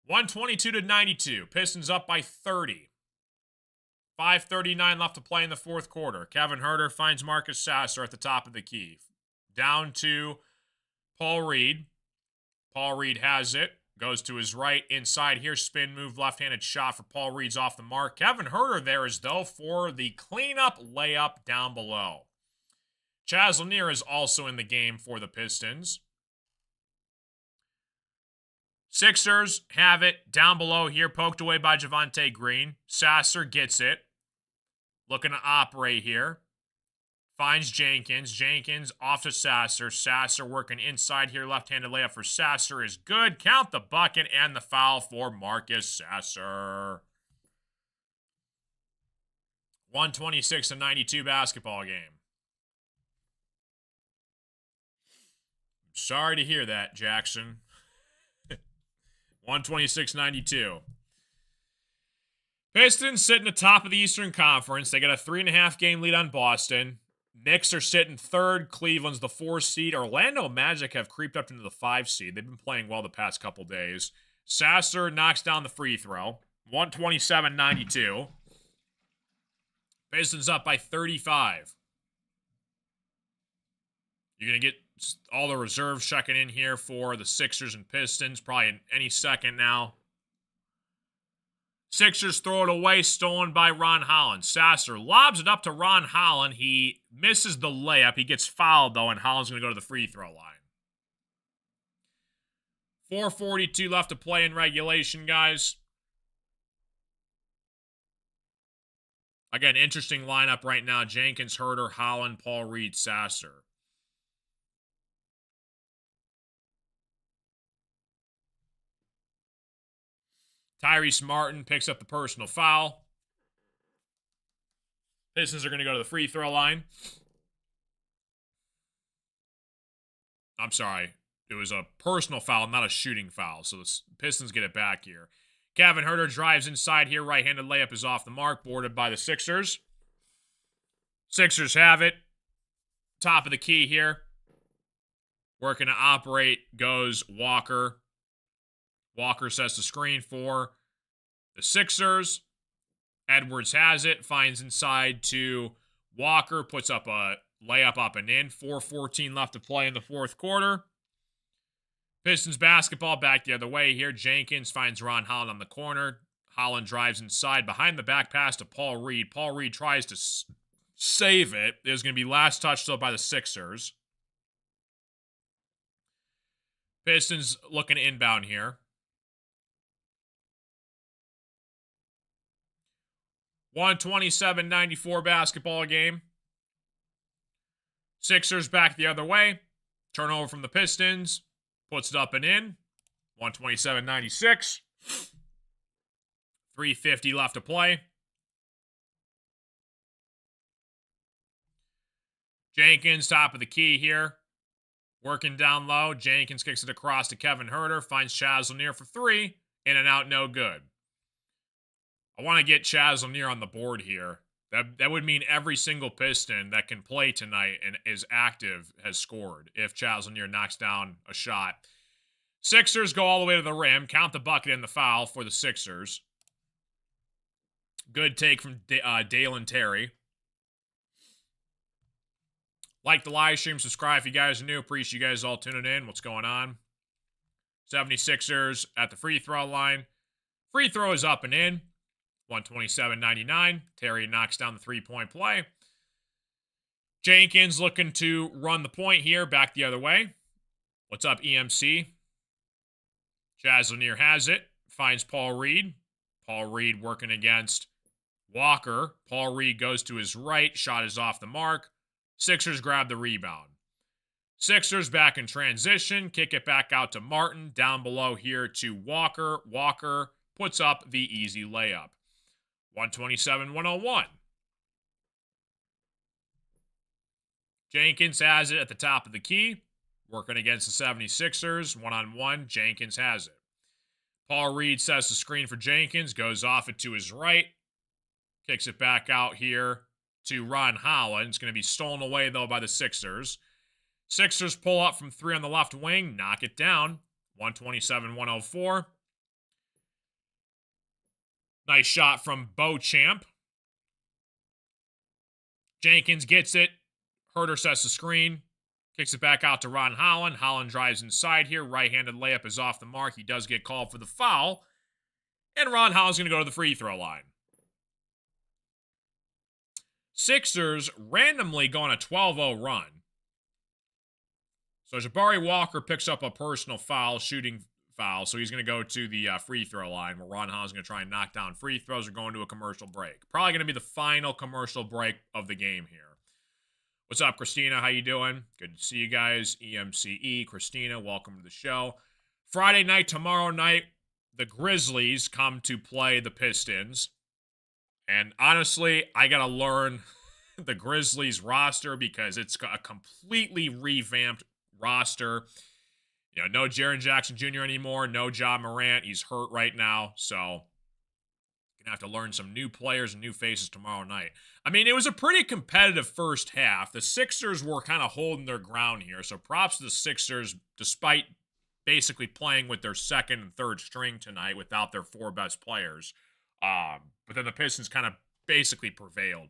122-92. Pistons up by 30. 5:39 left to play in the fourth quarter. Kevin Huerter finds Marcus Sasser at the top of the key. Down to Paul Reed. Paul Reed has it. Goes to his right. Inside here. Spin move. Left-handed shot for Paul Reed's off the mark. Kevin Huerter there as though for the cleanup layup down below. Chaz Lanier is also in the game for the Pistons. Sixers have it down below here. Poked away by Javonte Green. Sasser gets it. Looking to operate here. Finds Jenkins. Jenkins off to Sasser. Sasser working inside here. Left-handed layup for Sasser is good. Count the bucket and the foul for Marcus Sasser. 126-92 basketball game. Sorry to hear that, Jackson. 126-92. Pistons sitting atop of the Eastern Conference. They got a 3.5 game lead on Boston. Knicks are sitting third. Cleveland's the 4 seed. Orlando Magic have creeped up into the 5 seed. They've been playing well the past couple days. Sasser knocks down the free throw. 127-92. Pistons up by 35. You're going to get all the reserves checking in here for the Sixers and Pistons, probably in any second now. Sixers throw it away, stolen by Ron Holland. Sasser lobs it up to Ron Holland. He misses the layup. He gets fouled, though, and Holland's going to go to the free throw line. 4:42 left to play in regulation, guys. Again, interesting lineup right now. Jenkins, Huerter, Holland, Paul Reed, Sasser. Tyrese Martin picks up the personal foul. Pistons are going to go to the free throw line. I'm sorry. It was a personal foul, not a shooting foul. So the Pistons get it back here. Kevin Huerter drives inside here. Right-handed layup is off the mark, boarded by the Sixers. Sixers have it. Top of the key here. Working to operate goes Walker. Walker sets the screen for the Sixers. Edwards has it. Finds inside to Walker. Puts up a layup up and in. 4:14 left to play in the fourth quarter. Pistons basketball back the other way here. Jenkins finds Ron Holland on the corner. Holland drives inside. Behind the back pass to Paul Reed. Paul Reed tries to save it. It was going to be last touched though by the Sixers. Pistons looking inbound here. 127-94 basketball game. Sixers back the other way. Turnover from the Pistons. Puts it up and in. 127-96. 3:50 left to play. Jenkins, top of the key here. Working down low. Jenkins kicks it across to Kevin Huerter. Finds Chaz Lanier for three. In and out, no good. I want to get Chaz Lanier on the board here. That would mean every single Piston that can play tonight and is active has scored if Chaz Lanier knocks down a shot. Sixers go all the way to the rim. Count the bucket and the foul for the Sixers. Good take from Dalen Terry. Like the live stream, subscribe if you guys are new. Appreciate you guys all tuning in. What's going on? 76ers at the free throw line. Free throw is up and in. 127-99. Terry knocks down the three-point play. Jenkins looking to run the point here. Back the other way. What's up, EMC? Chaz Lanier has it. Finds Paul Reed. Paul Reed working against Walker. Paul Reed goes to his right. Shot is off the mark. Sixers grab the rebound. Sixers back in transition. Kick it back out to Martin. Down below here to Walker. Walker puts up the easy layup. 127-101. Jenkins has it at the top of the key. Working against the 76ers. One-on-one. Jenkins has it. Paul Reed sets the screen for Jenkins. Goes off it to his right. Kicks it back out here to Ron Holland. It's going to be stolen away, though, by the Sixers. Sixers pull up from three on the left wing. Knock it down. 127-104. Nice shot from Beauchamp. Jenkins gets it. Huerter sets the screen. Kicks it back out to Ron Holland. Holland drives inside here. Right-handed layup is off the mark. He does get called for the foul. And Ron Holland's going to go to the free throw line. Sixers randomly go on a 12-0 run. So Jabari Walker picks up a personal foul, shooting foul. So he's going to go to the free throw line where Ron Holland's going to try and knock down free throws or go into a commercial break. Probably going to be the final commercial break of the game here. What's up, Christina? How you doing? Good to see you guys. EMCE, Christina, welcome to the show. Friday night, tomorrow night, the Grizzlies come to play the Pistons. And honestly, I got to learn the Grizzlies roster because it's a completely revamped roster. You know, no Jaren Jackson Jr. anymore. No Ja Morant. He's hurt right now. So, going to have to learn some new players and new faces tomorrow night. I mean, it was a pretty competitive first half. The Sixers were kind of holding their ground here. So, props to the Sixers, despite basically playing with their second and third string tonight without their four best players. But then the Pistons kind of basically prevailed.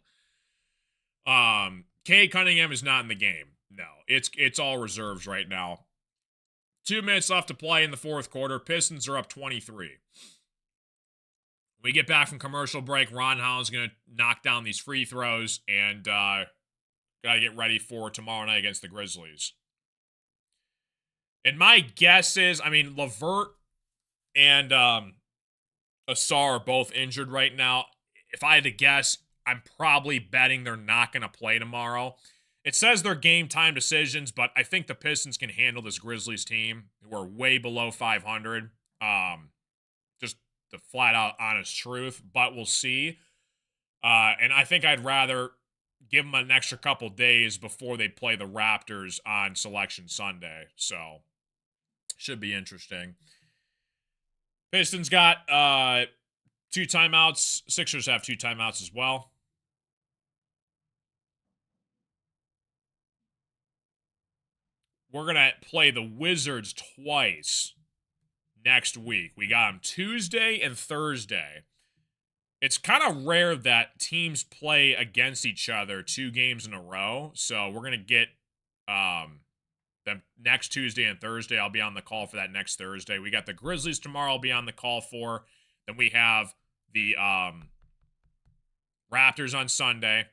Cade Cunningham is not in the game. No, it's all reserves right now. 2 minutes left to play in the fourth quarter. Pistons are up 23. We get back from commercial break. Ron Holland's going to knock down these free throws and got to get ready for tomorrow night against the Grizzlies. And my guess is, I mean, LeVert and Asar are both injured right now. If I had to guess, I'm probably betting they're not going to play tomorrow. It says they're game time decisions, but I think the Pistons can handle this Grizzlies team who are way below 500. Just the flat out honest truth, but we'll see. And I think I'd rather give them an extra couple days before they play the Raptors on Selection Sunday. So should be interesting. Pistons got 2 timeouts. Sixers have 2 timeouts as well. We're going to play the Wizards twice next week. We got them Tuesday and Thursday. It's kind of rare that teams play against each other 2 games in a row. So we're going to get them next Tuesday and Thursday. I'll be on the call for that next Thursday. We got the Grizzlies tomorrow I'll be on the call for. Then we have the Raptors on Sunday.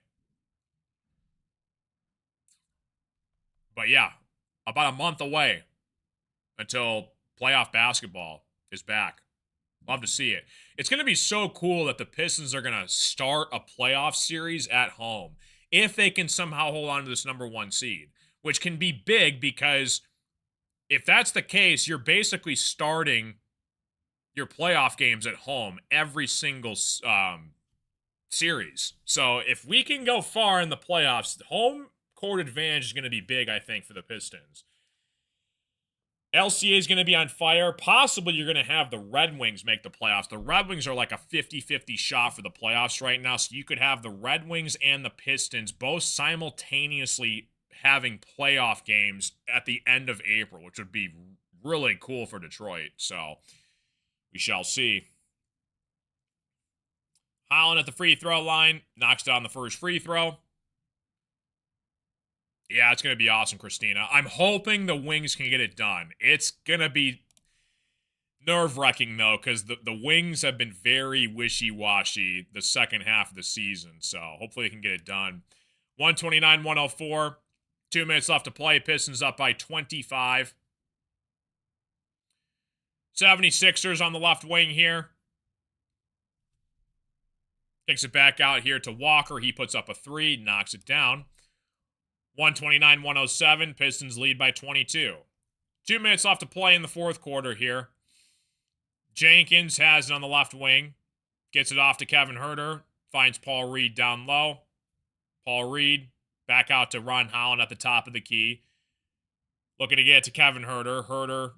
But yeah, about a month away until playoff basketball is back. Love to see it. It's going to be so cool that the Pistons are going to start a playoff series at home if they can somehow hold on to this number 1 seed, which can be big because if that's the case, you're basically starting your playoff games at home every single series. So if we can go far in the playoffs, home court advantage is going to be big, I think, for the Pistons. LCA is going to be on fire. Possibly you're going to have the Red Wings make the playoffs. The Red Wings are like a 50-50 shot for the playoffs right now, so you could have the Red Wings and the Pistons both simultaneously having playoff games at the end of April, which would be really cool for Detroit. So we shall see. Holland at the free throw line, knocks down the first free throw. Yeah, it's going to be awesome, Christina. I'm hoping the Wings can get it done. It's going to be nerve-wracking, though, because the Wings have been very wishy-washy the second half of the season. So hopefully they can get it done. 129-104. 2 minutes left to play. Pistons up by 25. 76ers on the left wing here. Takes it back out here to Walker. He puts up a 3, knocks it down. 129-107, Pistons lead by 22. 2 minutes left to play in the fourth quarter here. Jenkins has it on the left wing. Gets it off to Kevin Huerter. Finds Paul Reed down low. Paul Reed back out to Ron Holland at the top of the key. Looking to get it to Kevin Huerter. Huerter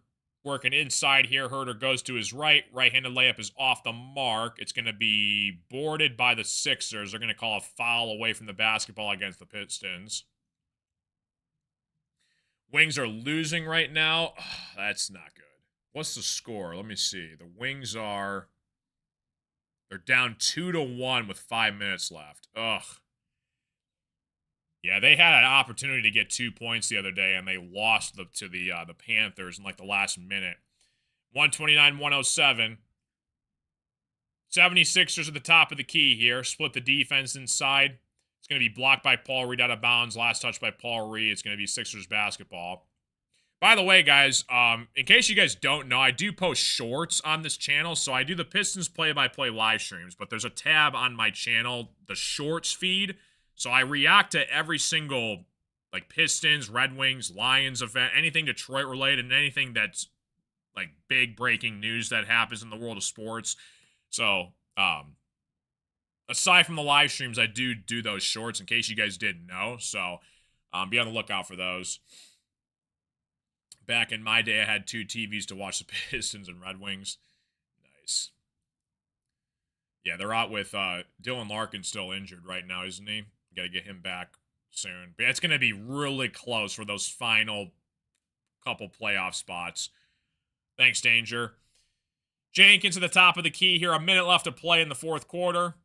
working inside here. Huerter goes to his right. Right-handed layup is off the mark. It's going to be boarded by the Sixers. They're going to call a foul away from the basketball against the Pistons. Wings are losing right now. Oh, that's not good. What's the score? Let me see. The Wings they're down 2-1 with 5 minutes left. Ugh. Yeah, they had an opportunity to get 2 points the other day, and they lost to the Panthers in like the last minute. 129-107. 76ers at the top of the key here. Split the defense inside. It's going to be blocked by Paul Reed out of bounds. Last touch by Paul Reed. It's going to be Sixers basketball. By the way, guys, in case you guys don't know, I do post shorts on this channel. So I do the Pistons play-by-play live streams. But there's a tab on my channel, the shorts feed. So I react to every single, like, Pistons, Red Wings, Lions event, anything Detroit related, and anything that's, like, big breaking news that happens in the world of sports. So, aside from the live streams, I do those shorts in case you guys didn't know. So, be on the lookout for those. Back in my day, I had 2 TVs to watch the Pistons and Red Wings. Nice. Yeah, they're out with Dylan Larkin still injured right now, isn't he? Got to get him back soon. But it's going to be really close for those final couple playoff spots. Thanks, Danger. Jenkins at the top of the key here. A minute left to play in the fourth quarter.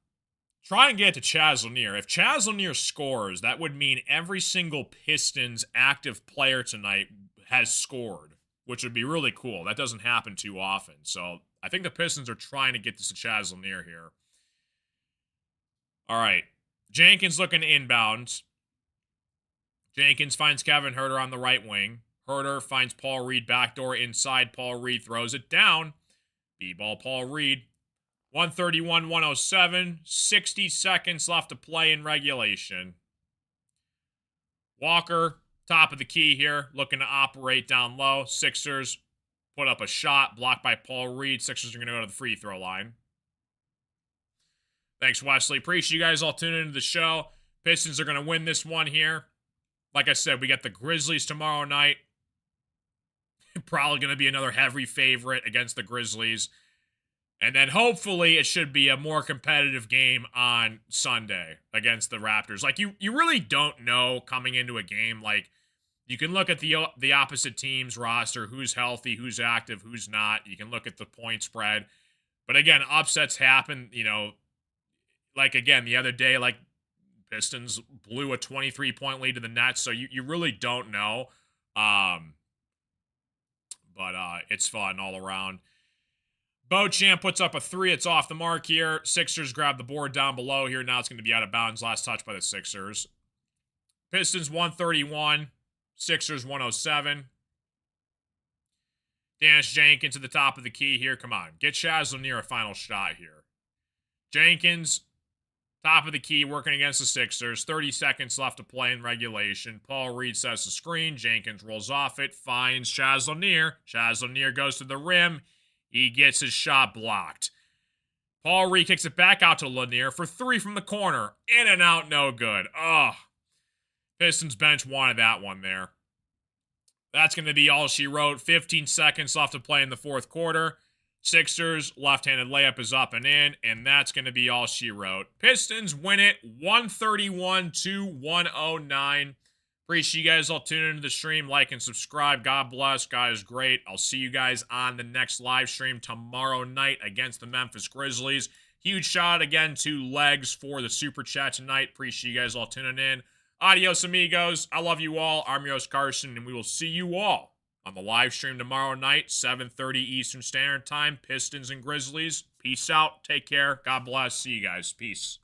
Try and get to Chaz Lanier. If Chaz Lanier scores, that would mean every single Pistons active player tonight has scored, which would be really cool. That doesn't happen too often. So I think the Pistons are trying to get this to Chaz Lanier here. All right. Jenkins looking to inbounds. Jenkins finds Kevin Huerter on the right wing. Huerter finds Paul Reed backdoor inside. Paul Reed throws it down. B-ball Paul Reed. 131-107. 60 seconds left to play in regulation. Walker, top of the key here, looking to operate down low. Sixers put up a shot, blocked by Paul Reed. Sixers are going to go to the free throw line. Thanks, Wesley. Appreciate you guys all tuning into the show. Pistons are going to win this one here. Like I said, we got the Grizzlies tomorrow night. Probably going to be another heavy favorite against the Grizzlies. And then hopefully it should be a more competitive game on Sunday against the Raptors. Like, you really don't know coming into a game. Like, you can look at the opposite team's roster, who's healthy, who's active, who's not. You can look at the point spread. But again, upsets happen, you know. Like, again, the other day, like, Pistons blew a 23-point lead to the Nets, so you really don't know. But it's fun all around. Beauchamp puts up a 3. It's off the mark here. Sixers grab the board down below here. Now it's going to be out of bounds. Last touch by the Sixers. Pistons 131. Sixers 107. Dennis Jenkins to the top of the key here. Come on. Get Shazlin near a final shot here. Jenkins, top of the key, working against the Sixers. 30 seconds left to play in regulation. Paul Reed sets the screen. Jenkins rolls off it. Finds Shazlin. Shazlin goes to the rim. He gets his shot blocked. Paul Reed kicks it back out to Lanier for 3 from the corner. In and out, no good. Ugh. Pistons bench wanted that one there. That's going to be all she wrote. 15 seconds left to play in the fourth quarter. Sixers, left-handed layup is up and in, and that's going to be all she wrote. Pistons win it 131-109. Appreciate you guys all tuning into the stream. Like and subscribe. God bless. God is great. I'll see you guys on the next live stream tomorrow night against the Memphis Grizzlies. Huge shout again to Legs for the super chat tonight. Appreciate you guys all tuning in. Adios, amigos. I love you all. I'm your host, Carson, and we will see you all on the live stream tomorrow night, 7:30 Eastern Standard Time. Pistons and Grizzlies. Peace out. Take care. God bless. See you guys. Peace.